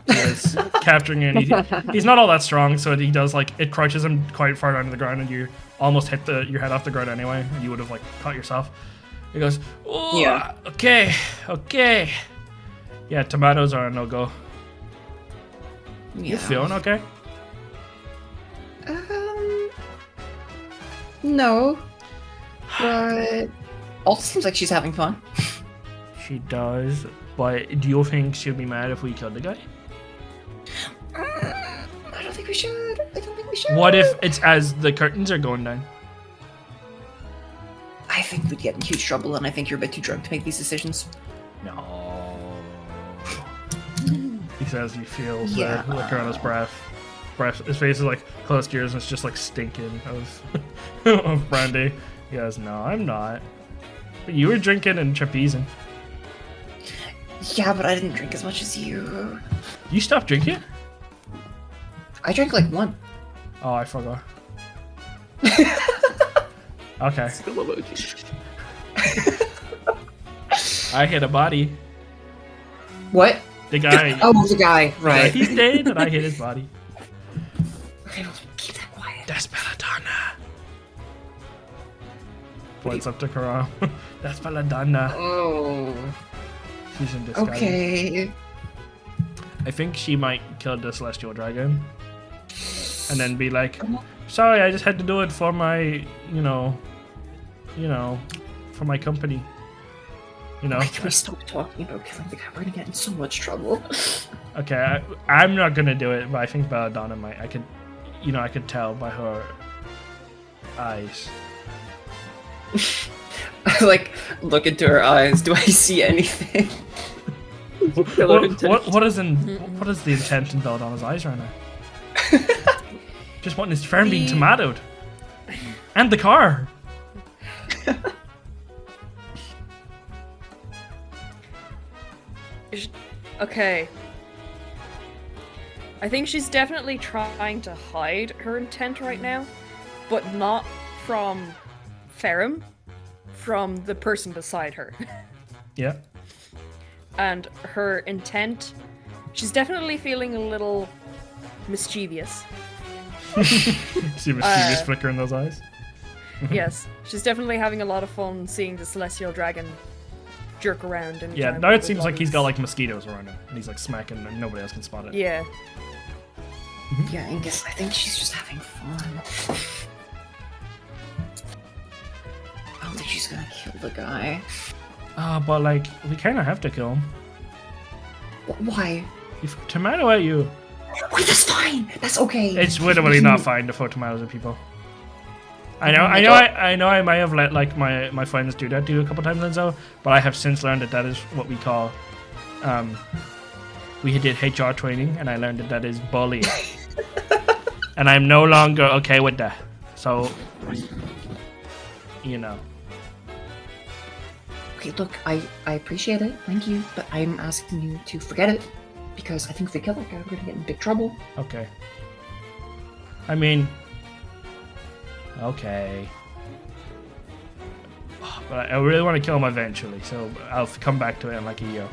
He is capturing you, and he's not all that strong, so he does, like, it crouches him quite far down to the ground, and you almost hit your head off the ground anyway, and you would have, like, caught yourself. He goes, oh, Yeah. okay. Yeah, tomatoes are a no-go. Yeah. You feeling okay? No. But also seems like she's having fun. She does, but do you think she'll be mad if we killed the guy? I don't think we should. I don't think we should. What if it's as the curtains are going down? I think we'd get in huge trouble, and I think you're a bit too drunk to make these decisions. No. He says he feels Yeah. the liquor on his breath. His face is like close to yours, and it's just like stinking of of brandy. He goes, "No, I'm not. But you were drinking and trapezing. Yeah, but I didn't drink as much as you. You stopped drinking? I drank like one. Oh, I forgot. Okay, Still emoji. I hit a body. What? The guy. Oh, the guy. Right. He's dead, and I hit his body. Okay, well, keep that quiet. That's Belladonna. Points up to Ferrum. That's Belladonna. Oh. She's in disguise. Okay. I think she might kill the Celestial Dragon. And then be like, sorry, I just had to do it for my, for my company. You know? Wait, can we stop talking about killing the guy? We're gonna get in so much trouble. Okay, I'm not gonna do it, but I think Belladonna might. I could tell by her eyes. I like look into her eyes. Do I see anything? What is the intent in Belladonna's eyes right now? Just wanting his friend being tomatoed. And the car. Okay. I think she's definitely trying to hide her intent right now, but not from Ferrum, from the person beside her. Yeah. And her intent, she's definitely feeling a little mischievous. See a mischievous flicker in those eyes? Yes, she's definitely having a lot of fun seeing the Celestial Dragon jerk around and Yeah, jam now it with seems like he's got bodies. like mosquitoes around him, and he's like smacking, and nobody else can spot it. Yeah. Yeah, Angus, I think she's just having fun. I don't think she's gonna kill the guy. But like, we kind of have to kill him. Why? He threw a tomato at you. Wait, that's fine. That's okay. It's literally not fine to throw tomatoes at people. I know, I might have let like my friends do that to a couple times and so, but I have since learned that is what we call, we did HR training, and I learned that is bullying, and I'm no longer okay with that. So, Okay, look, I appreciate it. Thank you, but I'm asking you to forget it because I think if we kill that guy, we're gonna get in big trouble. Okay. I mean, okay. But I really want to kill him eventually, so I'll come back to it in like a year.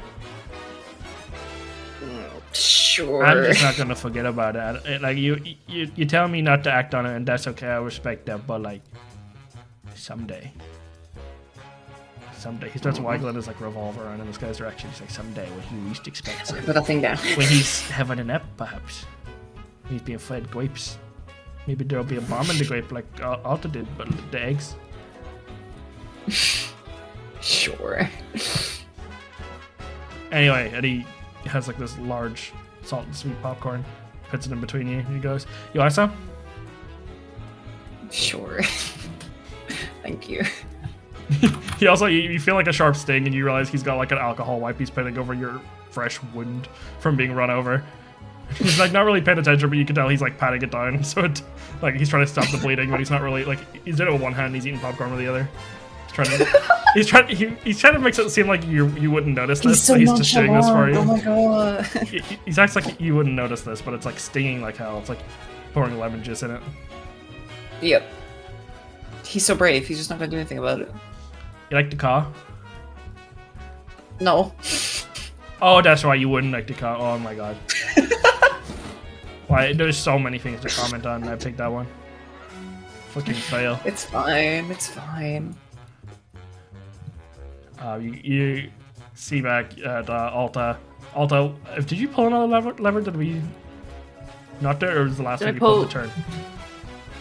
Sure. I'm just not gonna forget about it. Like you tell me not to act on it, and that's okay. I respect that. But like, someday, he starts waggling his like revolver around in this guy's direction. He's like, someday when he least expects Okay, it, put that thing down. when he's having a nap, perhaps. He's being fed grapes. Maybe there'll be a bomb in the grape like Alta did, but the eggs. Sure. Anyway, Eddie has like this large salt and sweet popcorn, puts it in between you, and he goes, "You want some?" Sure. Thank you. He also, you feel like a sharp sting, and you realize he's got like an alcohol wipe he's putting over your fresh wound from being run over. He's like not really paying attention, but you can tell he's like patting it down. So it, like he's trying to stop the bleeding, but he's not really like he's doing it with one hand. He's eating popcorn with the other. He's trying to make it seem like you wouldn't notice this. So but he's just doing this for you. Oh my god. He's acts like you wouldn't notice this, but it's like stinging like hell. It's like pouring lemon juice in it. Yep. He's so brave. He's just not gonna do anything about it. You like to caw? No. Oh, that's why you wouldn't like to caw. Oh my god. Why? There's so many things to comment on. I picked that one. Fucking fail. It's fine. It's fine. You see back at Alta. Alta, did you pull another lever? Did we not do it, or was the last Did one I you pulled pull- the turn?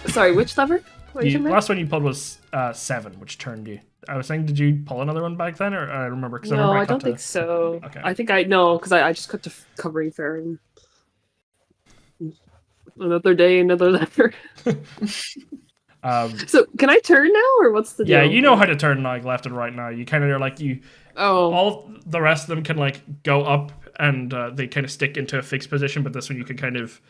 Sorry, which lever? What are you talking about? Last one you pulled was 7, which turned you. I was saying, did you pull another one back then, or I remember? Cause I No, remember I cut don't to- think so. Okay. I think because I just cut to covering Ferrum. Another day, another lever. So can I turn now, or what's the deal? Yeah, you know how to turn like left and right now. You kind of are like you. Oh, All the rest of them can like go up and they kind of stick into a fixed position, but this one you can kind of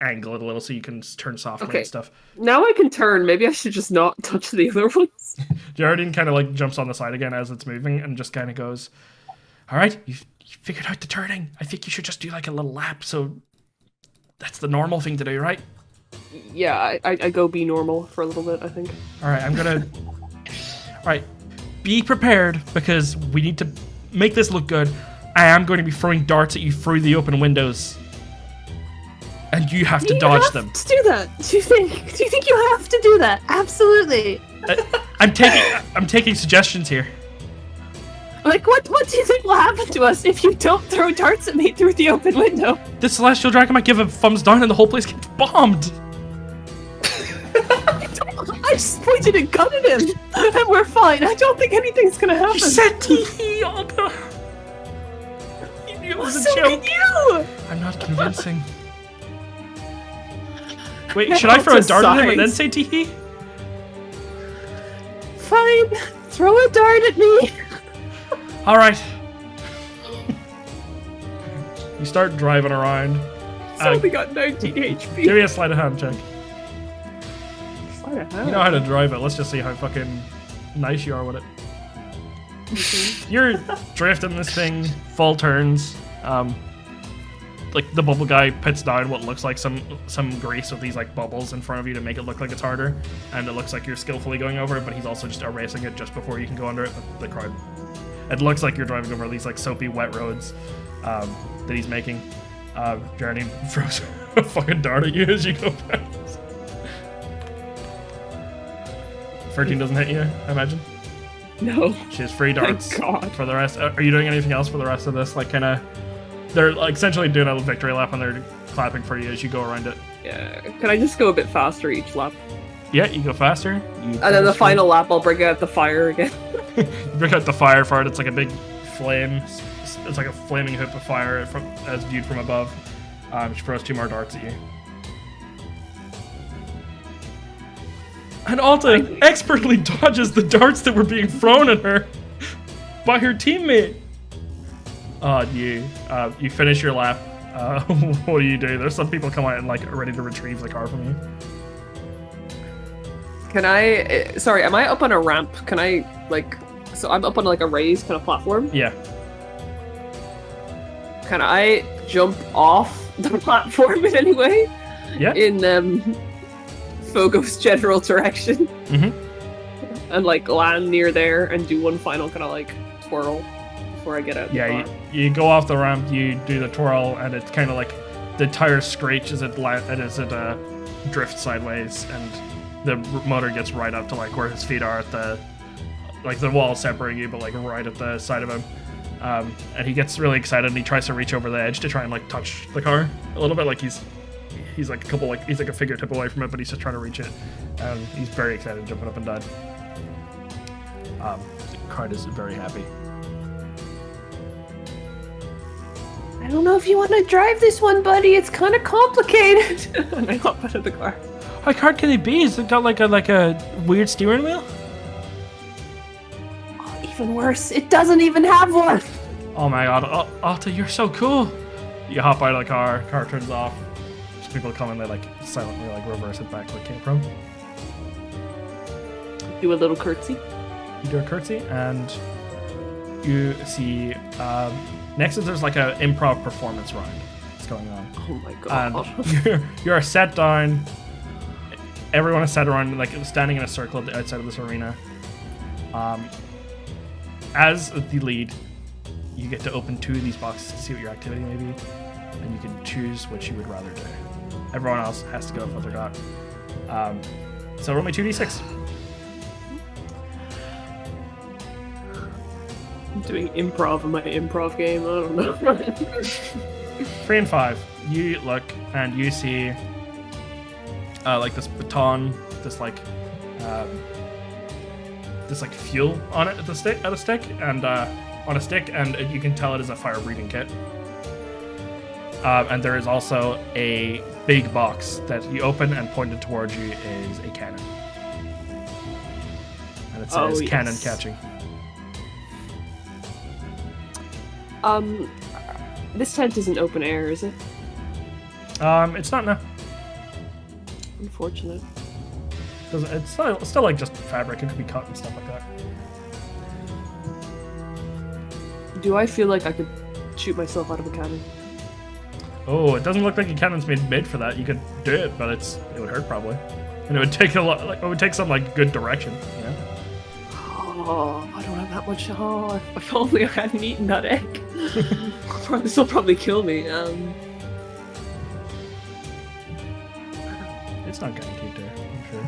angle it a little so you can turn softly Okay. and stuff. now I can turn. Maybe I should just not touch the other ones. Jaredine kind of like jumps on the side again as it's moving and just kind of goes, "All right, you figured out the turning. I think you should just do like a little lap. So that's the normal thing to do, right? Yeah, I go be normal for a little bit, I think. All right, I'm gonna. All right, be prepared because we need to make this look good. I am going to be throwing darts at you through the open windows, and you have to You dodge have them. to do that. Do you think you have to do that? Absolutely. I'm taking suggestions here. Like, what do you think will happen to us if you don't throw darts at me through the open window? The celestial dragon might give a thumbs down, and the whole place gets bombed. I just pointed a gun at him, and we're fine. I don't think anything's gonna happen. You said tee Alta. You knew it was a So joke. did you. I'm not convincing. Wait, should I throw a Alta dart at him and then sighs. say tee? Fine. Throw a dart at me. All right. You start driving around. It's only got 19 HP. Give me a sleight of hand check. Sleight of hand. You know how to drive it. Let's just see how fucking nice you are with it. You're drifting this thing, full turns. Like the bubble guy puts down what looks like some grease with these like bubbles in front of you to make it look like it's harder, and it looks like you're skillfully going over it, but he's also just erasing it just before you can go under it. But the crowd, it looks like you're driving over these like soapy wet roads that he's making. Jeremy throws a fucking dart at you as you go past. 13 doesn't hit you, I imagine. No. She has free darts God. for the rest. Are you doing anything else for the rest of this? Like, kind of, they're like essentially doing a victory lap and they're clapping for you as you go around it. Yeah. Can I just go a bit faster each lap? Yeah, you go faster. And then the final lap, I'll bring out the fire again. You break out the fire for it. It's like a big flame. It's like a flaming hoop of fire as viewed from above. She throws 2 more darts at you. And Alta expertly dodges the darts that were being thrown at her by her teammate. You finish your lap. What do you do? There's some people come out and like are ready to retrieve the car from you. Can I... Sorry, am I up on a ramp? Can I, like... So I'm up on like a raised kind of platform. Yeah. Can I jump off the platform in any way? Yeah. In Fogo's general direction? Mm-hmm. And like land near there and do one final kind of like twirl before I get out. Yeah, you go off the ramp, you do the twirl, and it's kind of like the tires screech as it drifts sideways, and the motor gets right up to like where his feet are at the wall separating you, but like right at the side of him. And he gets really excited and he tries to reach over the edge to try and like touch the car a little bit, like he's like he's like a fingertip away from it, but he's just trying to reach it. He's very excited, jumping up and down. The crowd is very happy. I don't know if you want to drive this one, buddy. It's kind of complicated. And I hop out of the car. How hard can it be? Has it got like a weird steering wheel? Even worse, it doesn't even have one. Oh my god, Alta, you're so cool. You hop out of the car turns off. Just people come and they like silently like reverse it back where it came from. Do a little curtsy. You do a curtsy and you see next there's like a improv performance round that's going on. Oh my god. And you're set down. Everyone is set around, like standing in a circle outside of this arena. As the lead, you get to open 2 of these boxes to see what your activity may be, and you can choose what you would rather do. Everyone else has to go with what they got. So roll me 2d6. I'm doing improv in my improv game. I don't know. 3 and 5. You look and you see like this baton, this like fuel on it at a stick, and on a stick, and you can tell it is a fire breathing kit. And there is also a big box that you open, and pointed towards you is a cannon, and it says cannon catching. This tent isn't open air, is it? It's not now. Unfortunate. It's still like just fabric. It could be cut and stuff like that. Do I feel like I could shoot myself out of a cannon? Oh, it doesn't look like a cannon's made for that. You could do it, but it would hurt probably, and it would take a lot. Like, it would take some like good direction. Yeah. Oh, I don't have that much. Oh, if only I hadn't eaten that egg. This will probably kill me. It's not guaranteed to, I'm sure.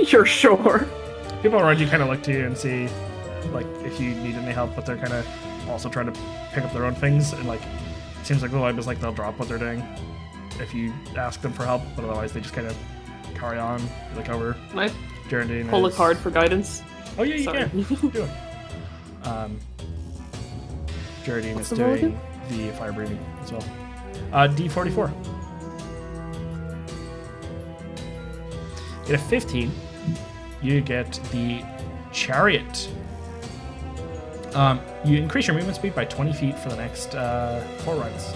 You're sure? People around you kind of look to you and see, like, if you need any help, but they're kind of also trying to pick up their own things, and like, it seems like the vibe is like they'll drop what they're doing if you ask them for help, but otherwise they just kind of carry on, like over. Can I Geraldine pull a card for guidance? Oh yeah, you Sorry. can. Do it. Geraldine What's is the roll doing the fire breathing as well. D44. At a 15, you get the chariot. You increase your movement speed by 20 feet for the next 4 rounds.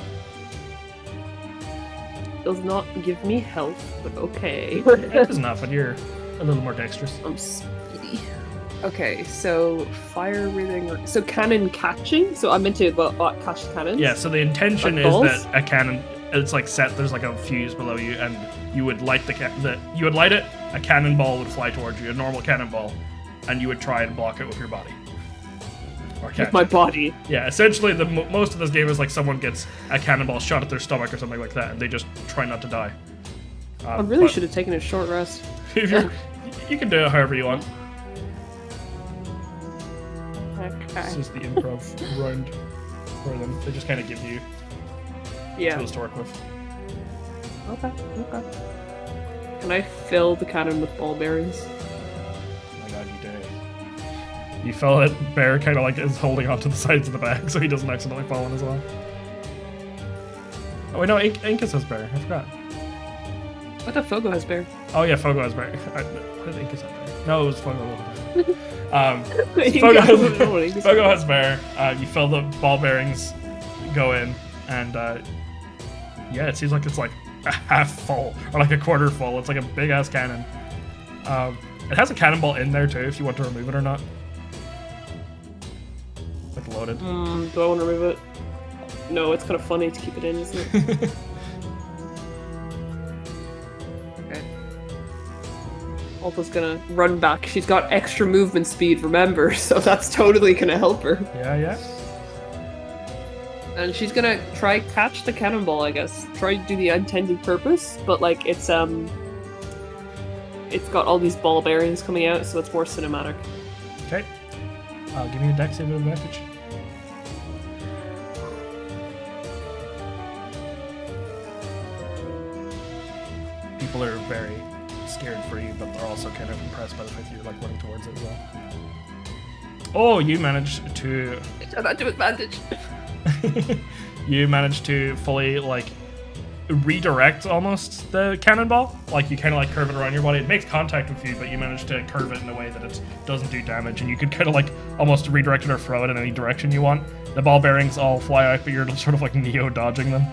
Does not give me health, but okay. It is not, but you're a little more dexterous. I'm speedy. Okay, so fire breathing. So cannon catching. So I meant to catch the cannons. Yeah. So the intention Like is balls? that a cannon. It's like set. There's like a fuse below you, and you would light you would light it. A cannonball would fly towards you, a normal cannonball, and you would try and block it with your body. Or catch With my it. body. Yeah, essentially, most of this game is like someone gets a cannonball shot at their stomach or something like that, and they just try not to die. I really but should have taken a short rest. If you can do it however you want. It's Okay. just the improv round for them. They just kind of give you Yeah. tools to work with. Okay. Can I fill the cannon with ball bearings? Oh my god, you do. You feel that Bear kind of like is holding onto the sides of the bag so he doesn't accidentally fall in as well. Oh wait, no, Incus has Bear. I forgot. I thought Fogo has bear. Oh yeah, Fogo has Bear. What did Incus have Bear? No, it was Fogo. Fogo has Bear. You fill the ball bearings, go in, and yeah, it seems like it's like a half full or like a quarter full. It's like a big ass cannon. It has a cannonball in there too if you want to remove it or not. Like loaded. Do I want to remove it? No, it's kind of funny to keep it in, isn't it? Okay. Alta's gonna run back. She's got extra movement speed, remember, so that's totally gonna help her. Yeah. And she's gonna try catch the cannonball, I guess. Try to do the intended purpose, but like it's got all these ball bearings coming out, so it's more cinematic. Okay. Give me a dex save advantage. People are very scared for you, but they're also kind of impressed by the fact that you're like running towards it as well. Oh, you managed to. Turn that to advantage. You managed to fully like redirect almost the cannonball. Like you kind of like curve it around your body. It makes contact with you, but you manage to curve it in a way that it doesn't do damage, and you could kind of like almost redirect it or throw it in any direction you want. The ball bearings all fly out, but you're sort of like Neo dodging them.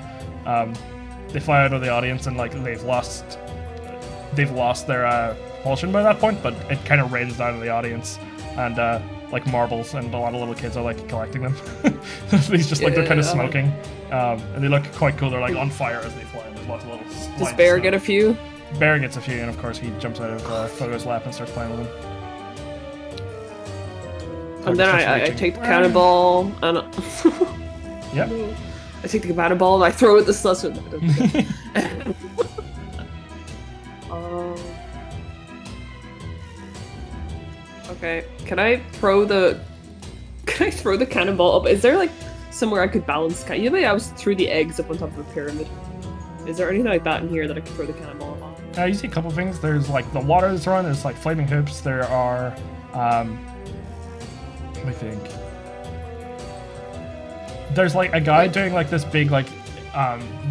They fly out of the audience, and like they've lost their propulsion by that point, but it kind of rains down to the audience, and like marbles, and a lot of little kids are like collecting them. These just like they're kind of smoking, and they look quite cool. They're like on fire as they fly. There's lots of little. Does Bear get a few? Bear gets a few, and of course he jumps out of Fogo's lap and starts playing with them. And then I take the cannonball and Yep. I take the cannonball and I throw it at the slush. Okay, can I throw the cannonball up? Is there like somewhere I could balance? Usually I was threw the eggs up on top of a pyramid. Is there anything like that in here that I can throw the cannonball up on? You see a couple things. There's like the water that's around. There's like flaming hoops. There are, I think. There's like a guy doing like this big like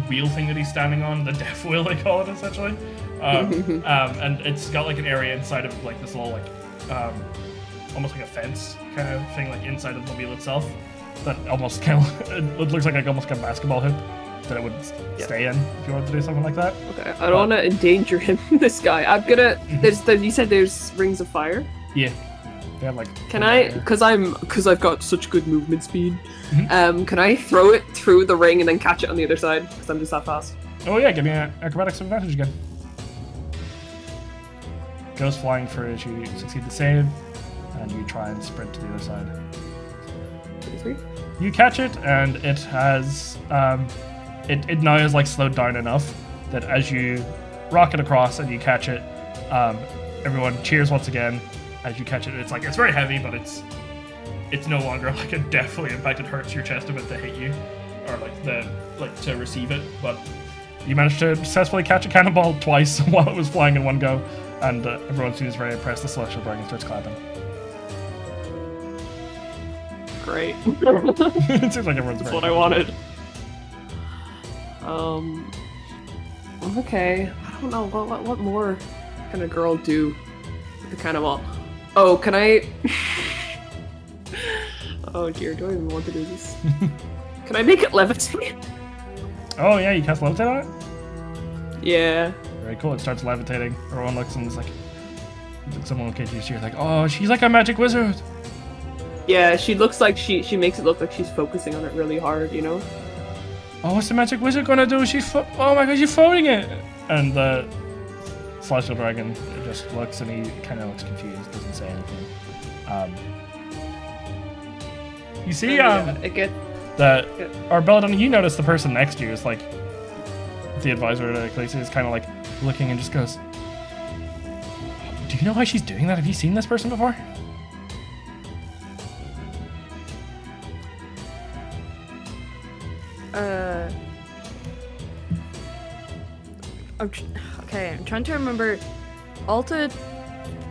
wheel thing that he's standing on, the death wheel they call it essentially, and it's got like an area inside of like this little like almost like a fence kind of thing like inside of the wheel itself that almost kind of it looks like almost like a basketball hoop that it would stay in if you wanted to do something like that. Okay, I don't want to endanger him. This guy, I'm gonna. You said there's rings of fire. Yeah. They have like. Can I? Because I've got such good movement speed. Can I throw it through the ring and then catch it on the other side? Because I'm just that fast. Oh yeah, give me an acrobatics advantage again. Goes flying for as you succeed the save, and you try and sprint to the other side. 23. You catch it, and it has it now is like slowed down enough that as you rocket across and you catch it, everyone cheers once again as you catch it. It's like it's very heavy, but it's no longer like a deathly impact. It hurts your chest a bit to hit you, or like to receive it. But you managed to successfully catch a cannonball twice while it was flying in one go, and everyone seems very impressed. The Celestial Dragon starts clapping. Great. It seems like everyone's That's very what I wanted. Okay. I don't know. What more can a girl do with the cannonball? Oh, can I? Oh dear, do I even want to do this? Can I make it levitate? Oh yeah, you cast levitate on it? Yeah. Very cool. It starts levitating. Everyone looks and is like, someone looks at you, you're like, oh, she's like a magic wizard. Yeah, she looks like she makes it look like she's focusing on it really hard, you know? Oh, what's the magic wizard gonna do? Oh my god, she's floating it! And the Celestial Dragon just looks and he kind of looks confused, doesn't say anything. You see, or Belladonna, you notice the person next to you is like, the advisor to Ecclesia is kind of like looking and just goes, do you know why she's doing that? Have you seen this person before? I'm trying to remember. Alta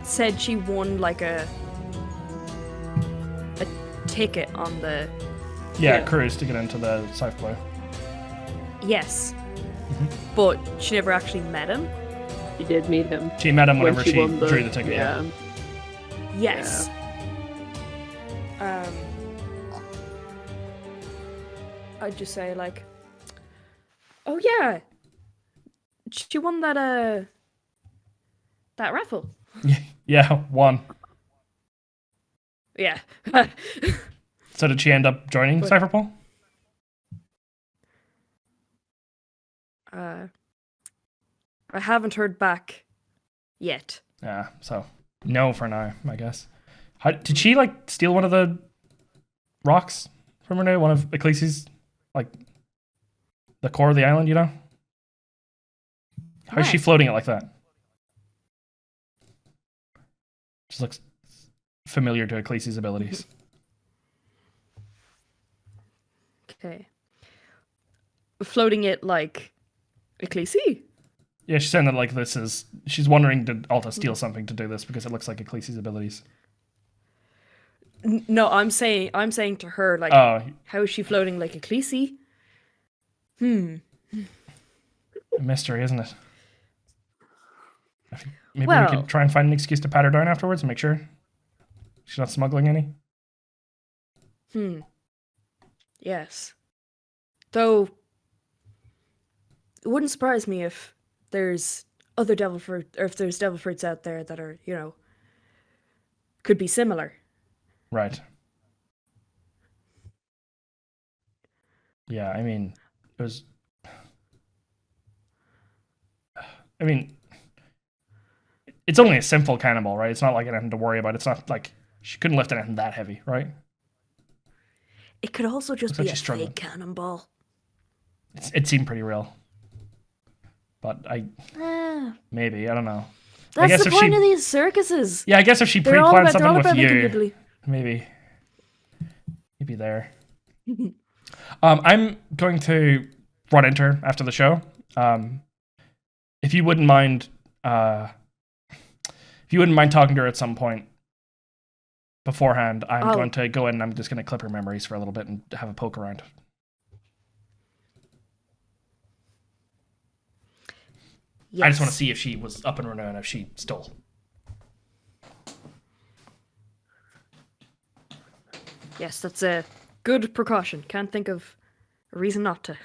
said she won like a ticket on the cruise to get into the South Blue. Yes. But she never actually met him. She did meet him. She met him whenever when she drew the ticket. Yeah. Yes. I'd just say like, oh yeah, she won that raffle. Yeah, one. Yeah. So did she end up joining Cypherpole? I haven't heard back yet. Yeah, so no for now, I guess. Did she like steal one of the rocks from Renee? One of Ecclesia's, like the core of the island, you know? How's she floating it like that? Just looks familiar to Ecclesia's abilities. Okay. Floating it like Ecclesia? Yeah, she's saying that like she's wondering did Alta steal something to do this because it looks like Ecclesia's abilities. No, I'm saying to her like, how is she floating like Ecclesia? a mystery, isn't it? Maybe we Well- could try and find an excuse to pat her down afterwards and make sure she's not smuggling any. Yes. Though, it wouldn't surprise me if there's other devil fruit, or if there's devil fruits out there that are, could be similar. Right. Yeah, I mean, it was... I mean, it's only a simple cannonball, right? It's not like anything to worry about. It's not like she couldn't lift anything that heavy, right? It could also just Looks like be a she's struggling. fake cannonball. It seemed pretty real. But maybe, I don't know. I That's guess the if point she- of these circuses. Yeah, I guess if she They're all pre-planned about, something with making you, Italy. maybe you'd be there. I'm going to run into her after the show. If you wouldn't mind, talking to her at some point beforehand, I'm going to go in and I'm just going to clip her memories for a little bit and have a poke around. Yes. I just want to see if she was up and running and if she stole. Yes, that's a good precaution. Can't think of a reason not to.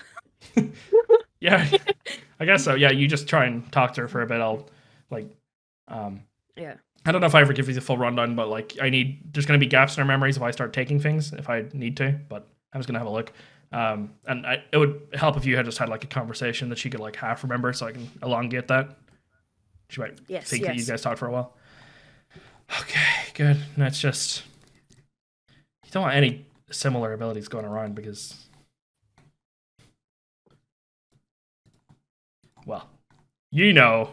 Yeah, I guess so. Yeah, you just try and talk to her for a bit. I'll Yeah. I don't know if I ever give you the full rundown, but like there's going to be gaps in our memories if I start taking things, if I need to, but I'm just going to have a look. It would help if you had just had like a conversation that she could like half remember so I can elongate that. She might think that you guys talked for a while. Okay, good. And it's just, you don't want any similar abilities going around because, well, Yeah.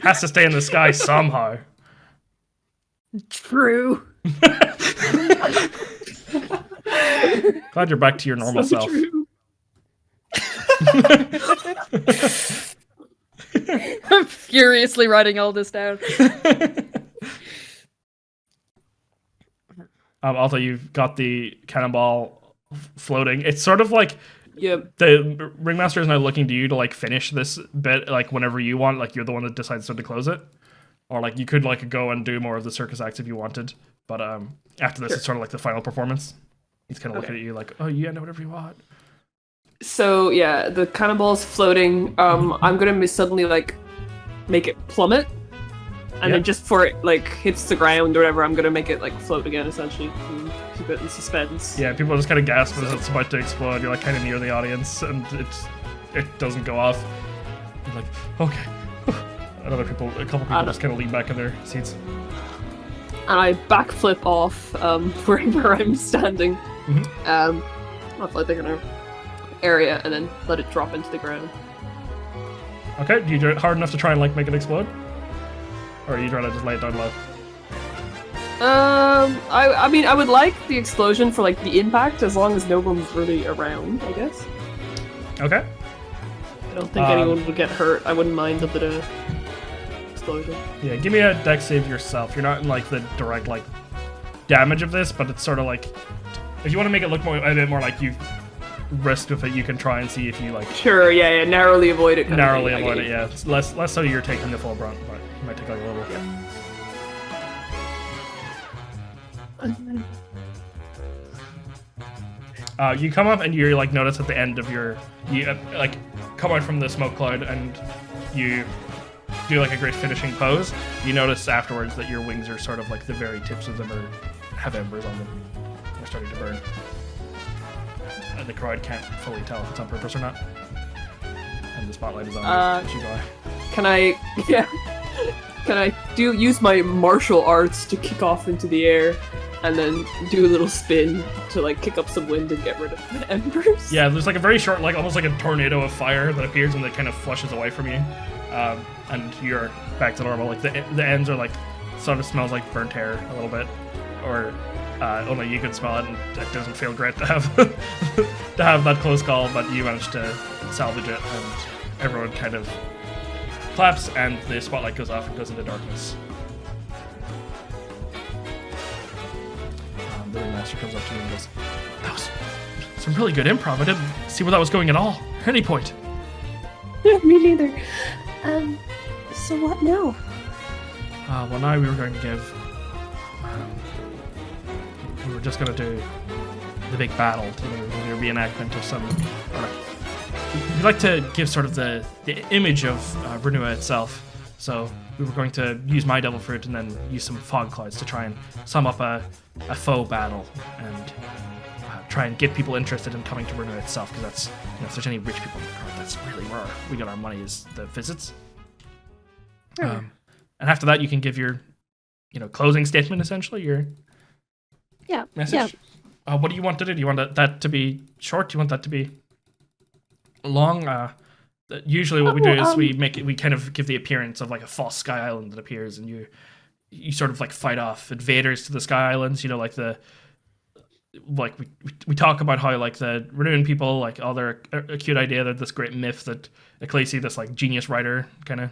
has to stay in the sky somehow. True. Glad you're back to your normal So self. true. I'm furiously writing all this down. Although you've got the cannonball floating, it's sort of like Yep. the ringmaster is now looking to you to like finish this bit like whenever you want, like you're the one that decides when to close it, or like you could like go and do more of the circus acts if you wanted, but after this it's sort of like the final performance. He's kind of looking at you like, oh, you end whatever you want. So yeah, the cannonball's floating. I'm gonna suddenly like make it plummet, and then just before it like hits the ground or whatever, I'm gonna make it like float again, essentially, and keep it in suspense. Yeah, people just kind of gasp as it's about to explode. You're like kind of near the audience, and it doesn't go off. You're like, okay. And a couple people just kind of lean back in their seats. And I backflip off wherever I'm standing. Off like the area, and then let it drop into the ground. Okay, do you do it hard enough to try and like make it explode? Or are you trying to just lay it down low? I mean, I would like the explosion for like the impact, as long as no one's really around, I guess. Okay. I don't think anyone would get hurt. I wouldn't mind a bit of explosion. Yeah, give me a dex save yourself. You're not in like the direct like damage of this, but it's sort of like if you want to make it look a bit more like you've risked with it, you can try and see if you like Sure, yeah, narrowly avoid it. narrowly avoid it. Yeah, it's less so you're taking the full brunt, but you might take like a little. You come up and you like notice at the end of you like come out from the smoke cloud and you do like a great finishing pose. You notice afterwards that your wings are sort of like the very tips of them have embers on them. They're starting to burn. And the crowd can't fully tell if it's on purpose or not. And the spotlight is on you as you go. Can I use my martial arts to kick off into the air and then do a little spin to like kick up some wind and get rid of the embers? Yeah, there's like a very short, like almost like a tornado of fire that appears and that kind of flushes away from you. And you're back to normal. Like the ends are like, sort of smells like burnt hair a little bit. Or only you can smell it and it doesn't feel great to have to have that close call, but you managed to salvage it and everyone kind of claps and the spotlight goes off and goes into darkness. The ringmaster comes up to me and goes, "That was some really good improv. I didn't see where that was going at all." any point. Me neither. So what now? Well, now we were going to give. We were just going to do the big battle. We were going to reenactment of some. We'd like to give sort of the image of Renua itself. So we were going to use my devil fruit and then use some fog clouds to try and sum up a faux battle and try and get people interested in coming to Renua itself, because that's, if there's any rich people in the crowd, that's really where we get our money, is the visits. And after that, you can give your, closing statement, essentially, your message. Yeah. What do you want to do? Do you want that to be short? Do you want that to be long? Usually what we do is we kind of give the appearance of like a false sky island that appears, and you sort of like fight off invaders to the sky islands, we talk about how like the Renuan people, like, oh, they're a cute idea, they're this great myth that Ecclesi, this like genius writer, kind of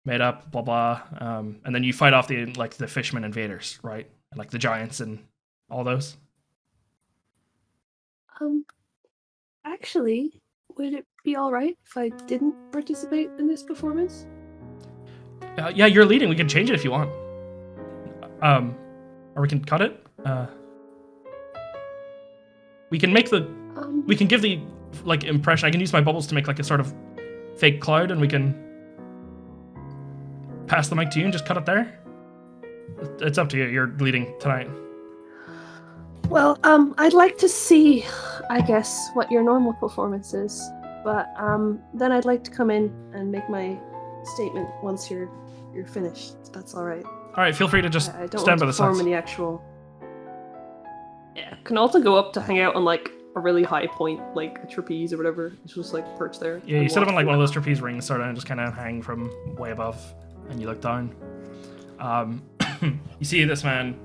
made up, blah blah, and then you fight off the fishermen invaders, right, and like the giants and all those. Actually, would it be all right if I didn't participate in this performance? Yeah, you're leading. We can change it if you want. Or we can cut it. We can make we can give the impression. I can use my bubbles to make like a sort of fake cloud, and we can pass the mic to you and just cut it there. It's up to you. You're leading tonight. Well, I'd like to see, I guess, what your normal performance is, but then I'd like to come in and make my statement once you're finished. That's all right. All right, feel free to just I don't stand want by to the perform sides. in the actual. Yeah. Can Alta go up to hang out on like a really high point, like a trapeze or whatever? It's just like perch there. Yeah, you and sit up watch on like the- one of those trapeze rings, sort of, and just kind of hang from way above, and you look down. You see this man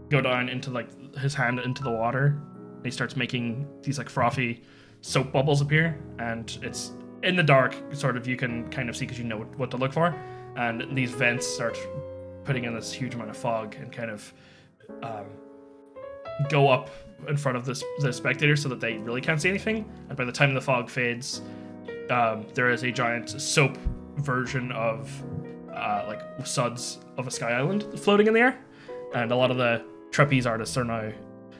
go down into like his hand into the water, and he starts making these like frothy soap bubbles appear, and it's in the dark, sort of, you can kind of see because you know what to look for, and these vents start putting in this huge amount of fog and kind of go up in front of the spectators so that they really can't see anything. And by the time the fog fades, there is a giant soap version of like suds of a sky island floating in the air, and a lot of the trapeze artists are now,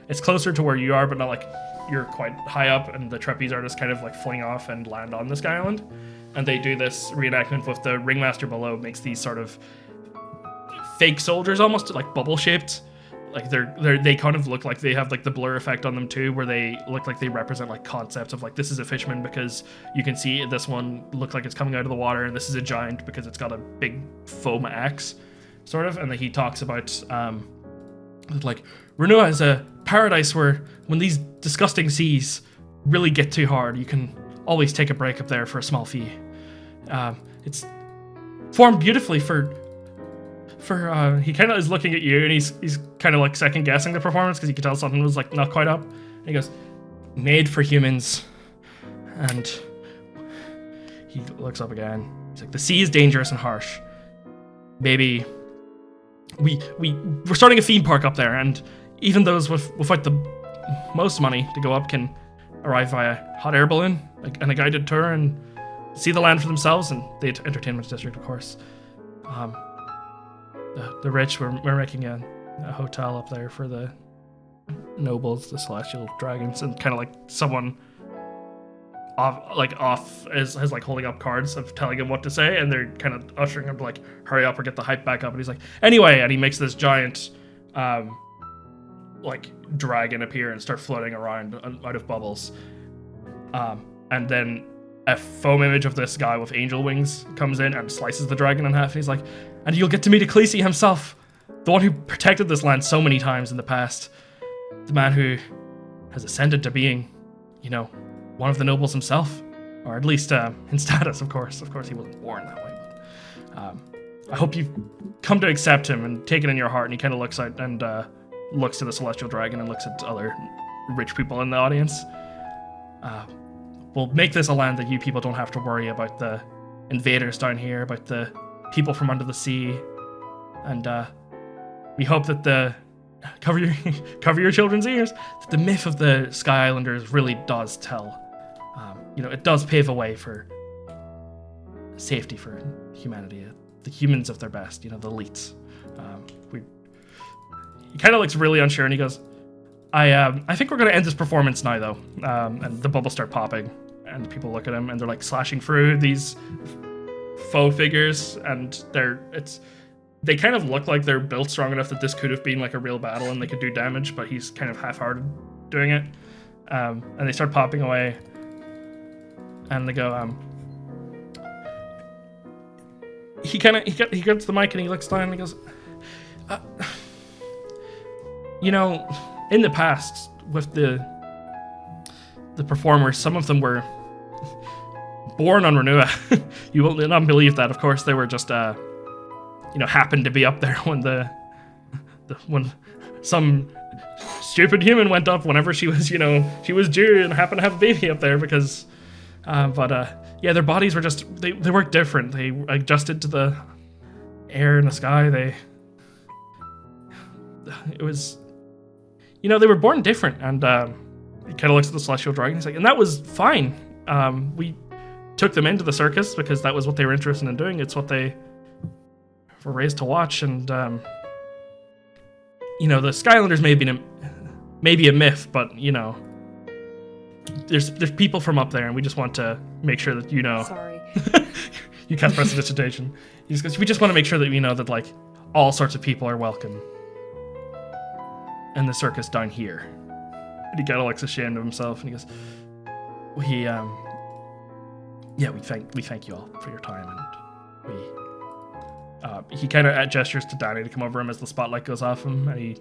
it's closer to where you are, but not like you're quite high up, and the trapeze artists kind of like fling off and land on the sky island, and they do this reenactment with the ringmaster below, makes these sort of fake soldiers, almost like bubble shaped, like they kind of look like they have like the blur effect on them too, where they look like they represent like concepts of like, this is a fisherman because you can see this one look like it's coming out of the water, and this is a giant because it's got a big foam axe, sort of. And then he talks about like Renua is a paradise where when these disgusting seas really get too hard, you can always take a break up there for a small fee. It's formed beautifully for he kind of is looking at you, and he's kind of like second guessing the performance because he could tell something was like not quite up. And he goes, made for humans. And he looks up again. He's like, the sea is dangerous and harsh. Maybe we're starting a theme park up there, and even those without the most money to go up can arrive via hot air balloon and a guided tour and see the land for themselves, and the entertainment district, of course. The rich, we're making a hotel up there for the nobles, the celestial dragons, and kind of like someone off has like holding up cards of telling him what to say, and they're kind of ushering him to like hurry up or get the hype back up, and he's like, anyway, and he makes this giant like dragon appear and start floating around out of bubbles, and then a foam image of this guy with angel wings comes in and slices the dragon in half, and he's like, and you'll get to meet Ecclesi himself, the one who protected this land so many times in the past, the man who has ascended to being, one of the nobles himself, or at least in status, of course. Of course, he wasn't born that way, but I hope you've come to accept him and take it in your heart. And he kind of looks out and looks to the celestial dragon and looks at other rich people in the audience. We'll make this a land that you people don't have to worry about the invaders down here, about the people from under the sea, and we hope that cover your children's ears, that the myth of the Sky Islanders really does tell. it does pave a way for safety for humanity. The humans of their best, the elites. He kind of looks really unsure, and he goes, I think we're going to end this performance now, though. And the bubbles start popping, and people look at him, and they're like slashing through these faux figures, and they kind of look like they're built strong enough that this could have been like a real battle, and they could do damage, but he's kind of half-hearted doing it. And they start popping away, and they go, he grabs the mic and he looks down and he goes, in the past with the performers, some of them were born on Renua. You will not believe that, of course. They were just happened to be up there when when some stupid human went up whenever she was she was due and happened to have a baby up there because their bodies were just they worked different. They adjusted to the air in the sky. It was they were born different, and he kind of looks at the celestial dragon. He's like, and that was fine. We took them into the circus because that was what they were interested in doing. It's what they were raised to watch, and the Skylanders may be a myth, but there's people from up there, and we just want to make sure that Sorry. You cast prestidigitation. We just want to make sure that that like all sorts of people are welcome in the circus down here. And he kind of looks ashamed of himself, and he goes, we thank you all for your time, and he kind of gestures to Danny to come over him as the spotlight goes off him, and he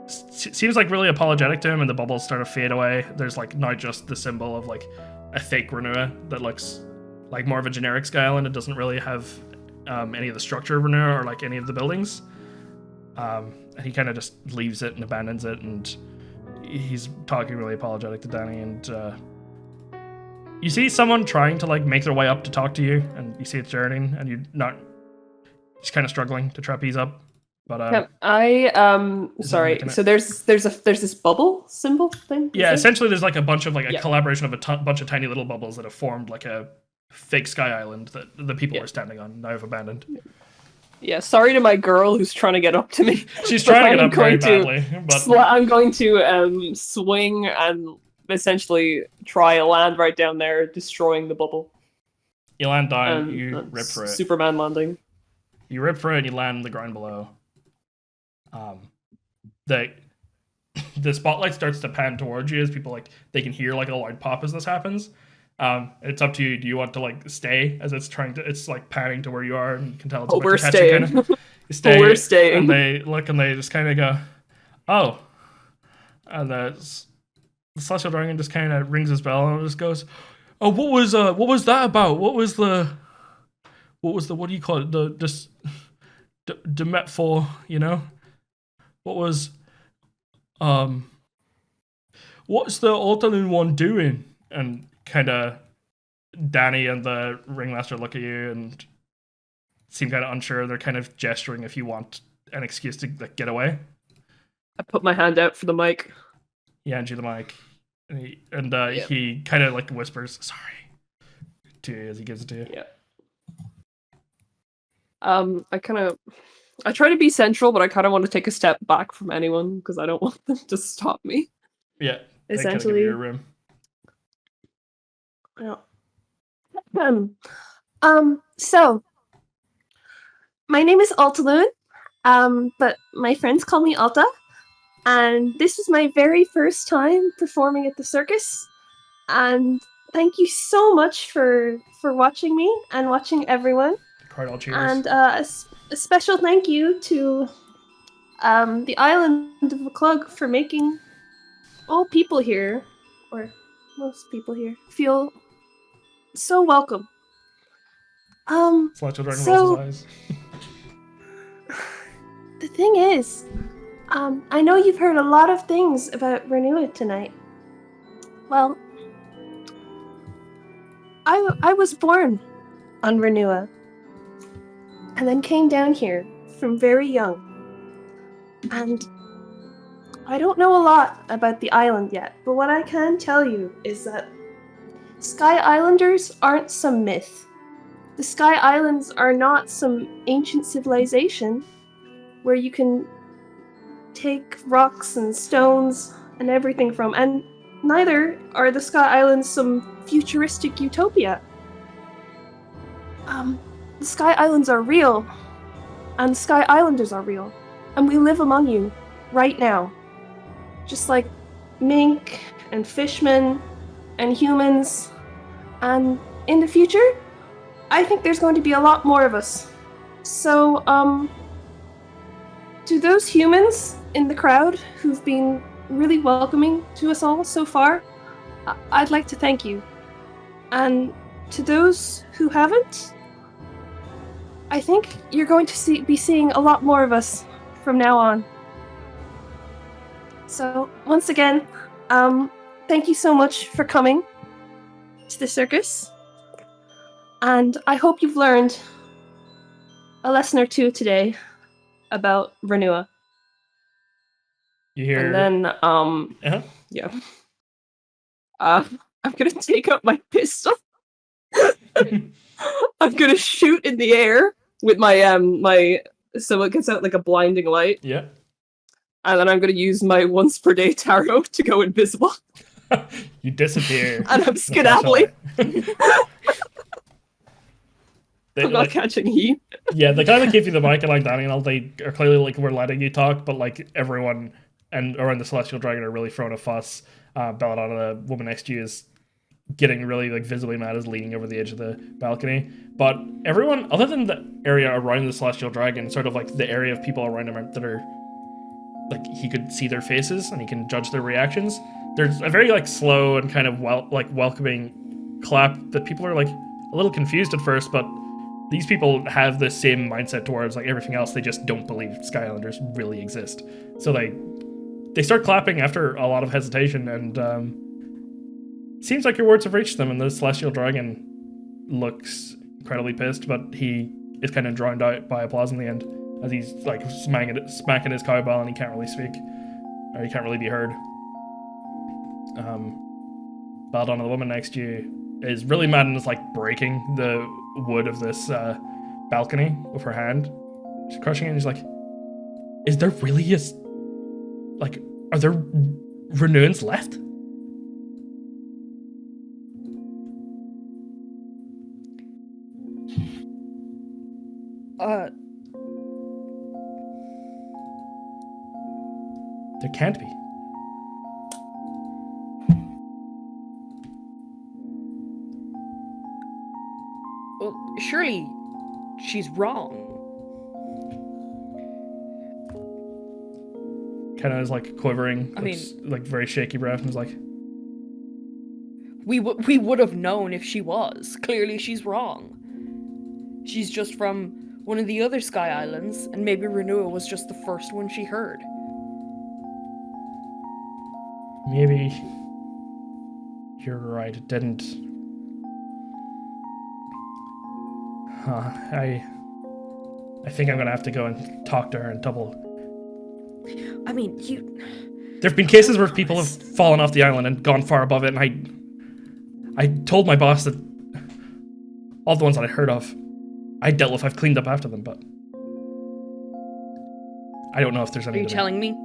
seems like really apologetic to him, and the bubbles start to fade away. There's like now just the symbol of like a fake Renua that looks like more of a generic Sky Island. It doesn't really have any of the structure of Renua or like any of the buildings. And he kind of just leaves it and abandons it, and he's talking really apologetic to Danny, and you see someone trying to like make their way up to talk to you, and you see it's journeying, and he's kind of struggling to trapeze up. But sorry. So there's this bubble symbol thing. Yeah, essentially there's like a bunch of like a collaboration of a bunch of tiny little bubbles that have formed like a fake Sky Island that the people are standing on now have abandoned. Yeah, sorry to my girl who's trying to get up to me. She's trying to get up very badly. But I'm going to swing and essentially try to land right down there, destroying the bubble. You land down, you rip for it. Superman landing. You rip for it and you land on the ground below. The spotlight starts to pan towards you as people they can hear like a loud pop as this happens. It's up to you. Do you want to like stay as it's like panning to where you are, and you can tell it's we're staying. You stay. We're staying. And they look and they just kind of go, oh. And the celestial dragon just kind of rings his bell and just goes, oh, what was that about? What was the what do you call it? The Demet for, What was what's the Altalune one doing? And kind of Danny and the ringmaster look at you and seem kind of unsure. They're kind of gesturing if you want an excuse to get away. I put my hand out for the mic. He hands you the mic, and he kind of like whispers sorry to you as he gives it to you. Yeah. I try to be central, but I kind of want to take a step back from anyone because I don't want them to stop me. Yeah. Essentially. Your room. Yeah. So my name is Altalune, but my friends call me Alta, and this is my very first time performing at the circus, and thank you so much for watching me and watching everyone. Cardinal cheers. And a special thank you to the island of Klug for making all people here, or most people here, feel so welcome. Celestial Dragon rolls his eyes. The thing is, I know you've heard a lot of things about Renua tonight. Well, I was born on Renua, and then came down here from very young. And I don't know a lot about the island yet, but what I can tell you is that Sky Islanders aren't some myth. The Sky Islands are not some ancient civilization where you can take rocks and stones and everything from, and neither are the Sky Islands some futuristic utopia. The Sky Islands are real, and the Sky Islanders are real, and we live among you right now. Just like mink and fishmen and humans, and in the future, I think there's going to be a lot more of us. So, to those humans in the crowd who've been really welcoming to us all so far, I'd like to thank you. And to those who haven't, I think you're going to be seeing a lot more of us from now on. So, once again, thank you so much for coming to the circus. And I hope you've learned a lesson or two today about Renua. You hear? And then, Uh-huh. yeah. I'm gonna take out my pistol. I'm gonna shoot in the air with my so it gets out like a blinding light. Yeah. And then I'm gonna use my once per day tarot to go invisible. You disappear. And I'm skedaddling. I'm not Like, catching heat. yeah, they kind of give you the mic, and like Daniel, they are clearly like, we're letting you talk, but like everyone and around the Celestial Dragon are really throwing a fuss. Belladonna, the woman next to you, is getting really like visibly mad, is leaning over the edge of the balcony. But everyone, other than the area around the Celestial Dragon, sort of like the area of people around him that are like, he could see their faces and he can judge their reactions. There's a very like slow and kind of welcoming clap that people are like a little confused at first, but these people have the same mindset towards like everything else. They just don't believe Sky Islanders really exist. So they start clapping after a lot of hesitation, and seems like your words have reached them, and the Celestial Dragon looks incredibly pissed, but he is kind of drowned out by applause in the end, as he's like smacking his cowbell, and he can't really speak, or he can't really be heard. Belladonna, the woman next to you, is really mad and is like breaking the wood of this balcony with her hand. She's crushing it, and she's like, is there really are there Renuans left? There can't be. Well, surely she's wrong. Kind of is like quivering, I looks like very shaky breath, and is like, We would have known if she was. Clearly she's wrong. She's just from one of the other Sky Islands, and maybe Renua was just the first one she heard. maybe you're right. It didn't. I think I'm gonna have to go and talk to her and double. I mean, There've been cases where people have fallen off the island and gone far above it, and I told my boss that all the ones that I heard of, I dealt with. I've cleaned up after them, but I don't know if there's any. Are you telling me?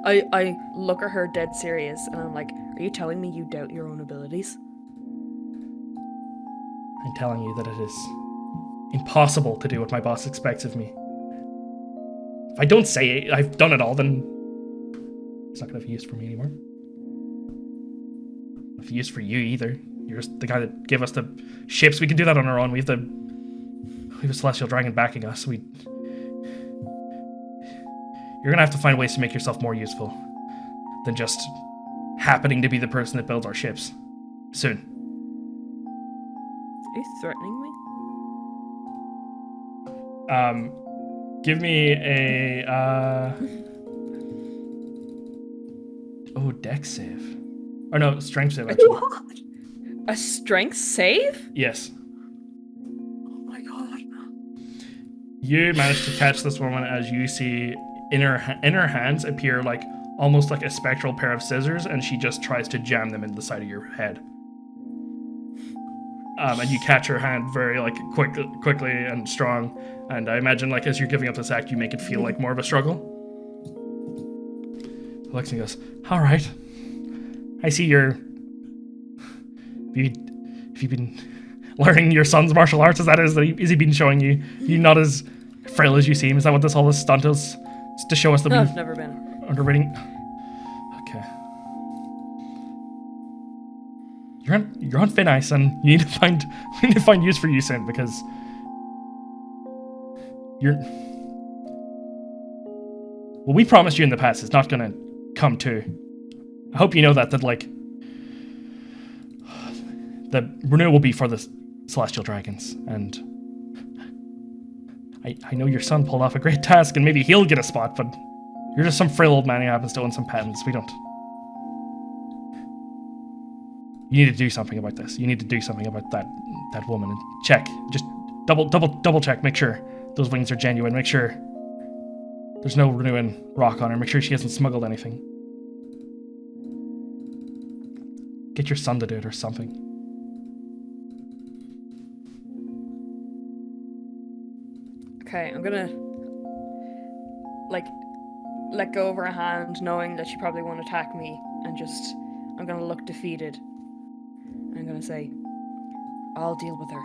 I look at her dead serious, and I'm like, are you telling me you doubt your own abilities? I'm telling you that it is impossible to do what my boss expects of me. If I don't say I've done it all, then it's not going to have use for me anymore. Not have use for you either. You're just the guy that gave us the ships. We can do that on our own. We have a celestial dragon backing us. You're going to have to find ways to make yourself more useful than just happening to be the person that builds our ships. Soon. Are you threatening me? Give me a dex save. Or no, strength save actually. What? A strength save? Yes. Oh my god. You manage to catch this woman as you see in her hands appear like almost like a spectral pair of scissors, and she just tries to jam them into the side of your head. and you catch her hand very like quickly and strong. And I imagine like as you're giving up this act, you make it feel like more of a struggle. Alexi goes, "All right. I see you're. Have you been learning your son's martial arts? Is he been showing you? You're not as frail as you seem. Is that what all this stunt is? It's to show us that No, we've I've never been. underrating. Okay. You're on thin ice, and you need to find use for you soon because what we promised you in the past is not gonna come true. I hope you know that like the renewal will be for the celestial dragons, and I know your son pulled off a great task, and maybe he'll get a spot, but you're just some frail old man who happens to own some patents. We don't. You need to do something about this. You need to do something about that woman and check. Just double check. Make sure those wings are genuine. Make sure there's no renewing rock on her. Make sure she hasn't smuggled anything. Get your son to do it or something. Okay, I'm gonna like let go of her hand, knowing that she probably won't attack me, and I'm gonna look defeated. I'm gonna say, I'll deal with her.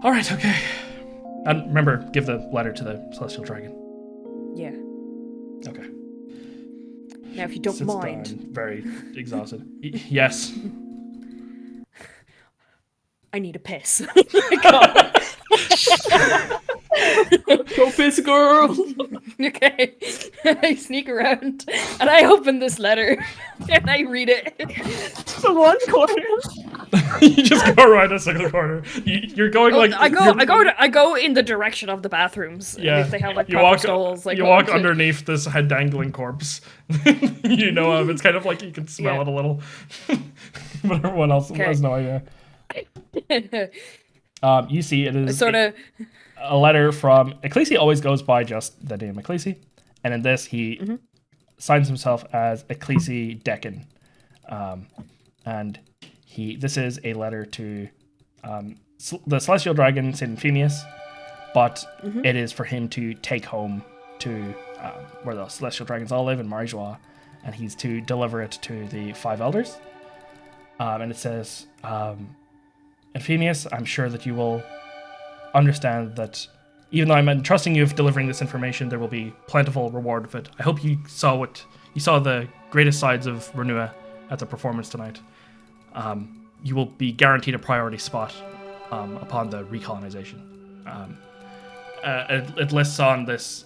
All right, okay. And remember, give the letter to the celestial dragon. Yeah. Okay. Now, if you don't Sits mind. down, very exhausted. Yes. I need a piss. Go piss, girl. Okay. I sneak around and I open this letter and I read it. The one corner. You just go right a single corner. You're going like I go in the direction of the bathrums. Yeah. If they have like you proper walk stalls. Like you walk underneath this head dangling corpse. You know of. It's kind of like you can smell it a little. But everyone else has no idea. You see it is sort of a letter from Ecclesi. Always goes by just the name Ecclesi, and in this he signs himself as Ecclesi Deccan, and this is a letter to the celestial dragon Saint Phineas, but it is for him to take home to where the celestial dragons all live in Marijois, and he's to deliver it to the 5 elders, and it says. And Phineas, I'm sure that you will understand that even though I'm entrusting you with delivering this information, there will be plentiful reward of it. I hope you saw the greatest sides of Renua at the performance tonight. You will be guaranteed a priority spot upon the recolonization. It lists on this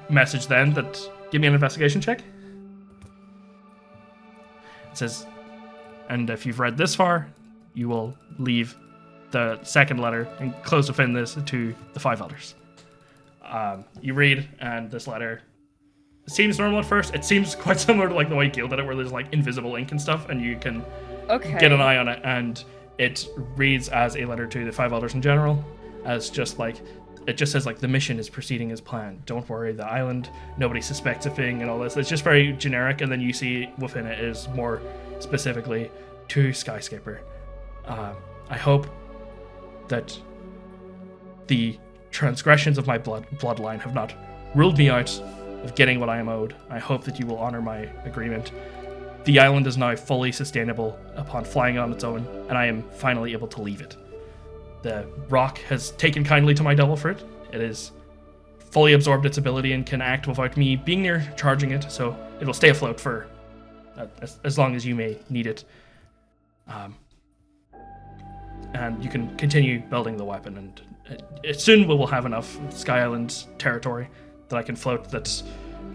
message then that give me an investigation check. It says, and if you've read this far, you will leave the second letter and close within this to the 5 elders. You read, and this letter seems normal at first. It seems quite similar to like the way Gil did it, where there's like invisible ink and stuff, and you can get an eye on it. And it reads as a letter to the 5 elders in general, as just like it just says like the mission is proceeding as planned. Don't worry, the island, nobody suspects a thing, and all this. It's just very generic. And then you see within it is more specifically to Skyscaper. I hope that the transgressions of my bloodline have not ruled me out of getting what I am owed. I hope that you will honor my agreement. The island is now fully sustainable upon flying on its own, and I am finally able to leave it. The rock has taken kindly to my devil fruit. It has fully absorbed its ability and can act without me being near charging it, so it will stay afloat for as long as you may need it. And you can continue building the weapon, and soon we will have enough Sky Island territory that I can float, that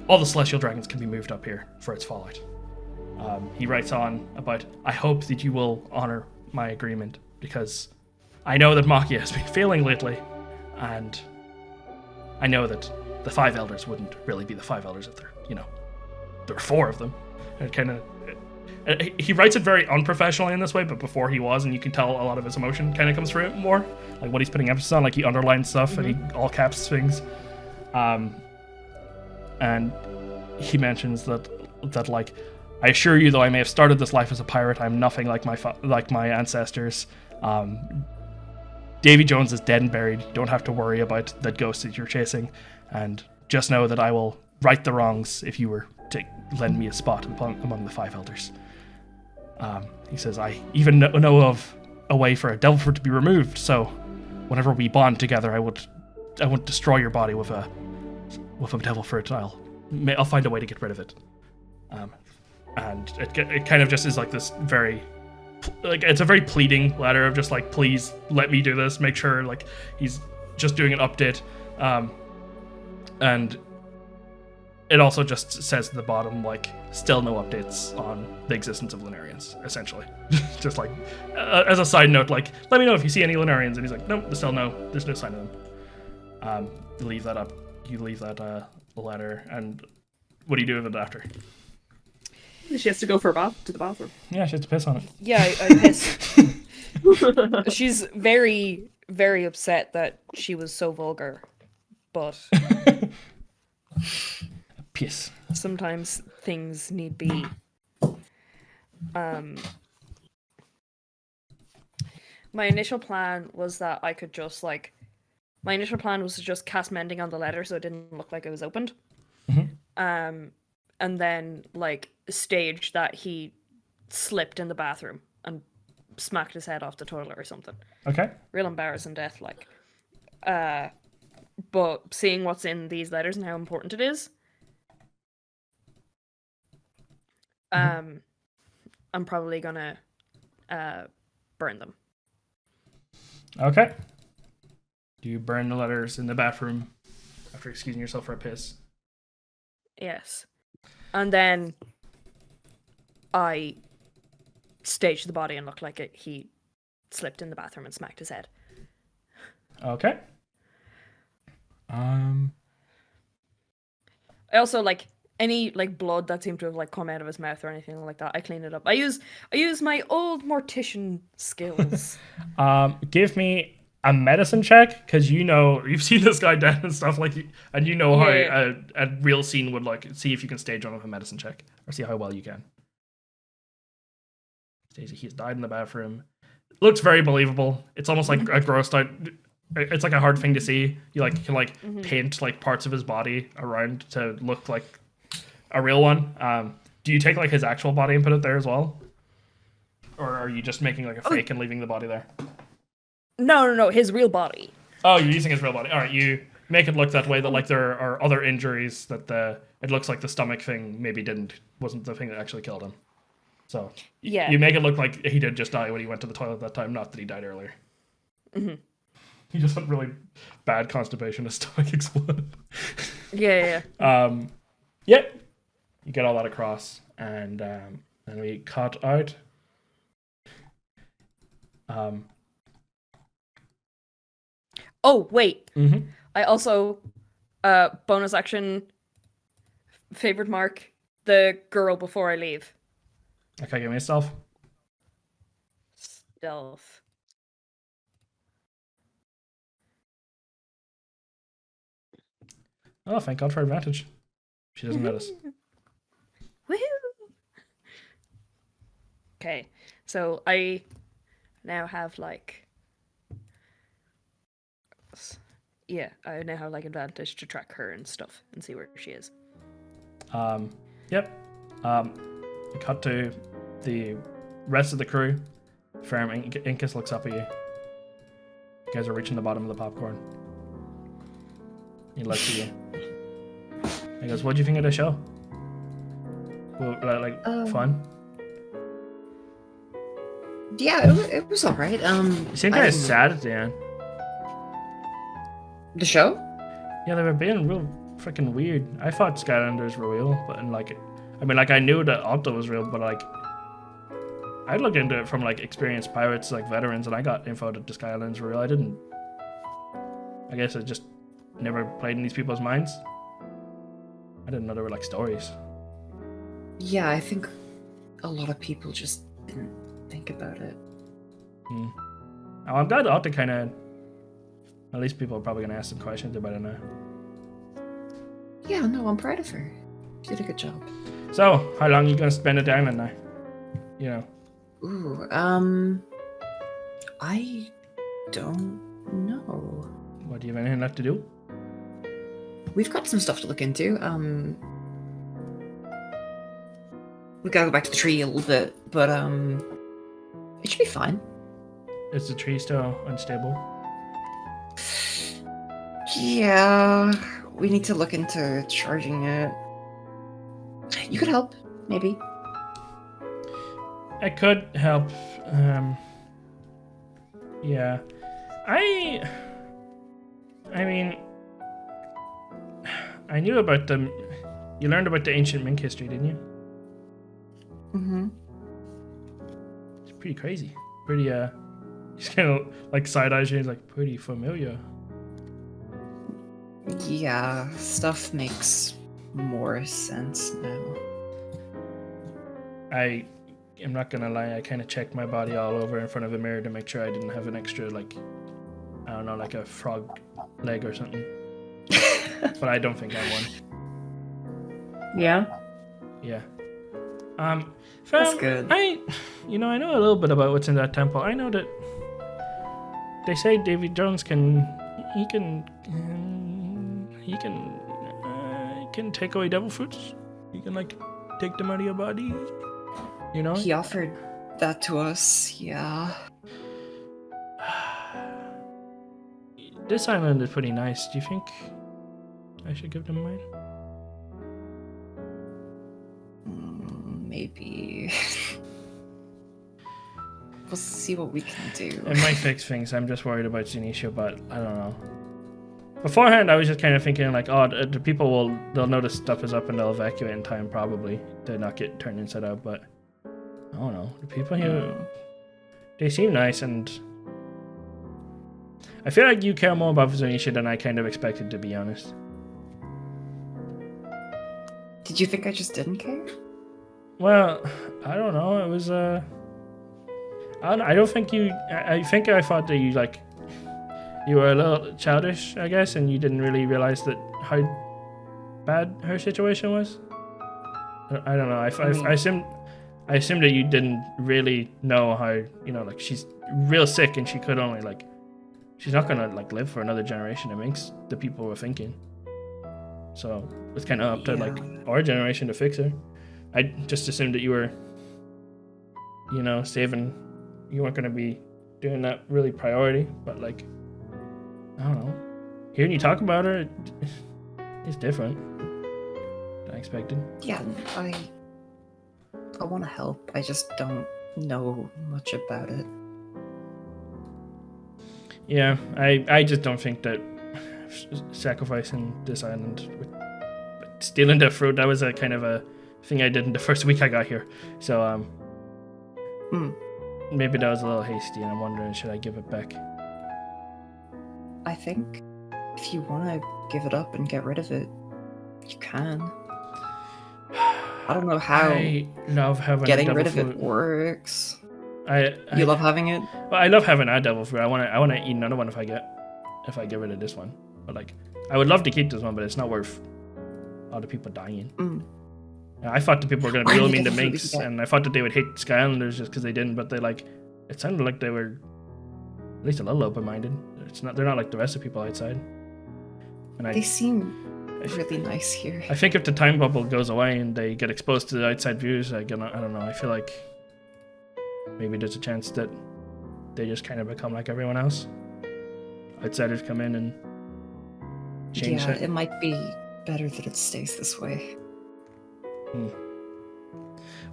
all the celestial dragons can be moved up here for its fallout. He writes on about, I hope that you will honor my agreement, because I know that Makia has been failing lately, and I know that the 5 elders wouldn't really be the 5 elders if there were 4 of them. It kind of... He writes it very unprofessionally in this way, but before he was, and you can tell a lot of his emotion kind of comes through it more, like what he's putting emphasis on, like he underlines stuff and he all caps things, and he mentions that like I assure you, though I may have started this life as a pirate, I'm nothing like my ancestors. Davy Jones is dead and buried. You don't have to worry about that ghost that you're chasing. And just know that I will right the wrongs if you were to lend me a spot among the five elders. He says, I even know of a way for a devil fruit to be removed, so whenever we bond together, I won't destroy your body with a devil fruit. I'll find a way to get rid of it. And it kind of just is like this very, like, it's a very pleading letter of just like, please let me do this. Make sure, like, he's just doing an update. And it also just says at the bottom, like, still no updates on the existence of Lunarians, essentially. Just like, as a side note, like, let me know if you see any Lunarians. And he's like, nope, there's no sign of them. You leave that letter, and what do you do with it after? She has to go for a bath to the bathroom. Yeah, she has to piss on it. Yeah, I piss. She's very, very upset that she was so vulgar, but Piss. sometimes things need be. My initial plan was that I could just like. My initial plan was to just cast mending on the letter so it didn't look like it was opened. Mm-hmm. And then like stage that he slipped in the bathroom and smacked his head off the toilet or something. Okay. Real embarrassing death, like. But seeing what's in these letters and how important it is, I'm probably gonna burn them. Okay. Do you burn the letters in the bathroom after excusing yourself for a piss? Yes. And then I stage the body and look like he slipped in the bathroom and smacked his head. Okay. I also like any like blood that seemed to have like come out of his mouth or anything like that. I clean it up. I use my old mortician skills. Give me a medicine check, because you've seen this guy dead and stuff, like, and you know how a real scene would like. See if you can stage one with a medicine check, or see how well you can. He's died in the bathroom. Looks very believable. It's almost like a grossed out. It's like a hard thing to see. You like can like paint like parts of his body around to look like a real one. Do you take like his actual body and put it there as well, or are you just making like a fake and leaving the body there? No, his real body. Oh, you're using his real body. All right, you make it look that way, that like there are other injuries, that it looks like the stomach thing maybe wasn't the thing that actually killed him. So yeah, you make it look like he did just die when he went to the toilet that time, not that he died earlier. Mm-hmm. He just had really bad constipation, his stomach exploded. Yeah. Yeah. You get all that across, and we cut out. Oh wait. Mm-hmm. I also bonus action favorite mark the girl before I leave. Okay, give me a stealth. Stealth. Oh, thank God for advantage. She doesn't notice. Woohoo! Okay, so I now have like, yeah, I now have like advantage to track her and stuff and see where she is. Yep. We cut to the rest of the crew. Ferrum, Incus looks up at you. You guys are reaching the bottom of the popcorn. He looks at you. He goes, "What do you think of the show? Well, fun?" Yeah, it was alright. You seem kind of sad at the end. The show? Yeah, they were being real freaking weird. I thought Skylanders were real, but I knew that Alta was real, but like, I looked into it from like experienced pirates, like veterans, and I got info that the Skylanders were real. I guess it just never played in these people's minds. I didn't know there were like stories. Yeah, I think a lot of people just didn't think about it. Oh, I'm glad Alta kind of. At least people are probably gonna ask some questions about it now. Yeah, no, I'm proud of her. She did a good job. So, how long are you gonna spend at the island now? You know. Ooh, I don't know. What, do you have anything left to do? We've got some stuff to look into. We gotta go back to the tree a little bit, but it should be fine. Is the tree still unstable? Yeah, we need to look into charging it. You could help, maybe. I could help. Yeah. I mean, I knew about them. You learned about the ancient mink history, didn't you? Mm-hmm. It's pretty crazy. Pretty, he's kind of like side-eyes you. He's like, pretty familiar. Yeah, stuff makes more sense now. I am not gonna lie, I kind of checked my body all over in front of a mirror to make sure I didn't have an extra, like, I don't know, like a frog leg or something. But I don't think I won. Yeah? Yeah. That's Fam, good. I know a little bit about what's in that temple. I know that they say Davy Jones can take away devil fruits. He can like take them out of your body. You know? He offered that to us, yeah. This island is pretty nice. Do you think I should give them mine? Maybe. We'll see what we can do. It might fix things. I'm just worried about Zunisha, but I don't know. Beforehand, I was just kind of thinking like, oh, the people they'll notice stuff is up and they'll evacuate in time probably to not get turned inside out. But I don't know. The people here, they seem nice, and I feel like you care more about Zunisha than I kind of expected, to be honest. Did you think I just didn't care? Well, I don't know. It was I don't think you. I think I thought that you like. You were a little childish, I guess, and you didn't really realize that how bad her situation was. I don't know. I assumed that you didn't really know how, like she's real sick and she could only like, she's not gonna like live for another generation. It makes the people were thinking. So it's kind of up to like our generation to fix her. I just assumed that you were, saving. You weren't gonna be doing that really priority, but like. I don't know. Hearing you talk about her, it's different than I expected. Yeah, I want to help. I just don't know much about it. Yeah, I just don't think that sacrificing this island, stealing the fruit, that was a kind of a thing I did in the first week I got here. So maybe that was a little hasty, and I'm wondering, should I give it back? I think if you want to give it up and get rid of it, you can. I don't know how I love having getting a devil rid of fruit. it works. You You love having it? Well, I love having a devil fruit. I want to eat another one if I get rid of this one. But like, I would love to keep this one, but it's not worth all the people dying. I thought the people were gonna be really mean to minks, and I thought that they would hate Sky Islanders just because they didn't. But it sounded like they were at least a little open-minded. They're not like the rest of people outside. And They seem really nice here. I think if the time bubble goes away and they get exposed to the outside views, I don't know. I feel like maybe there's a chance that they just kind of become like everyone else. Outsiders come in and change it. It might be better that it stays this way.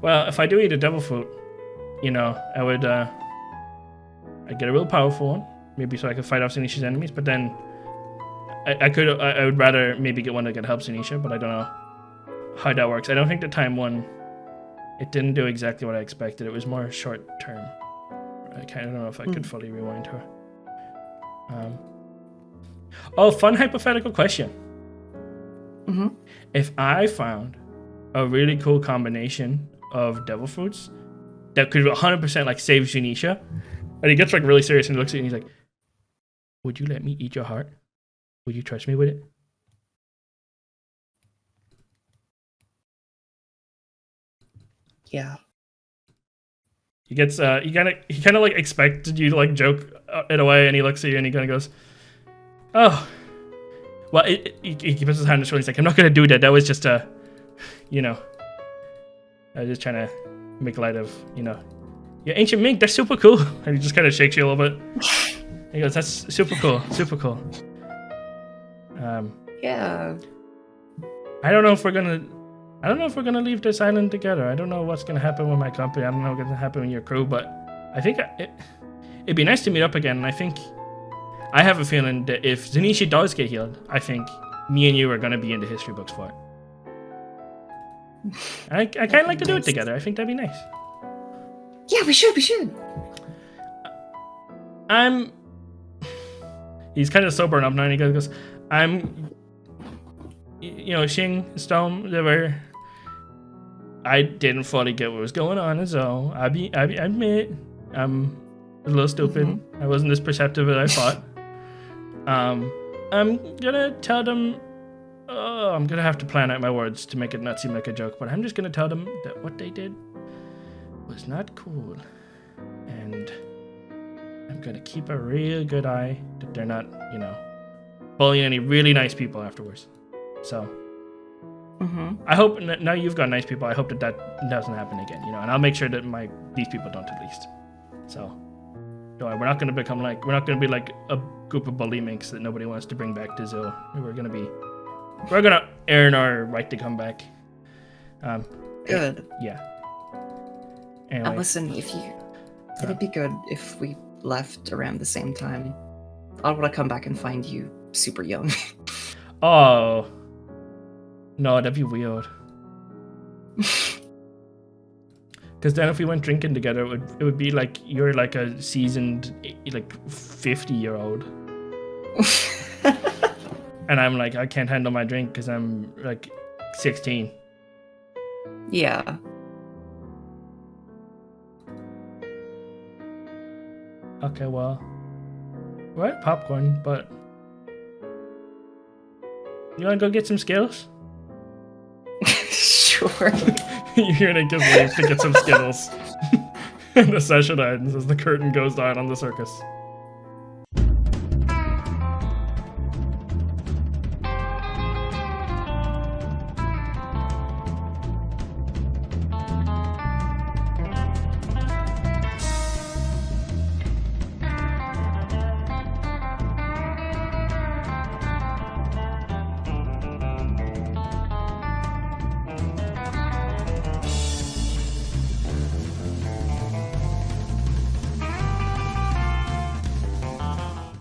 Well, if I do eat a devil fruit, I would I'd get a real powerful one, maybe so I could fight off Zunisha's enemies, but then I would rather maybe get one that could help Zunisha, but I don't know how that works. I don't think the time one, it didn't do exactly what I expected. It was more short term. I kind of don't know if I could fully rewind her. Fun hypothetical question. If I found a really cool combination of devil fruits that could 100% like save Zunisha, and he gets like really serious and he looks at you and he's like, would you let me eat your heart? Would you trust me with it? Yeah. He gets he kind of like expected you to like joke it away, and he looks at you and he kind of goes, "Oh, well." He puts his hand on his shoulder. He's like, "I'm not gonna do that. That was just a, you know, I was just trying to make light of, you know, your ancient mink. That's super cool." And he just kind of shakes you a little bit. He goes, "That's super cool, super cool." Yeah. I don't know if we're gonna leave this island together. I don't know what's gonna happen with my company. I don't know what's gonna happen with your crew, but I think it'd be nice to meet up again. And I have a feeling that if Zanisha does get healed, I think me and you are gonna be in the history books for it. I kind of like to do it together. I think that'd be nice. Yeah, we should. He's kind of sobering up now, and he goes, you know, Xing, Stone, I didn't fully get what was going on, and so I admit I'm a little stupid. Mm-hmm. I wasn't as perceptive as I thought. I'm gonna tell them. Oh, I'm gonna have to plan out my words to make it not seem like a joke, but I'm just gonna tell them that what they did was not cool, and I'm gonna keep a real good eye that they're not, you know, bullying any really nice people afterwards. So. I hope now you've got nice people. I hope that doesn't happen again, you know. And I'll make sure that these people don't at least. So, don't worry, we're not gonna be like a group of bully minks that nobody wants to bring back to Zoo. We're gonna earn our right to come back. Good. Yeah. Anyway. And listen, it'd be good if we left around the same time. I want to come back and find you super young. Oh. No, that'd be weird. Because then if we went drinking together, it would be like you're like a seasoned, like 50-year-old. And I'm like, I can't handle my drink because I'm like 16. Yeah. Okay, well, we're at popcorn, but you want to go get some Skittles? Sure. You're gonna give leave to get some Skittles. And the session ends as the curtain goes down on the circus.